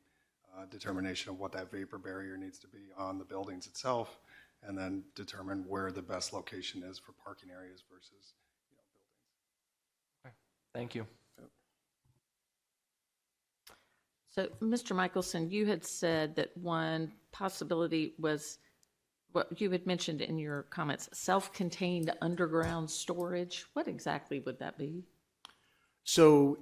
S14: determination of what that vapor barrier needs to be on the buildings itself, and then determine where the best location is for parking areas versus buildings.
S9: Thank you.
S1: So, Mr. Michelson, you had said that one possibility was what you had mentioned in your comments, self-contained underground storage. What exactly would that be?
S10: So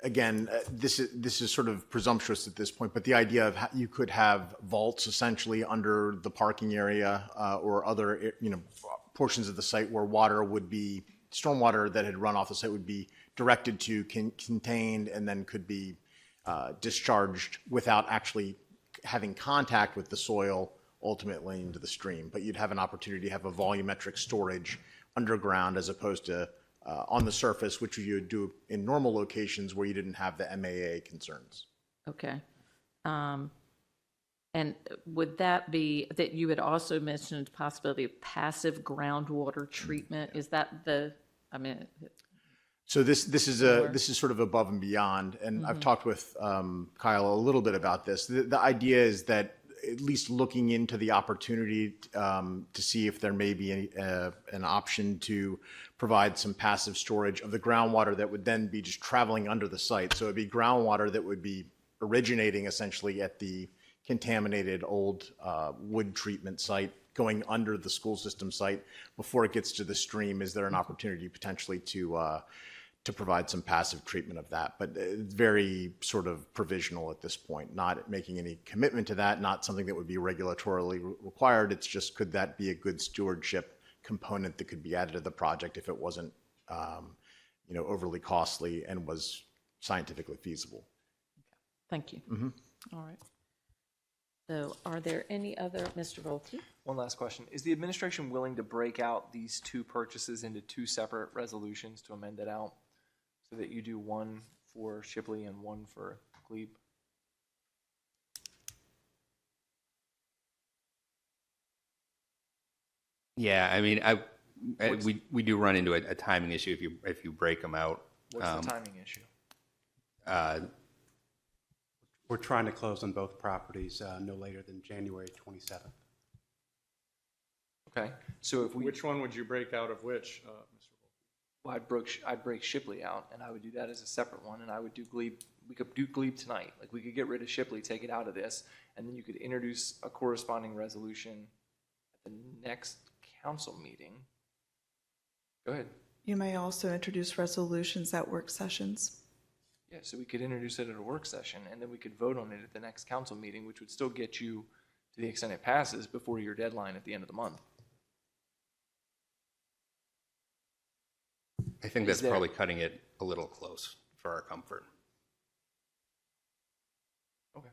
S10: again, this is sort of presumptuous at this point, but the idea of you could have vaults essentially under the parking area or other portions of the site where water would be, stormwater that had run off the site would be directed to, contained, and then could be discharged without actually having contact with the soil ultimately into the stream. But you'd have an opportunity to have a volumetric storage underground as opposed to on the surface, which you would do in normal locations where you didn't have the MAA concerns.
S1: Okay. And would that be that you had also mentioned the possibility of passive groundwater treatment? Is that the, I mean,
S10: so this is sort of above and beyond, and I've talked with Kyle a little bit about this. The idea is that at least looking into the opportunity to see if there may be an option to provide some passive storage of the groundwater that would then be just traveling under the site. So it'd be groundwater that would be originating essentially at the contaminated old wood treatment site going under the school system site before it gets to the stream. Is there an opportunity potentially to provide some passive treatment of that? But it's very sort of provisional at this point, not making any commitment to that, not something that would be regulatorily required. It's just, could that be a good stewardship component that could be added to the project if it wasn't overly costly and was scientifically feasible?
S1: Thank you. All right. So are there any other, Mr. Volkey?
S9: One last question. Is the administration willing to break out these two purchases into two separate resolutions to amend it out so that you do one for Shipley and one for Glebe?
S8: Yeah, I mean, we do run into a timing issue if you break them out.
S9: What's the timing issue?
S15: We're trying to close on both properties no later than January 27th.
S9: Okay, so if we,
S21: Which one would you break out of which, Mr.
S9: well, I'd break Shipley out, and I would do that as a separate one, and I would do Glebe. We could do Glebe tonight. Like, we could get rid of Shipley, take it out of this, and then you could introduce a corresponding resolution at the next council meeting. Go ahead.
S17: You may also introduce resolutions at work sessions.
S9: Yeah, so we could introduce it at a work session, and then we could vote on it at the next council meeting, which would still get you, to the extent it passes, before your deadline at the end of the month.
S8: I think that's probably cutting it a little close for our comfort.
S9: Okay.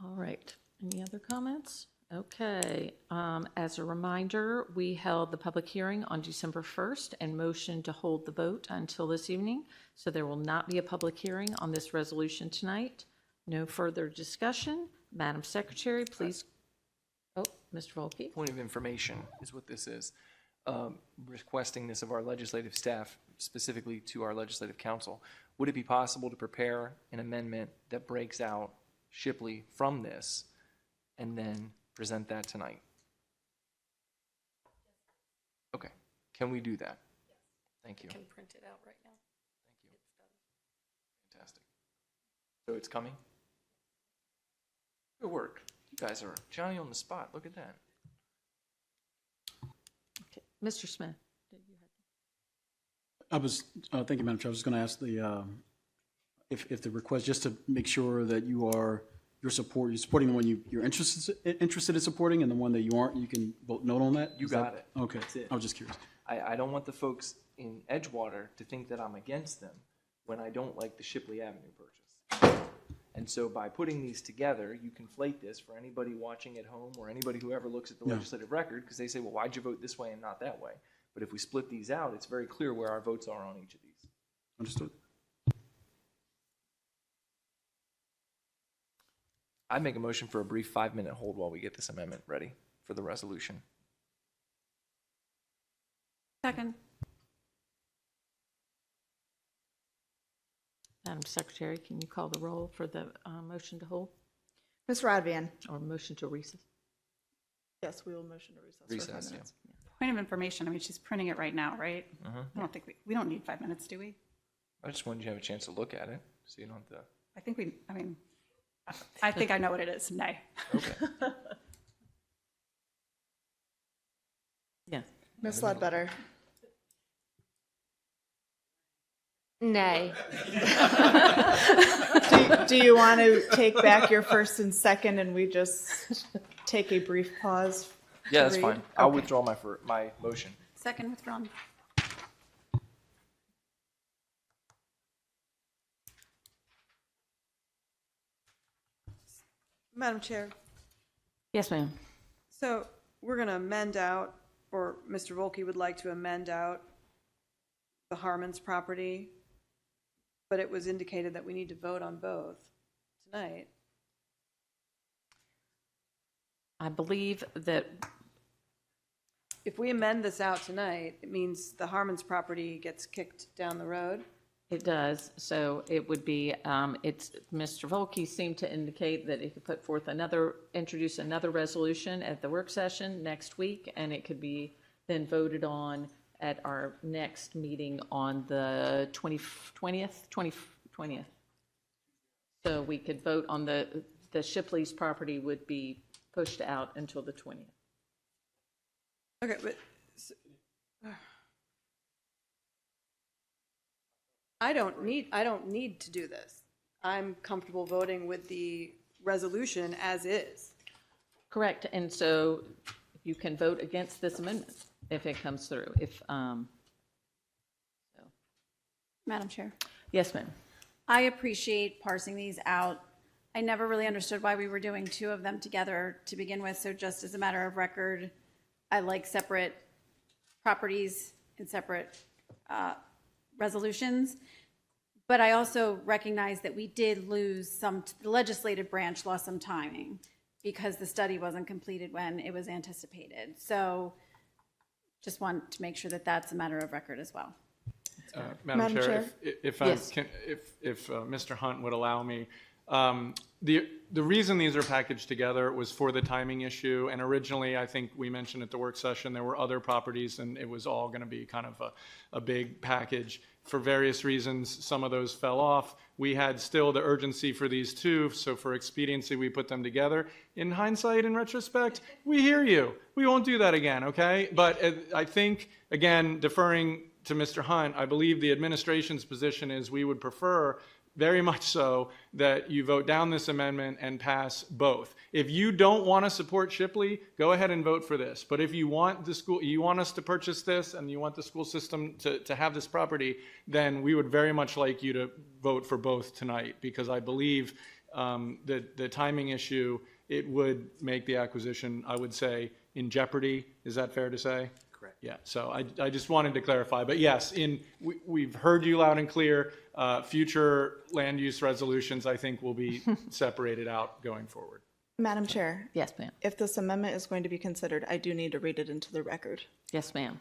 S1: All right. Any other comments? Okay. As a reminder, we held the public hearing on December 1st and motioned to hold the vote until this evening. So there will not be a public hearing on this resolution tonight. No further discussion. Madam Secretary, please. Oh, Mr. Volkey.
S9: Point of information is what this is. Requesting this of our legislative staff, specifically to our legislative council. Would it be possible to prepare an amendment that breaks out Shipley from this and then present that tonight? Okay. Can we do that? Yes. Thank you.
S5: I can print it out right now.
S9: Thank you. Fantastic. So it's coming? Good work. You guys are Johnny on the spot. Look at that.
S1: Okay. Mr. Smith.
S13: I was, thank you, Madam Chair. I was just going to ask if the request, just to make sure that you're supporting the one you're interested in supporting, and the one that you aren't, you can vote no on that?
S9: You got it.
S13: Okay.
S9: That's it.
S13: I was just curious.
S9: I don't want the folks in Edgewater to think that I'm against them when I don't like the Shipley Avenue purchase. And so by putting these together, you conflate this for anybody watching at home or anybody who ever looks at the legislative record, because they say, well, why'd you vote this way and not that way? But if we split these out, it's very clear where our votes are on each of these.
S13: Understood.
S9: I'd make a motion for a brief 5-minute hold while we get this amendment ready for the resolution.
S11: Second.
S1: Madam Secretary, can you call the roll for the motion to hold?
S3: Ms. Radvian?
S1: Or motion to recess?
S3: Yes, we will motion to recess for 5
S9: Recess,
S3: minutes.
S9: yeah.
S2: Point of information, I mean, she's printing it right now, right?
S9: Mhm.
S2: I don't think we don't need 5 minutes, do we?
S9: I just wanted you to have a chance to look at it, so you don't have to.
S2: I think I think I know what it is. Nay.
S9: Okay.
S1: Yeah.
S3: Ms. Ledbetter?
S12: Nay.
S3: Do you want to take back your first and second and we just take a brief pause?
S9: Yeah,
S3: to
S9: that's
S3: read?
S9: fine. I'll
S3: Okay.
S9: withdraw my motion.
S2: Second withdrawn.
S16: Madam Chair,
S1: Yes, ma'am.
S16: so we're going to amend out, or Mr. Volke would like to amend out the Harmon's property, but it was indicated that we need to vote on both tonight.
S1: I believe that,
S16: If we amend this out tonight, it means the Harmon's property gets kicked down the road.
S1: it does, so it would be, it's, Mr. Volke seemed to indicate that he could put forth introduce another resolution at the work session next week, and it could be then voted on at our next meeting on the 20th. So we could vote on the Shipley's property would be pushed out until the 20th.
S16: Okay, but I don't need to do this. I'm comfortable voting with the resolution as is.
S1: Correct, and so you can vote against this amendment if it comes through,
S11: Madam Chair.
S1: Yes, ma'am.
S11: I appreciate parsing these out. I never really understood why we were doing two of them together to begin with, so just as a matter of record, I like separate properties and separate resolutions. But I also recognize that we did lose the legislative branch lost some timing because the study wasn't completed when it was anticipated. So just want to make sure that that's a matter of record as well.
S21: Madam Chair,
S1: Yes.
S21: if Mr. Hunt would allow me, the reason these are packaged together was for the timing issue. And originally, I think we mentioned at the work session, there were other properties and it was all going to be kind of a big package. For various reasons, some of those fell off. We had still the urgency for these two, so for expediency, we put them together. In hindsight, in retrospect, we hear you. We won't do that again, okay? But I think, again, deferring to Mr. Hunt, I believe the administration's position is we would prefer very much so that you vote down this amendment and pass both. If you don't want to support Shipley, go ahead and vote for this. But if you want you want us to purchase this and you want the school system to have this property, then we would very much like you to vote for both tonight, because I believe that the timing issue, it would make the acquisition, I would say, in jeopardy. Is that fair to say?
S9: Correct.
S21: Yeah, so I just wanted to clarify. But yes, we've heard you loud and clear. Future land use resolutions, I think, will be separated out going forward.
S3: Madam Chair?
S1: Yes, ma'am.
S3: If this amendment is going to be considered, I do need to read it into the record.
S1: Yes, ma'am.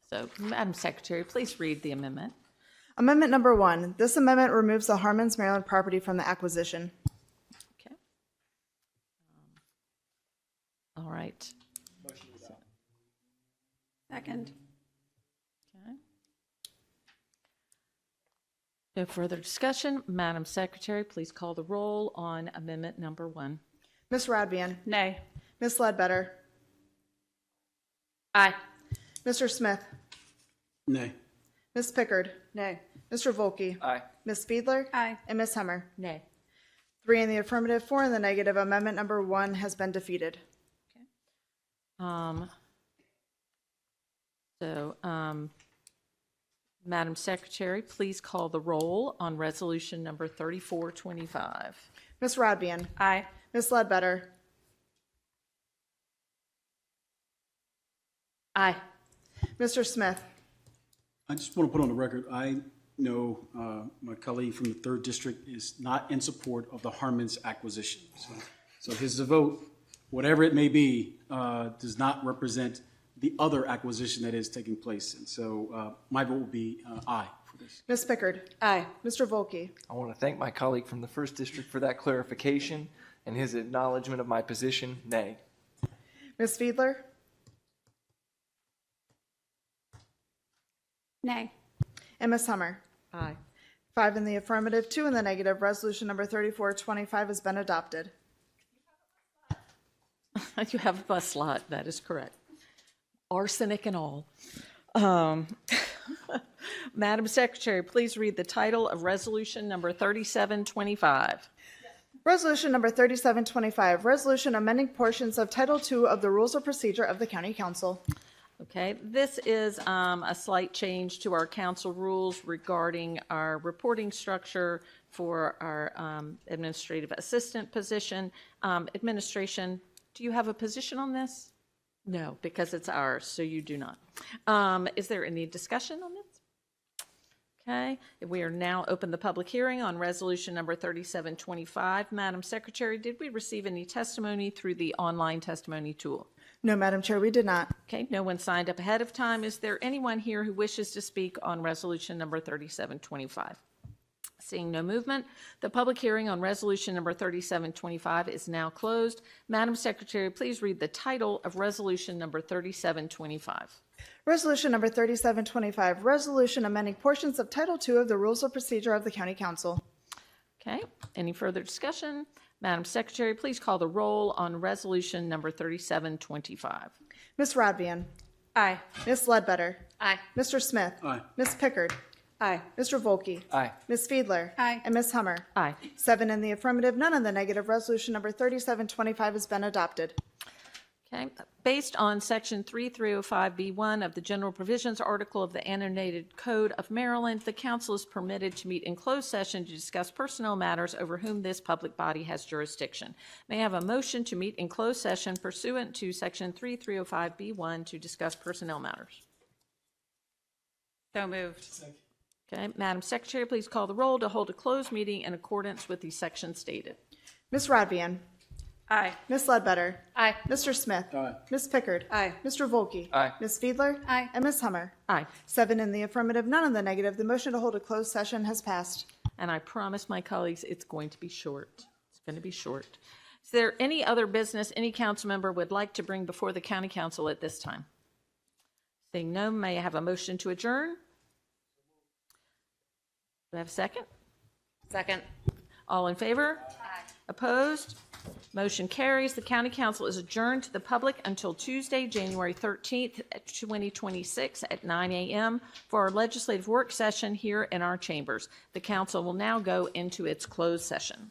S1: So, Madam Secretary, please read the amendment.
S3: Amendment number 1. This amendment removes the Harmon's Maryland property from the acquisition.
S1: Okay. All right.
S11: Second.
S1: Okay. No further discussion. Madam Secretary, please call the roll on amendment number 1.
S3: Ms. Radvian?
S2: Nay.
S3: Ms. Ledbetter?
S12: Aye.
S3: Mr. Smith?
S13: Nay.
S3: Ms. Pickard?
S16: Nay.
S3: Mr. Volke?
S9: Aye.
S3: Ms. Fiedler?
S11: Aye.
S3: And Ms. Hummer?
S1: Nay.
S3: 3 in the affirmative, 4 in the negative. Amendment number 1 has been defeated.
S1: Madam Secretary, please call the roll on resolution number 3425.
S3: Ms. Radvian?
S2: Aye.
S3: Ms. Ledbetter?
S12: Aye.
S3: Mr. Smith?
S13: I just want to put on the record, I know my colleague from the 3rd District is not in support of the Harmon's acquisition. So his vote, whatever it may be, does not represent the other acquisition that is taking place. And so my vote will be aye for this.
S3: Ms. Pickard?
S16: Aye.
S3: Mr. Volke?
S9: I want to thank my colleague from the 1st District for that clarification and his acknowledgement of my position. Nay.
S3: Ms. Fiedler?
S11: Nay.
S3: And Ms. Hummer?
S1: Aye.
S3: 5 in the affirmative, 2 in the negative. Resolution number 3425 has been adopted.
S1: You have a bus lot, that is correct. Arsenic and all. Madam Secretary, please read the title of Resolution number 3725.
S3: Resolution number 3725, resolution amending portions of Title II of the Rules of Procedure of the County Council.
S1: Okay, this is a slight change to our council rules regarding our reporting structure for our administrative assistant position. Administration, do you have a position on this? No, because it's ours, so you do not. Is there any discussion on this? Okay, we are now open the public hearing on resolution number 3725. Madam Secretary, did we receive any testimony through the online testimony tool?
S3: No, Madam Chair, we did not.
S1: Okay, no one signed up ahead of time. Is there anyone here who wishes to speak on resolution number 3725? Seeing no movement, the public hearing on resolution number 3725 is now closed. Madam Secretary, please read the title of resolution number 3725.
S3: Resolution number 3725, resolution amending portions of Title II of the Rules of Procedure of the County Council.
S1: Okay, any further discussion? Madam Secretary, please call the roll on resolution number 3725.
S3: Ms. Rodvian?
S11: Aye.
S3: Ms. Ledbetter?
S12: Aye.
S3: Mr. Smith?
S13: Aye.
S3: Ms. Pickard?
S16: Aye.
S3: Mr. Volkey?
S9: Aye.
S3: Ms. Fiedler?
S11: Aye.
S3: And Ms. Hummer?
S1: Aye.
S3: 7 in the affirmative, none in the negative. Resolution number 3725 has been adopted.
S1: Okay, based on section 3305B1 of the General Provisions Article of the Annotated Code of Maryland, the council is permitted to meet in closed session to discuss personnel matters over whom this public body has jurisdiction. May I have a motion to meet in closed session pursuant to section 3305B1 to discuss personnel matters?
S11: So moved.
S1: Okay, Madam Secretary, please call the roll to hold a closed meeting in accordance with the section stated.
S3: Ms. Rodvian?
S11: Aye.
S3: Ms. Ledbetter?
S12: Aye.
S3: Mr. Smith?
S13: Aye.
S3: Ms. Pickard?
S16: Aye.
S3: Mr. Volkey?
S9: Aye.
S3: Ms. Fiedler?
S11: Aye.
S3: And Ms. Hummer?
S1: Aye.
S3: 7 in the affirmative, none in the negative. The motion to hold a closed session has passed.
S1: And I promise my colleagues it's going to be short. It's going to be short. Is there any other business any council member would like to bring before the county council at this time? Seeing none, may I have a motion to adjourn? Do I have a second?
S12: Second.
S1: All in favor? Aye. Opposed? Motion carries. The county council is adjourned to the public until Tuesday, January 13th, 2026 at 9 a.m. for our legislative work session here in our chambers. The council will now go into its closed session.